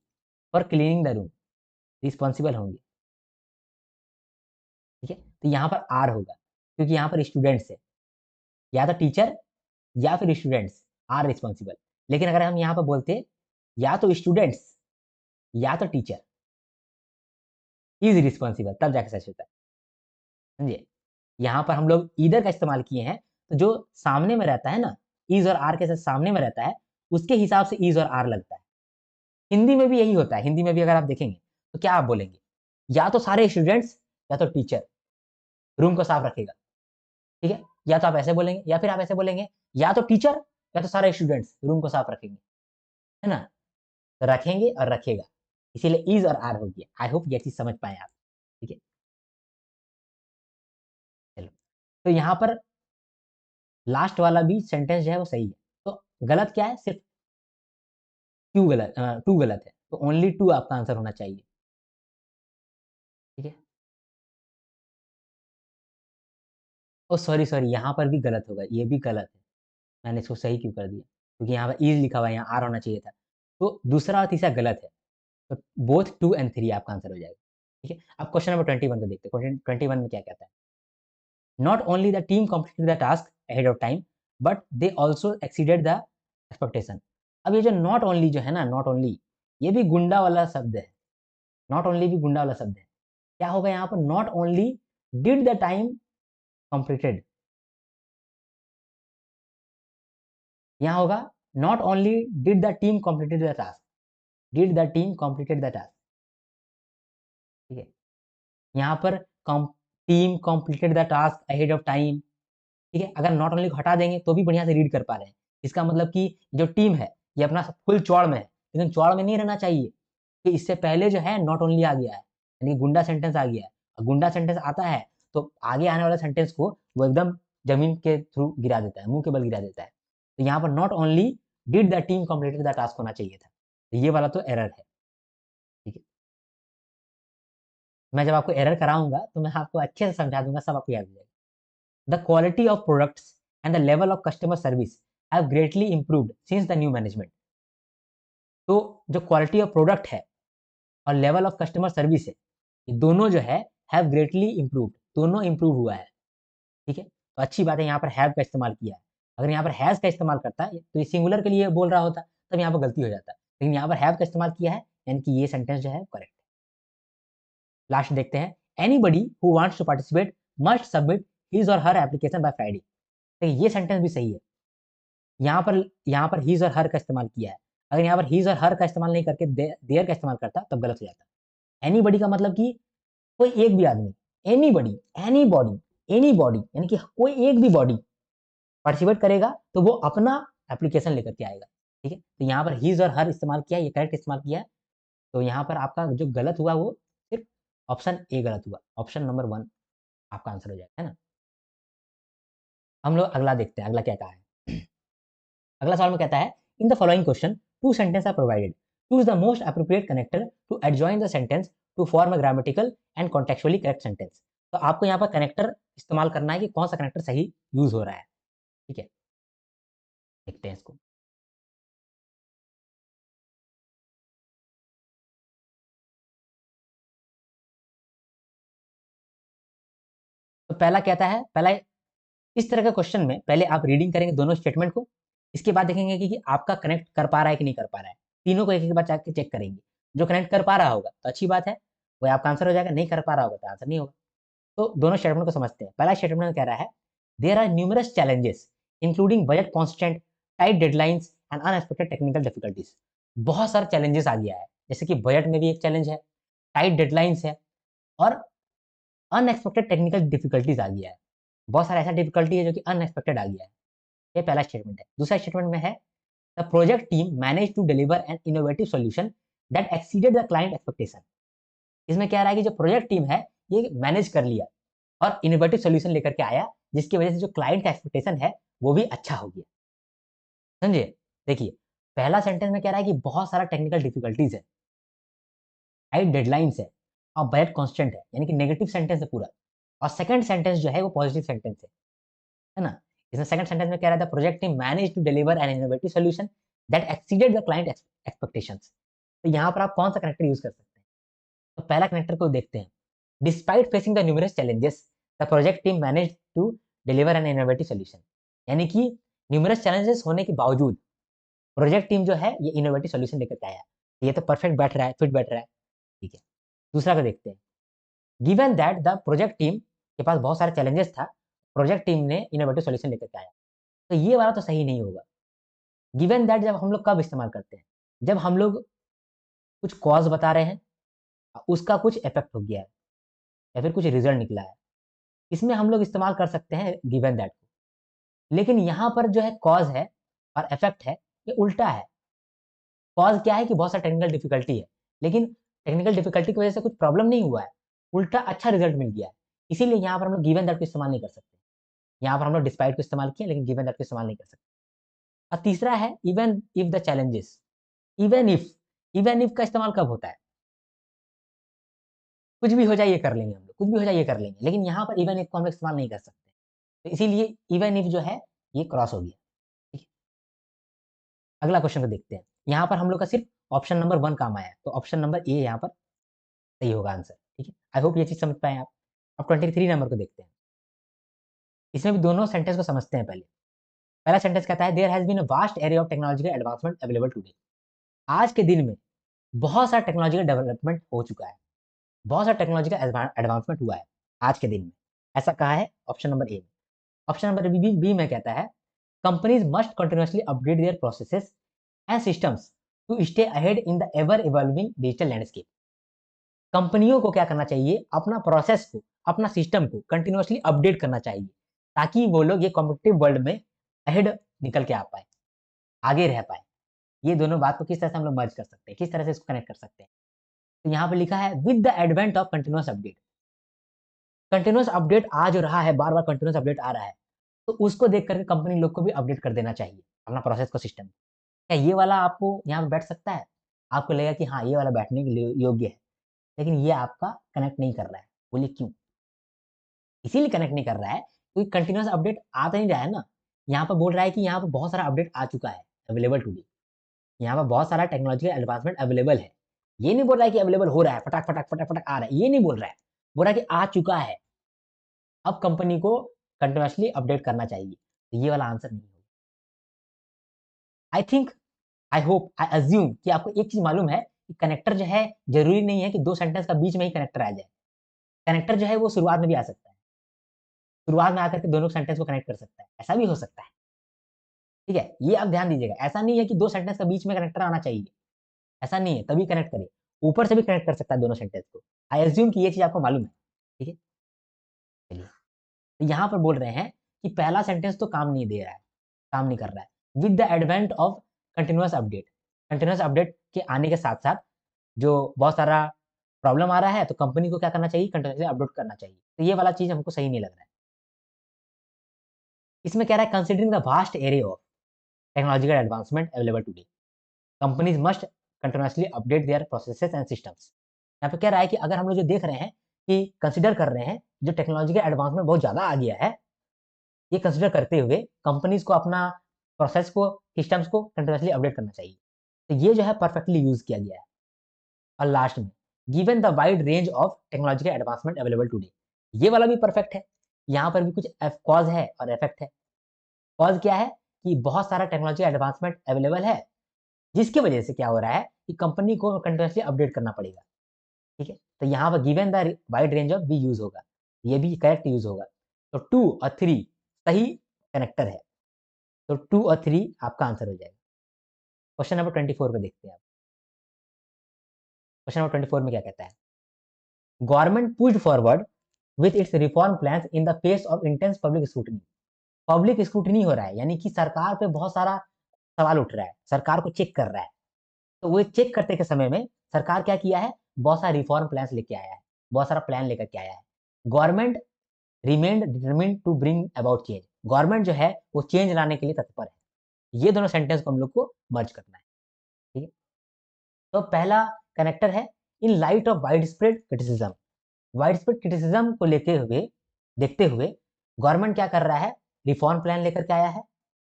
for cleaning the room, responsible होंगे। ठीक है, तो यहाँ पर आर होगा क्योंकि यहाँ पर स्टूडेंट्स है, या तो टीचर या फिर स्टूडेंट्स आर रिस्पॉन्सिबल। लेकिन अगर हम यहाँ पर बोलते या तो स्टूडेंट्स या तो टीचर इज रिस्पॉन्सिबल, तब जाके सच होता है, समझिए। यहाँ पर हम लोग ईदर का इस्तेमाल किए हैं, तो जो सामने में रहता है ना, इज और आर के साथ सामने में रहता है, उसके हिसाब से इज और आर लगता है। हिंदी में भी यही होता है, हिंदी में भी अगर आप देखेंगे तो क्या आप बोलेंगे, या तो सारे स्टूडेंट्स या तो टीचर रूम को साफ रखेगा। ठीक है, या तो आप ऐसे बोलेंगे या फिर आप ऐसे बोलेंगे, या तो टीचर या तो सारे स्टूडेंट्स रूम को साफ रखेंगे, है ना? तो रखेंगे और रखेगा, इसीलिए इज और आर हो गया। आई होप ये चीज समझ पाए आप। ठीक है, चलो, तो यहाँ पर लास्ट वाला भी सेंटेंस जो है वो सही है। तो गलत क्या है, सिर्फ टू गलत है, तो ओनली टू आपका आंसर होना चाहिए। ठीक है, ओ सॉरी सॉरी, यहाँ पर भी गलत होगा, ये भी गलत है। मैंने इसको सही क्यों कर दिया, क्योंकि यहाँ पर इज लिखा हुआ है, यहाँ आर होना चाहिए था। तो दूसरा और तीसरा गलत है, तो बोथ 2 एंड 3 आपका आंसर हो जाएगा। ठीक है, अब क्वेश्चन नंबर 21 को देखते हैं। क्वेश्चन 21 में क्या कहता है? Not only the team completed the task ahead of time, but they also exceeded the expectation. अब ये जो नॉट ओनली जो है ना, नॉट ओनली, ये भी गुंडा वाला शब्द है। नॉट ओनली भी गुंडा वाला शब्द है। क्या होगा यहाँ पर? Not only did the time completed, यहाँ होगा not only did the team completed the task, did the team completed the task. ठीक है, यहाँ पर team completed the task ahead of time. ठीक है, अगर नॉट ओनली को हटा देंगे तो भी बढ़िया से रीड कर पा रहे हैं। इसका मतलब कि जो टीम है ये अपना फुल चौड़ में है, लेकिन चौड़ में नहीं रहना चाहिए, कि इससे पहले जो है नॉट ओनली आ गया है, यानी गुंडा सेंटेंस आ गया है। और गुंडा सेंटेंस आता है तो आगे आने वाले सेंटेंस को वो एकदम जमीन के थ्रू गिरा देता है, मुंह के बल गिरा देता है। तो यहाँ पर not only did the team completed the task होना चाहिए था, तो ये वाला तो एरर है। ठीक है, मैं जब आपको एरर कराऊंगा तो मैं आपको अच्छे से समझा दूंगा, सब आपको याद हो जाएगा। The quality of products and the level of customer service have greatly improved since the new management. तो जो क्वालिटी ऑफ प्रोडक्ट है और लेवल ऑफ कस्टमर सर्विस है, ये दोनों जो है हैव ग्रेटली इंप्रूव्ड, दोनों इंप्रूव हुआ है। ठीक है, तो अच्छी बात है यहाँ पर हैव का इस्तेमाल किया है। अगर यहाँ पर हैज का इस्तेमाल करता है तो ये सिंगुलर के लिए बोल रहा होता, तब यहाँ पर गलती हो जाता, लेकिन यहाँ पर हैव का इस्तेमाल किया है, यानी कि ये सेंटेंस जो है करेक्ट है। लास्ट देखते हैं, anybody who wants to participate must submit his or her application by Friday. तो ये सेंटेंस भी सही है। यहाँ पर हिज और हर का इस्तेमाल किया है। अगर यहाँ पर हिज और हर का इस्तेमाल नहीं करके देयर का इस्तेमाल करता तब गलत हो जाता। एनीबडी का मतलब कि कोई एक भी आदमी, anybody, any body, any body, यानी कि कोई एक भी बॉडी पार्टिसिपेट करेगा तो वो अपना एप्लीकेशन लेकर के आएगा। ठीक है, तो यहाँ पर हिज और हर इस्तेमाल किया, ये करेक्ट इस्तेमाल किया है। तो यहाँ पर आपका जो गलत हुआ वो सिर्फ ऑप्शन ए गलत हुआ, ऑप्शन नंबर 1 आपका आंसर हो जाएगा, है ना? हम लोग अगला देखते हैं, अगला क्या कहा है। अगला सवाल में कहता है, in the following question two sentence are provided, choose the most appropriate connector to adjoin the sentence to form a grammatical and contextually correct sentence. तो आपको यहाँ पर कनेक्टर इस्तेमाल करना है कि कौन सा कनेक्टर सही यूज हो रहा है। ठीक है, देखते हैं इसको। तो पहला कहता है, पहला इस तरह के क्वेश्चन में पहले आप रीडिंग करेंगे दोनों स्टेटमेंट को, इसके बाद देखेंगे कि आपका कनेक्ट कर पा रहा है कि नहीं कर पा रहा है। तीनों को एक एक बार जाके चेक करेंगे। जो कनेक्ट कर पा रहा होगा तो अच्छी बात है, वो आपका आंसर हो जाएगा, नहीं कर पा रहा होगा तो आंसर नहीं होगा। तो दोनों स्टेटमेंट को समझते हैं। पहला स्टेटमेंट में कह रहा है, there are numerous challenges including budget constant, tight deadlines and unexpected technical difficulties. बहुत सारे चैलेंजेस आ गया है, जैसे कि बजट में भी एक चैलेंज है, टाइट डेडलाइंस है, और अनएक्सपेक्टेड टेक्निकल डिफिकल्टीज आ गया है। बहुत सारा ऐसा डिफिकल्टी है जो कि अनएक्सपेक्टेड आ गया है। ये पहला स्टेटमेंट है। दूसरा स्टेटमेंट में है, the project team manage to deliver an innovative solution that exceeded the client expectation. इसमें क्या रहा है कि जो प्रोजेक्ट टीम है ये मैनेज कर लिया और इनोवेटिव सॉल्यूशन लेकर के आया, जिसकी वजह से जो क्लाइंट का एक्सपेक्टेशन है वो भी अच्छा हो गया। समझे? देखिए, पहला सेंटेंस में कह रहा है कि बहुत सारा टेक्निकल डिफिकल्टीज है, हाई डेडलाइंस है, और बजट कांस्टेंट है, यानी कि नेगेटिव सेंटेंस है पूरा। और सेकंड सेंटेंस जो है वो पॉजिटिव सेंटेंस है ना? इसमें सेकंड सेंटेंस में कह रहा था, project team manage to deliver an innovative solution that exceeded the client expectations. तो यहाँ पर आप कौन सा कनेक्टर यूज कर सकते हैं? तो पहला कनेक्टर को देखते हैं, despite facing the numerous challenges the project team manage to deliver an innovative solution. यानी कि न्यूमरस चैलेंजेस होने के बावजूद प्रोजेक्ट टीम जो है ये इनोवेटिव सॉल्यूशन लेकर के आया। ये तो परफेक्ट बैठ रहा है, फिट बैठ रहा है। ठीक है, दूसरा को देखते हैं, given that the project team के पास बहुत सारे चैलेंजेस था, प्रोजेक्ट टीम ने इनोवेटिव सॉल्यूशन लेकर के आया। तो ये वाला तो सही नहीं होगा। गिवन दैट जब हम लोग कब इस्तेमाल करते हैं? जब हम लोग कुछ कॉज बता रहे हैं, उसका कुछ इफेक्ट हो गया है या फिर कुछ रिजल्ट निकला है, इसमें हम लोग इस्तेमाल कर सकते हैं गिवन दैट को। लेकिन यहाँ पर जो है कॉज है और इफेक्ट है, ये उल्टा है। कॉज क्या है कि बहुत सारा टेक्निकल डिफिकल्टी है, लेकिन टेक्निकल डिफिकल्टी की वजह से कुछ प्रॉब्लम नहीं हुआ है, उल्टा अच्छा रिजल्ट मिल गया है। इसीलिए यहाँ पर हम लोग गिवन दैट को इस्तेमाल नहीं कर सकते। यहाँ पर हम लोग डिस्पाइट को इस्तेमाल किया, लेकिन गिवन दैट को इस्तेमाल नहीं कर सकते। और तीसरा है even if the challenges. Even if, even if का इस्तेमाल कब होता है? कुछ भी हो जाए ये कर लेंगे हम लोग, कुछ भी हो जाए ये कर लेंगे, लेकिन यहाँ पर इवन इफ को हम लोग इस्तेमाल नहीं कर सकते। तो इसीलिए इवन इफ जो है ये क्रॉस हो गया। ठीक है, अगला क्वेश्चन को देखते हैं। यहाँ पर हम लोग का सिर्फ ऑप्शन नंबर 1 काम आया है, तो ऑप्शन नंबर ए यहाँ पर सही होगा आंसर। ठीक है, आई होप ये चीज समझ पाए आप। अब 23 नंबर को देखते हैं। इसमें भी दोनों सेंटेंस को समझते हैं पहले। पहला सेंटेंस कहता है there has been a vast area of technological advancement available today. आज के दिन में बहुत सारा टेक्नोलॉजिकल डेवलपमेंट हो चुका है, बहुत सारा टेक्नोलॉजिकल एडवांसमेंट हुआ है आज के दिन में। ऐसा कहा है ऑप्शन नंबर ए में। ऑप्शन नंबर बी में कहता है companies must continuously update their processes and systems to stay ahead in the ever evolving digital landscape. कंपनियों को क्या करना चाहिए? अपना प्रोसेस को, अपना सिस्टम को कंटिन्यूअसली अपडेट करना चाहिए, ताकि वो लोग ये कॉम्पिटिटिव वर्ल्ड में अहेड निकल के आ पाए, आगे रह पाए। ये दोनों बात को किस तरह से हम लोग मर्ज कर सकते हैं, किस तरह से इसको कनेक्ट कर सकते हैं? तो यहाँ पे लिखा है with the advent of continuous update. Continuous update आ जो रहा है, बार बार कंटिन्यूअस अपडेट आ रहा है, तो उसको देख करके कंपनी लोग को भी अपडेट कर देना चाहिए अपना प्रोसेस को, सिस्टम। क्या ये वाला आपको यहाँ पे बैठ सकता है? आपको लगेगा कि हाँ ये वाला बैठने के लिए योग्य है, लेकिन ये आपका कनेक्ट नहीं कर रहा है। बोलिए क्यों? इसीलिए कनेक्ट नहीं कर रहा है क्योंकि कंटिन्यूअस अपडेट आ तो नहीं रहा है ना। यहाँ पर बोल रहा है कि यहाँ पर बहुत सारा अपडेट आ चुका है, अवेलेबल टू बी। यहाँ पर बहुत सारा टेक्नोलॉजिकल एडवांसमेंट अवेलेबल है। ये नहीं बोल रहा है कि अवेलेबल हो रहा है, फटाक फटाक फटाक फटाक आ रहा है, ये नहीं बोल रहा है। बोल रहा है कि आ चुका है, अब कंपनी को कंटिन्यूअसली अपडेट करना चाहिए। तो ये वाला आंसर नहीं होगा। I think, I hope, I assume कि आपको एक चीज मालूम है कि कनेक्टर जो है जरूरी नहीं है कि दो सेंटेंस का बीच में ही कनेक्टर आ जाए। कनेक्टर जो है वो शुरुआत में भी आ सकता है, शुरुआत में आकर के दोनों सेंटेंस को कनेक्ट कर सकता है, ऐसा भी हो सकता है। ठीक है, ये आप ध्यान दीजिएगा। ऐसा नहीं है कि दो सेंटेंस का बीच में कनेक्टर आना चाहिए, ऐसा नहीं है, तभी कनेक्ट करिए। ऊपर से भी कनेक्ट कर सकता है दोनों सेंटेंस को। आई अज्यूम कि ये चीज आपको मालूम है। ठीक है, चलिए। तो यहाँ पर बोल रहे हैं कि पहला सेंटेंस तो काम नहीं दे रहा है, काम नहीं कर रहा है। With the advent of continuous update, continuous update के आने के साथ साथ जो बहुत सारा प्रॉब्लम आ रहा है, तो कंपनी को क्या करना चाहिए? कंटिन्यूअसली अपडेट करना चाहिए। तो ये वाला चीज हमको सही नहीं लग रहा है। इसमें कह रहा है considering the vast area of technological advancement available today, companies must continuously update their processes and systems. यहाँ पे कह रहा है कि अगर हम लोग जो देख रहे हैं कि कंसिडर कर रहे हैं जो टेक्नोलॉजिकल एडवांसमेंट बहुत ज्यादा आ गया है, ये कंसिडर करते हुए कंपनीज को अपना प्रोसेस को, सिस्टम्स को कंटिन्यूअसली अपडेट करना चाहिए। तो ये जो है परफेक्टली यूज किया गया है। और लास्ट में given the wide range of technological advancement available today, ये वाला भी परफेक्ट है। यहाँ पर भी कुछ कॉज है और इफेक्ट है। कॉज क्या है कि बहुत सारा टेक्नोलॉजी एडवांसमेंट अवेलेबल है, जिसकी वजह से क्या हो रहा है कि कंपनी को कंटिन्यूअसली अपडेट करना पड़ेगा। ठीक है, तो यहाँ पर given the wide range of B use होगा, ये भी करेक्ट यूज होगा। तो 2 और 3 सही कनेक्टर है, तो 2 और 3 आपका आंसर हो जाएगा। क्वेश्चन नंबर 24 को देखते हैं आप। क्वेश्चन नंबर 24 में क्या कहता है? Government pushed forward with its reform plans in the face of intense public scrutiny. Public scrutiny हो रहा है, यानी कि सरकार पे बहुत सारा सवाल उठ रहा है, सरकार को चेक कर रहा है। तो वो चेक करते के समय में सरकार क्या किया है? बहुत सारा रिफॉर्म प्लान लेके आया है, बहुत सारा प्लान लेकर के आया है। Government remained determined to bring about change, government जो है वो चेंज लाने के लिए तत्पर है। ये दोनों सेंटेंस को हम लोग को मर्ज करना है। ठीक है, तो पहला कनेक्टर है in light of wide spread criticism. Wide spread criticism को लेते हुए, देखते हुए गवर्नमेंट क्या कर रहा है? रिफॉर्म प्लान लेकर के आया है,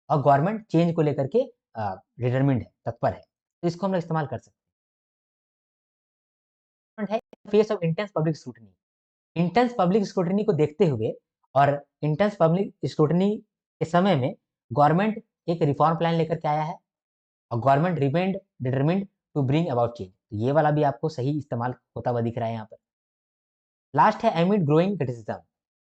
और गवर्नमेंट चेंज को लेकर के डिटरमिन्ड है, तत्पर है। तो इसको हम लोग इस्तेमाल कर सकते हैं। Face of intense public scrutiny, intense public scrutiny को देखते हुए और इंटेंस पब्लिक स्क्रूटनी के समय में गवर्नमेंट एक रिफॉर्म प्लान लेकर के आया है, और government remained determined to bring about change. तो ये वाला भी आपको सही इस्तेमाल होता हुआ दिख रहा है यहाँ पर। लास्ट है एमिड ग्रोइंग क्रिटिसिज्म,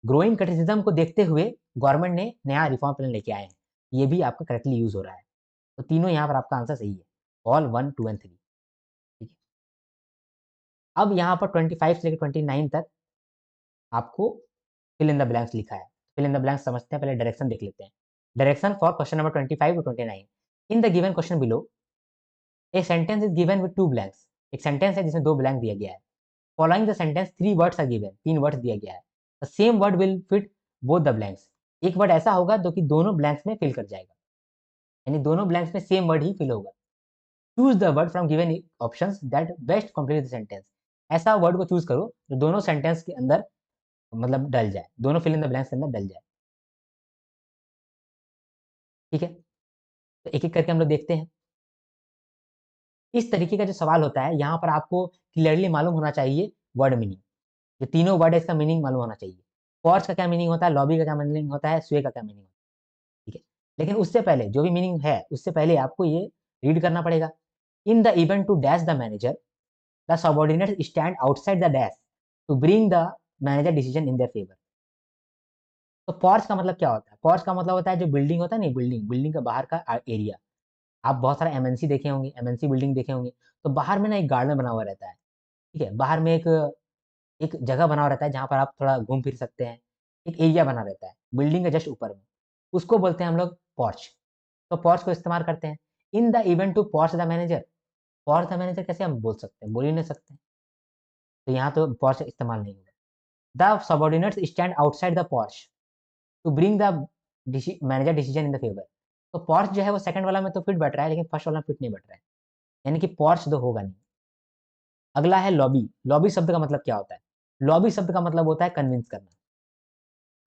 ग्रोइंग क्रिटिसिज्म को देखते हुए गवर्नमेंट ने नया रिफॉर्म प्लान लेके आए हैं। ये भी आपका करेक्टली यूज हो रहा है। तो तीनों यहाँ पर आपका आंसर सही है, ऑल 1 2 एंड 3। ठीक है, अब यहाँ पर 25 से लेकर 29 तक आपको फिल इन द ब्लैंक्स लिखा है। फिल इन द ब्लैंक्स समझते हैं, पहले डायरेक्शन देख लेते हैं। Direction for question number 25 to 29। In the given question below a sentence is given with 2 blanks. एक सेंटेंस है जिसमें 2 ब्लैंक दिया गया है। Following the sentence 3 words are given. 3 words दिया गया है। The same word will fit both the blanks. एक वर्ड ऐसा होगा जो कि दोनों ब्लैंक्स में फिल कर जाएगा, यानी दोनों ब्लैंक्स में सेम वर्ड ही फिल होगा। Choose the word from given options that best complete the sentence. ऐसा वर्ड को चूज करो जो दोनों सेंटेंस के अंदर मतलब डल जाए, दोनों फिल इन द ब्लैंक्स के अंदर डल जाए। ठीक है, तो एक एक करके हम लोग देखते हैं। इस तरीके का जो सवाल होता है, यहाँ पर आपको क्लियरली मालूम होना चाहिए वर्ड मीनिंग। जो तीनों वर्ड है इसका मीनिंग मालूम होना चाहिए। फॉर्स का क्या मीनिंग होता है, लॉबी का क्या मीनिंग होता है, स्वे का क्या मीनिंग होता है। ठीक है, लेकिन उससे पहले जो भी मीनिंग है उससे पहले आपको ये रीड करना पड़ेगा। In the event to dash the manager, the subordinate stand outside the dash to bring the manager decision in their favour. तो पॉर्च का मतलब क्या होता है? पॉर्च का मतलब होता है जो बिल्डिंग होता है, नहीं बिल्डिंग, बिल्डिंग का बाहर का एरिया। आप बहुत सारा एमएनसी देखे होंगे, एमएनसी बिल्डिंग देखे होंगे। तो बाहर में ना एक गार्डन बना हुआ रहता है। ठीक है, बाहर में एक एक जगह बना हुआ रहता है जहाँ पर आप थोड़ा घूम फिर सकते हैं। एक एरिया बना रहता है बिल्डिंग के जस्ट ऊपर में, उसको बोलते हैं हम लोग पॉर्च। तो पॉर्च को इस्तेमाल करते हैं। In the event to porch the manager. Porch the manager कैसे हम बोल सकते हैं? बोल ही नहीं सकते। तो यहाँ तो पॉर्च इस्तेमाल नहीं होगा। The subordinates stand outside the porch to bring the manager decision in the favour. तो पॉर्च जो है वो सेकंड वाला में तो फिट बैठ रहा है, लेकिन फर्स्ट वाला में फिट नहीं बैठ रहा है, यानी कि पॉर्च तो होगा नहीं। अगला है लॉबी। लॉबी शब्द का मतलब क्या होता है? लॉबी शब्द का मतलब होता है कन्विंस करना।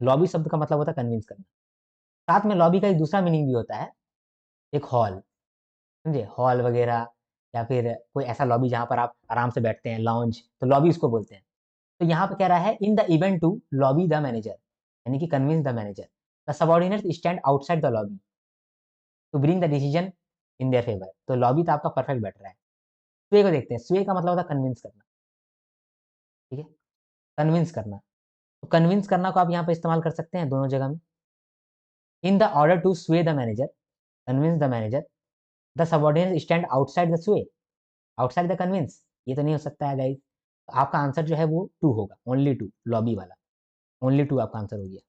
लॉबी शब्द का मतलब होता है कन्विंस करना। साथ में लॉबी का एक दूसरा मीनिंग भी होता है, एक हॉल। समझे, हॉल वगैरह, या फिर कोई ऐसा लॉबी जहां पर आप आराम से बैठते हैं, लॉन्ज, तो लॉबी उसको बोलते हैं। तो यहाँ पे कह रहा है in the event to lobby the manager, यानी कि convince the manager, the subordinate stand outside the lobby to bring the decision in their favour. तो लॉबी तो आपका परफेक्ट बैठ रहा है। स्वे को देखते हैं। स्वे का मतलब होता है कन्विंस करना। ठीक है, कन्विंस करना। तो कन्विंस करना को आप यहाँ पे इस्तेमाल कर सकते हैं दोनों जगह में। इन द ऑर्डर टू स्वे the manager, convince the manager, the subordinate stand outside the Sway, outside the convince. ये तो नहीं हो सकता है गाइस। तो आपका आंसर जो है वो 2 होगा, ओनली 2, लॉबी वाला। ओनली 2 आपका आंसर हो गया।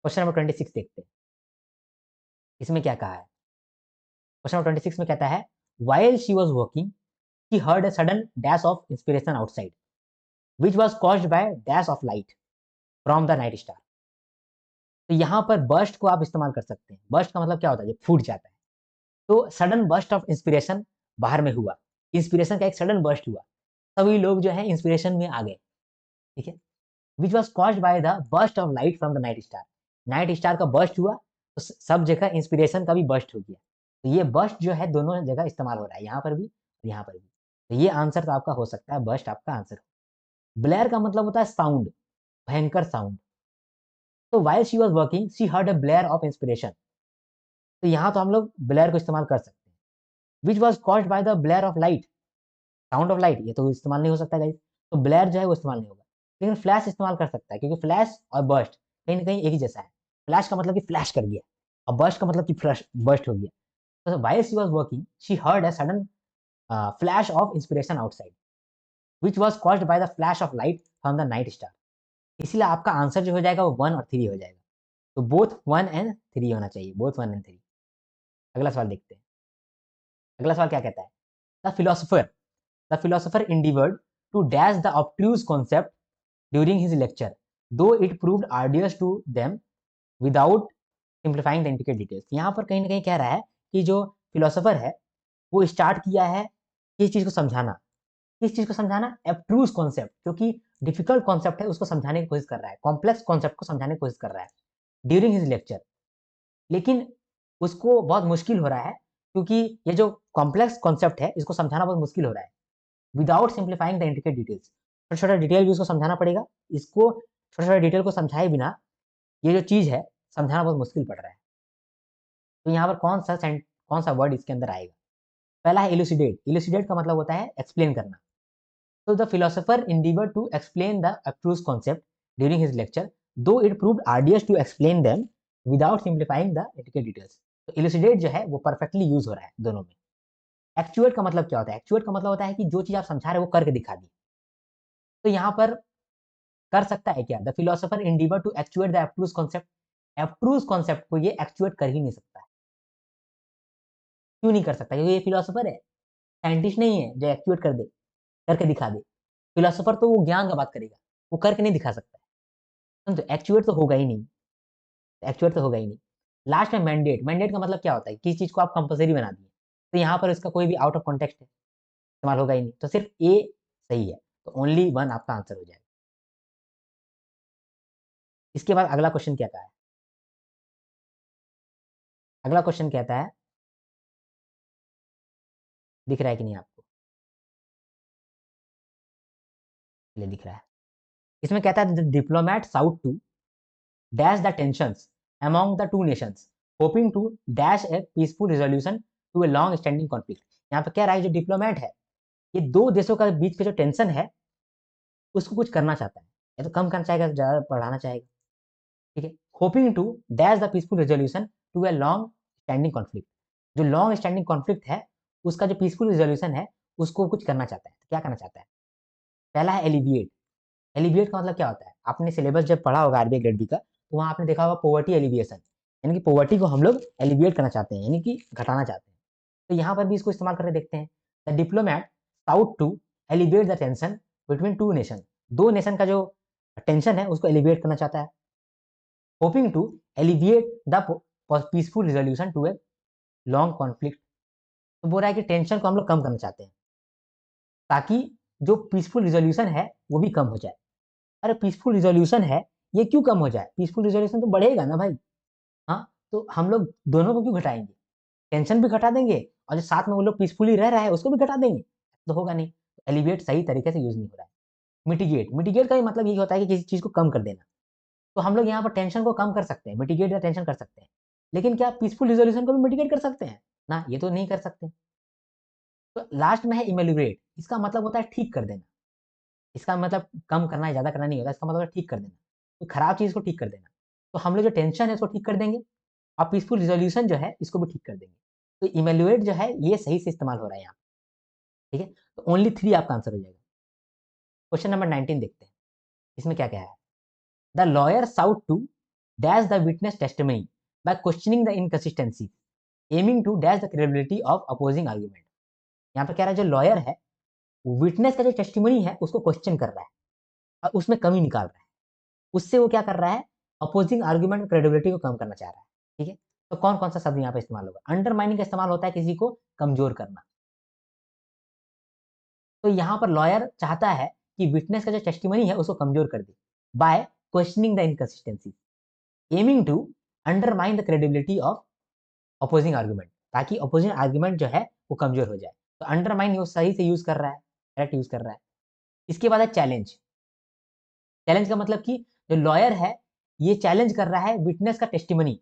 क्वेश्चन नंबर 26 देखते हैं, इसमें क्या कहा है। क्वेश्चन नंबर 26 में कहता है while she was working she heard a sudden dash of inspiration outside which was caused by dash of light from the night star। तो यहाँ पर बर्स्ट को आप इस्तेमाल कर सकते हैं। बर्स्ट का मतलब क्या होता है? जब फूट जाता है। तो सडन बर्स्ट ऑफ इंस्पिरेशन बाहर में हुआ, इंस्पिरेशन का एक सडन बर्स्ट हुआ, सभी लोग जो है इंस्पिरेशन में आ गए। ठीक है, which was caused by the burst of light from the night star. Night star का बर्स्ट हुआ तो सब जगह इंस्पिरेशन का भी बर्स्ट हो गया। तो ये बर्स्ट जो है दोनों जगह इस्तेमाल हो रहा है, यहाँ पर भी और यहाँ पर भी। तो ये आंसर तो आपका हो सकता है, बर्स्ट आपका आंसर। ब्लेयर का मतलब होता है साउंड, भयंकर साउंड। तो while she was working she heard a Blair of inspiration. तो यहाँ तो हम लोग ब्लेयर को इस्तेमाल कर सकते हैं। Which was caused by the Blair of light, sound of light, ये तो इस्तेमाल नहीं हो सकता गाइस। तो ब्लेयर जो है वो इस्तेमाल नहीं होगा। लेकिन फ्लैश इस्तेमाल कर सकता है, क्योंकि फ्लैश और बर्स्ट कहीं ना कहीं एक ही जैसा है। फ्लैश का मतलब कि फ्लैश कर गया, और बर्स्ट का मतलब कि फ्लैश बर्स्ट हो गया। तो while she was working she heard a sudden flash of inspiration outside which was caused by the flash of light from the night star. इसलिए आपका आंसर जो हो जाएगा वो 1 और 3 हो जाएगा। तो बोथ 1 एंड 3 होना चाहिए, बोथ 1 एंड 3। अगला सवाल देखते हैं। अगला सवाल क्या कहता है? The philosopher, the philosopher endeavored to dash the obtruse concept during his lecture, though it proved arduous to them without simplifying the intricate details। यहाँ पर कहीं ना कहीं कह रहा है कि जो फिलोसोफर है वो स्टार्ट किया है किस चीज को समझाना, किस चीज को समझाना, एब्ट्रूज कॉन्सेप्ट, जो कि डिफिकल्ट कॉन्सेप्ट है उसको समझाने की कोशिश कर रहा है, कॉम्प्लेक्स कॉन्सेप्ट को समझाने की कोशिश कर रहा है ड्यूरिंग हिज लेक्चर। लेकिन उसको बहुत मुश्किल हो रहा है, क्योंकि ये जो कॉम्प्लेक्स कॉन्सेप्ट है इसको समझाना बहुत मुश्किल हो रहा है without simplifying the intricate details. छोटा छोटा डिटेल भी उसको समझाना पड़ेगा। इसको छोटा छोटा डिटेल को समझाए बिना ये जो चीज है समझाना बहुत मुश्किल पड़ रहा है। तो यहाँ पर कौन सा वर्ड इसके अंदर आएगा? पहला है इलुसिडेट। इलुसिडेट का मतलब होता है एक्सप्लेन करना। तो the philosopher endeavored to explain the abstruse concept during his lecture, though it proved arduous to explain them without simplifying the intricate details। तो इलुसिडेट जो है वो परफेक्टली यूज हो रहा है दोनों में। एक्चुएट का मतलब क्या होता है? एक्चुएट का मतलब होता है कि जो चीज आप समझा रहे हो वो करके दिखा दी। तो यहाँ पर कर सकता है क्या? The philosopher endeavor to actuate the abstruse concept. Abstruse concept को ये एक्चुएट कर ही नहीं सकता है। क्यों नहीं कर सकता? क्योंकि ये फिलोसोफर है, साइंटिस्ट नहीं है जो एक्चुएट कर दे, करके दिखा दे। फिलोसोफर तो वो ज्ञान का बात करेगा, वो करके नहीं दिखा सकता है। तो एक्चुएट तो होगा ही नहीं, एक्चुएट तो होगा ही नहीं। लास्ट में मैंडेट। मैंडेट का मतलब क्या होता है? किसी चीज को आप कंपल्सरी बना दिए, तो यहाँ पर इसका कोई भी आउट ऑफ कॉन्टेक्स्ट है, इस्तेमाल होगा ही नहीं। तो सिर्फ ए सही है, तो ओनली वन आपका आंसर हो जाएगा। इसके बाद अगला क्वेश्चन क्या है? अगला क्वेश्चन कहता है, दिख रहा है कि नहीं आपको? ये दिख रहा है। इसमें कहता है the diplomat sought to dash the tensions among the two nations hoping to dash a peaceful resolution to a long standing conflict. यहाँ पे कह रहा है जो डिप्लोमेट है, ये दो देशों का बीच का जो टेंशन है उसको कुछ करना चाहता है, या तो कम करना चाहेगा, ज्यादा बढ़ाना चाहेगा। ठीक है, hoping to dash the peaceful resolution to a long standing conflict. जो लॉन्ग स्टैंडिंग कॉन्फ्लिक्ट है उसका जो पीसफुल रेजोल्यूशन है उसको कुछ करना चाहता है। तो क्या करना चाहता है? पहला है एलिविएट। एलिविएट का मतलब क्या होता है? आपने सिलेबस जब पढ़ा होगा आरबीआई ग्रेड बी का, तो वहां आपने देखा होगा पोवर्टी एलिविएशन, यानी कि पोवर्टी को हम लोग एलिविएट करना चाहते हैं, यानी कि घटाना चाहते हैं। तो यहाँ पर भी इसको इस्तेमाल करके देखते हैं। The diplomat sought to alleviate the tension between two nation. दो नेशन का जो टेंशन है उसको एलिविएट करना चाहता है। Hoping to alleviate the peaceful resolution to a long conflict. तो बोल रहा है कि टेंशन को हम लोग कम करना चाहते हैं ताकि जो पीसफुल रिजोल्यूशन है वो भी कम हो जाए। अरे पीसफुल रिजोल्यूशन है, ये क्यों कम हो जाए? पीसफुल रिजोल्यूशन तो बढ़ेगा ना भाई। हाँ, तो हम लोग दोनों को क्यों घटाएंगे? टेंशन भी घटा देंगे और जो साथ में वो लोग पीसफुली रह रहा है उसको भी घटा देंगे, तो होगा नहीं। एलिविएट सही तरीके से यूज नहीं हो रहा है। मिटिगेट, मिटिगेट का भी मतलब यही होता है कि किसी चीज को कम कर देना। तो हम लोग यहाँ पर टेंशन को कम कर सकते हैं, मिटिगेट या टेंशन कर सकते हैं, लेकिन क्या पीसफुल रिजोल्यूशन को भी मिटिगेट कर सकते हैं? ना, ये तो नहीं कर सकते। तो लास्ट में है इमेलुएट। इसका मतलब होता है ठीक कर देना। इसका मतलब कम करना है, ज्यादा करना नहीं होता, इसका मतलब है ठीक कर देना, तो खराब चीज को ठीक कर देना। तो हम लोग जो टेंशन है उसको ठीक कर देंगे और पीसफुल रिजोल्यूशन जो है इसको भी ठीक कर देंगे। तो इमेलुएट जो है ये सही से इस्तेमाल हो रहा है यहाँ। ठीक है, तो ओनली थ्री आपका आंसर हो जाएगा। क्वेश्चन नंबर 19 देखते हैं, इसमें क्या क्या है। The lawyer sought to dash the witness testimony by questioning the inconsistency aiming to dash the credibility of opposing argument. यहाँ पर कह रहा है जो लॉयर है विटनेस का जो टेस्टिमनी है उसको क्वेश्चन कर रहा है और उसमें कमी निकाल रहा है। उससे वो क्या कर रहा है? अपोजिंग आर्ग्यूमेंट क्रेडिबिलिटी को कम करना चाह रहा है। ठीक है, तो कौन कौन सा शब्द यहाँ पे इस्तेमाल होगा? अंडरमाइनिंग का इस्तेमाल होता है किसी को कमजोर करना। तो यहाँ पर लॉयर चाहता है कि विटनेस का जो टेस्टिमनी है उसको कमजोर कर दे by questioning the inconsistency aiming to undermine the credibility of opposing argument, ताकि अपोजिंग आर्ग्यूमेंट जो है वो कमजोर हो जाए। तो अंडरमाइन वो सही से यूज कर रहा है, करेक्ट यूज कर रहा है। इसके बाद है चैलेंज। चैलेंज का मतलब कि जो लॉयर है ये चैलेंज कर रहा है विटनेस का टेस्टिमनी।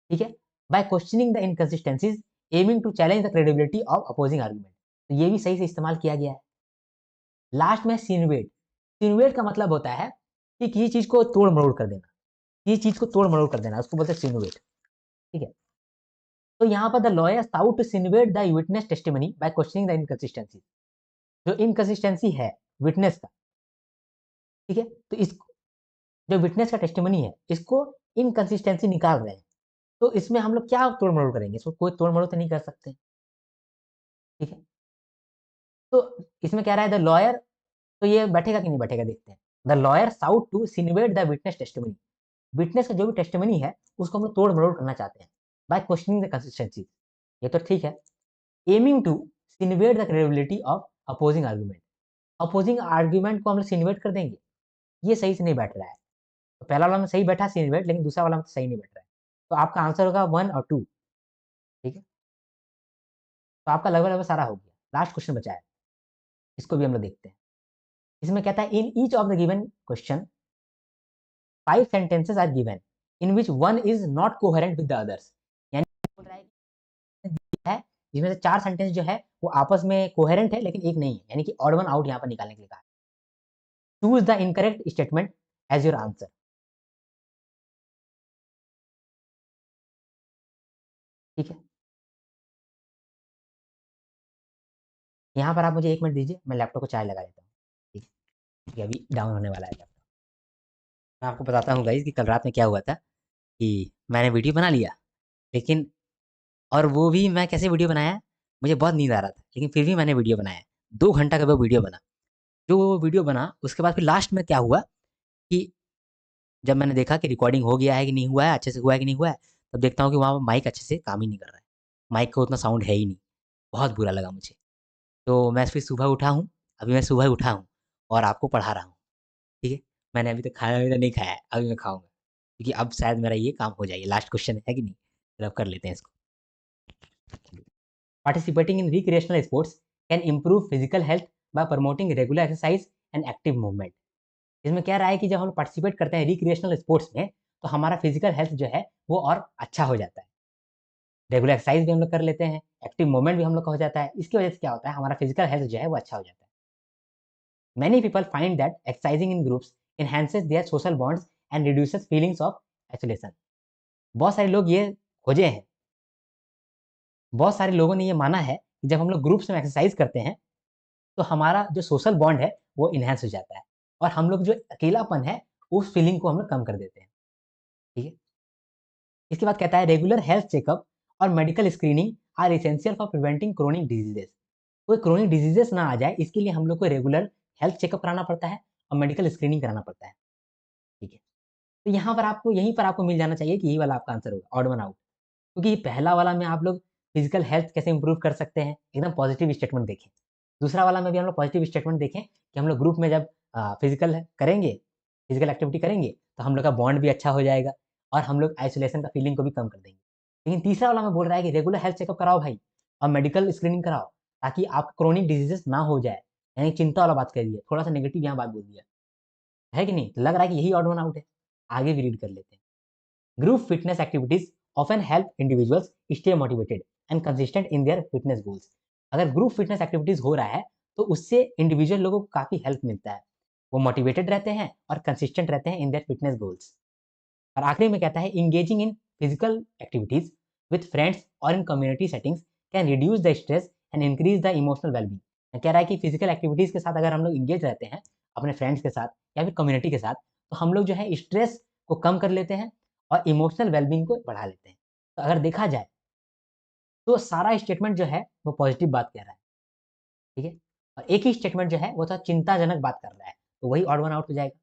ठीक है, by questioning the inconsistencies aiming to challenge the credibility of opposing argument. तो ये भी सही से इस्तेमाल किया गया है। लास्ट में सिनुएट। सिनुएट का मतलब होता है कि किसी चीज को तोड़ मरोड़ कर देना, किसी चीज को तोड़ मरोड़ कर देना, उसको बोलते हैं सिनुएट। ठीक है, तो यहाँ पर the lawyer sought to sinuate the witness testimony by questioning the inconsistency. जो इनकंसिस्टेंसी है विटनेस का, ठीक है, तो इस जो विटनेस का टेस्टिमनी है इसको इनकंसिस्टेंसी निकाल रहे हैं। तो इसमें हम लोग क्या तोड़ मरोड़ करेंगे? इसको कोई तोड़ मरोड़ तो नहीं कर सकते। ठीक है, तो इसमें कह रहा है द लॉयर, तो ये बैठेगा कि नहीं बैठेगा देखते हैं। The lawyer sought to sinuate the witness testimony. Witness का जो भी टेस्टिमनी है उसको हम लोग तोड़ मरोड़ करना चाहते हैं बाय क्वेश्चनिंग द कंसिस्टेंसी। ये तो ठीक है। Aiming to sinuate the credibility of opposing argument. Opposing argument को हम लोग सिनुएट कर देंगे, ये सही से नहीं बैठ रहा है। तो पहला वाला में सही बैठा सिनुएट, लेकिन दूसरा वाला में तो सही नहीं बैठ रहा है। तो आपका आंसर होगा 1 और 2। ठीक है, तो आपका लगभग लगभग सारा हो गया। लास्ट क्वेश्चन बचा है, इसको भी हम लोग देखते हैं। इसमें कहता है in each of the given question 5 sentences are given in which one is not coherent with the others. यानी बोल रहा है जिसमें से 4 सेंटेंस जो है वो आपस में कोहेरेंट है लेकिन एक नहीं है, यानी कि ऑड वन आउट यहाँ पर निकालने के लिए कहा है। Choose the incorrect statement as your answer. ठीक है, यहाँ पर आप मुझे 1 मिनट दीजिए, मैं लैपटॉप को चार्ज लगा देता हूँ। ठीक है, क्योंकि अभी डाउन होने वाला है लैपटॉप। मैं आपको बताता हूँ गाइस कि कल रात में क्या हुआ था कि मैंने वीडियो बना लिया, लेकिन और वो भी मैं कैसे वीडियो बनाया, मुझे बहुत नींद आ रहा था, लेकिन फिर भी मैंने वीडियो बनाया। 2 घंटा का वो वीडियो बना। जो वो वीडियो बना, उसके बाद फिर लास्ट में क्या हुआ कि जब मैंने देखा कि रिकॉर्डिंग हो गया है कि नहीं हुआ है, अच्छे से हुआ है कि नहीं हुआ है, तब देखता हूँ कि वहाँ माइक अच्छे से काम ही नहीं कर रहा है। माइक का उतना साउंड है ही नहीं। बहुत बुरा लगा मुझे। तो मैं फिर सुबह उठा हूँ, अभी मैं सुबह उठा हूँ और आपको पढ़ा रहा हूँ, ठीक है? मैंने अभी तक खाना-वाना नहीं खाया है, अभी मैं खाऊँगा। क्योंकि अब शायद मेरा ये काम हो जाए, लास्ट क्वेश्चन है कि नहीं? फिर अब कर लेते हैं इसको। Participating in recreational sports can improve physical health bye promoting regular exercise and active movement. इसमें क्या रहा है कि जब हम पार्टिसिपेट करते हैं रिक्रिएशनल स्पोर्ट्स में, तो हमारा फिजिकल हेल्थ जो है, वो और अच्छा हो जाता है। रेगुलर एक्सरसाइज भी हम लोग कर लेते हैं, एक्टिव मूवमेंट भी हम लोग का हो जाता है। इसकी वजह से क्या होता है, हमारा फिजिकल हेल्थ जो है, वो अच्छा हो जाता है। Many people find that exercising in groups enhances their social bonds and reduces feelings of isolation. बहुत सारे लोग ये खोजे हैं, बहुत सारे लोगों ने ये माना है कि जब हम लोग ग्रुप्स में एक्सरसाइज करते हैं, तो हमारा जो सोशल बॉन्ड है, वो इन्हांस हो जाता है और हम लोग जो अकेलापन है, उस फीलिंग को हम लोग कम कर देते हैं। ठीक है? इसके बाद कहता है रेगुलर हेल्थ चेकअप और medical screening are essential for preventing chronic diseases. कोई क्रोनिक डिजीजेस ना आ जाए, इसके लिए हम लोग को रेगुलर हेल्थ चेकअप कराना पड़ता है और मेडिकल स्क्रीनिंग कराना पड़ता है। ठीक है? तो यहाँ पर आपको यहीं पर आपको मिल जाना चाहिए कि यही वाला आपका आंसर होगा, ऑड वन आउट। क्योंकि पहला वाला में आप लोग फिजिकल हेल्थ कैसे इंप्रूव कर सकते हैं, एकदम पॉजिटिव स्टेटमेंट देखें। दूसरा वाला में भी हम लोग पॉजिटिव स्टेटमेंट देखें कि हम लोग ग्रुप में जब फिजिकल करेंगे, फिजिकल एक्टिविटी करेंगे, तो हम लोग का बॉन्ड भी अच्छा हो जाएगा और हम लोग आइसोलेशन का फीलिंग को भी कम कर देंगे। लेकिन तीसरा वाला में बोल रहा है कि रेगुलर हेल्थ चेकअप कराओ भाई और मेडिकल स्क्रीनिंग कराओ, ताकि आप क्रोनिक डिजीजेस ना हो जाए। यानी चिंता वाला बात कह दिया, थोड़ा सा नेगेटिव यहाँ बात बोल दिया है कि नहीं? तो लग रहा है कि यही ऑड वन आउट है। आगे भी रीड कर लेते हैं। Group fitness activities often help individuals stay motivated and consistent in their fitness goals. अगर ग्रुप फिटनेस एक्टिविटीज हो रहा है, तो उससे इंडिविजुअल लोगों को काफी हेल्प मिलता है। वो मोटिवेटेड रहते हैं और कंसिस्टेंट रहते हैं इन देयर फिटनेस गोल्स। और आखिरी में कहता है engaging in physical activities with friends or in community settings can reduce the stress and increase the emotional wellbeing. कह रहा है कि फिजिकल एक्टिविटीज के साथ अगर हम लोग इंगेज रहते हैं अपने फ्रेंड्स के साथ या फिर कम्युनिटी के साथ, तो हम लोग जो है स्ट्रेस को कम कर लेते हैं और इमोशनल वेलबींग को बढ़ा लेते हैं। तो अगर देखा जाए, तो सारा स्टेटमेंट जो है वो पॉजिटिव बात कह रहा है। ठीक है? और एक ही स्टेटमेंट जो है वो थोड़ा चिंताजनक बात कर रहा है, तो वही ऑड वन आउट हो जाएगा।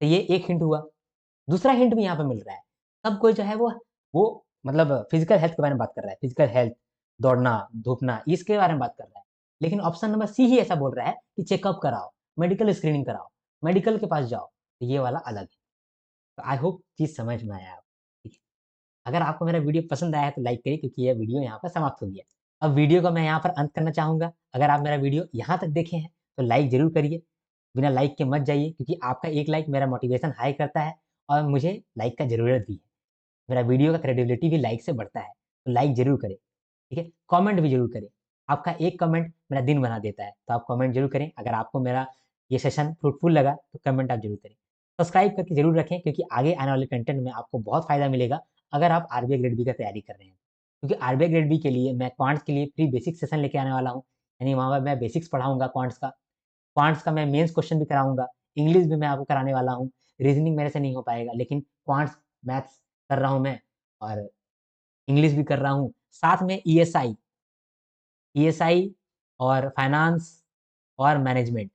तो ये एक हिंट हुआ। दूसरा हिंट भी यहाँ पे मिल रहा है। सब कोई जो है वो मतलब फिजिकल हेल्थ के बारे में बात कर रहा है। फिजिकल हेल्थ, दौड़ना, धूपना, इसके बारे में बात कर रहा है। लेकिन ऑप्शन नंबर सी ही ऐसा बोल रहा है कि चेकअप कराओ, मेडिकल स्क्रीनिंग कराओ, मेडिकल के पास जाओ। तो ये वाला अलग है। तो आई होप चीज़ समझ में आया आपको। ठीक है? अगर आपको मेरा वीडियो पसंद आया है तो लाइक करिए, क्योंकि ये वीडियो यहाँ पर समाप्त हो गया। अब वीडियो को मैं यहाँ पर अंत करना चाहूँगा। अगर आप मेरा वीडियो यहाँ तक देखे हैं, तो लाइक ज़रूर करिए। बिना लाइक के मत जाइए, क्योंकि आपका एक लाइक मेरा मोटिवेशन हाई करता है और मुझे लाइक का ज़रूरत भी है। मेरा वीडियो का क्रेडिबिलिटी भी लाइक से बढ़ता है। तो लाइक ज़रूर करें, ठीक है? कमेंट भी ज़रूर करें। आपका एक कमेंट मेरा दिन बना देता है, तो आप कमेंट ज़रूर करें। अगर आपको मेरा ये सेशन फ्रूटफुल लगा, तो कमेंट आप ज़रूर करें। सब्सक्राइब करके ज़रूर रखें, क्योंकि आगे आने वाले कंटेंट में आपको बहुत फ़ायदा मिलेगा, अगर आप आरबीआई ग्रेड बी का तैयारी कर रहे हैं। क्योंकि आरबीआई ग्रेड बी के लिए मैं क्वांट्स के लिए फ्री बेसिक सेशन लेके आने वाला हूँ। यानी वहाँ पर मैं बेसिक्स पढ़ाऊँगा क्वांट्स का। क्वांट्स का मैं मेंस क्वेश्चन भी कराऊँगा। इंग्लिश भी मैं आपको कराने वाला हूँ। रीज़निंग मेरे से नहीं हो पाएगा, लेकिन क्वांट्स, मैथ्स कर रहा हूँ मैं और इंग्लिश भी कर रहा हूँ। साथ में ईएसआई और फाइनेंस और मैनेजमेंट,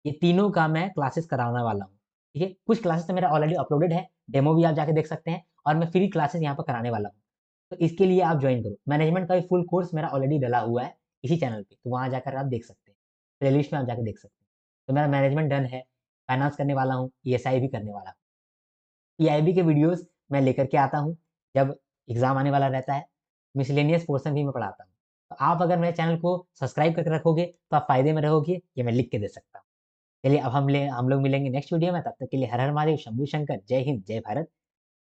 ये तीनों का मैं क्लासेस कराने वाला हूँ। ठीक है? कुछ क्लासेस तो मेरा ऑलरेडी अपलोडेड है, डेमो भी आप जाके देख सकते हैं और मैं फ्री क्लासेस यहाँ पर कराने वाला हूँ। तो इसके लिए आप जॉइन करो। मैनेजमेंट का भी फुल कोर्स मेरा ऑलरेडी डला हुआ है इसी चैनल पे, तो वहाँ जाकर आप देख सकते हैं। प्लेलिस्ट में आप जाके देख सकते हैं। तो मेरा मैनेजमेंट डन है, फाइनेंस करने वाला हूँ, ईएसआई भी करने वाला हूँ। पीआईबी के वीडियोज़ मैं लेकर के आता हूँ, जब एग्ज़ाम आने वाला रहता है। मिसलेनियस पोर्शन भी मैं पढ़ाता हूँ। तो आप अगर मेरे चैनल को सब्सक्राइब करके रखोगे, तो आप फ़ायदे में रहोगे, ये मैं लिख के दे सकता हूँ। चलिए अब हम लोग मिलेंगे नेक्स्ट वीडियो में, तब तक के लिए हर हर महादेव, शंभू शंकर, जय हिंद, जय भारत।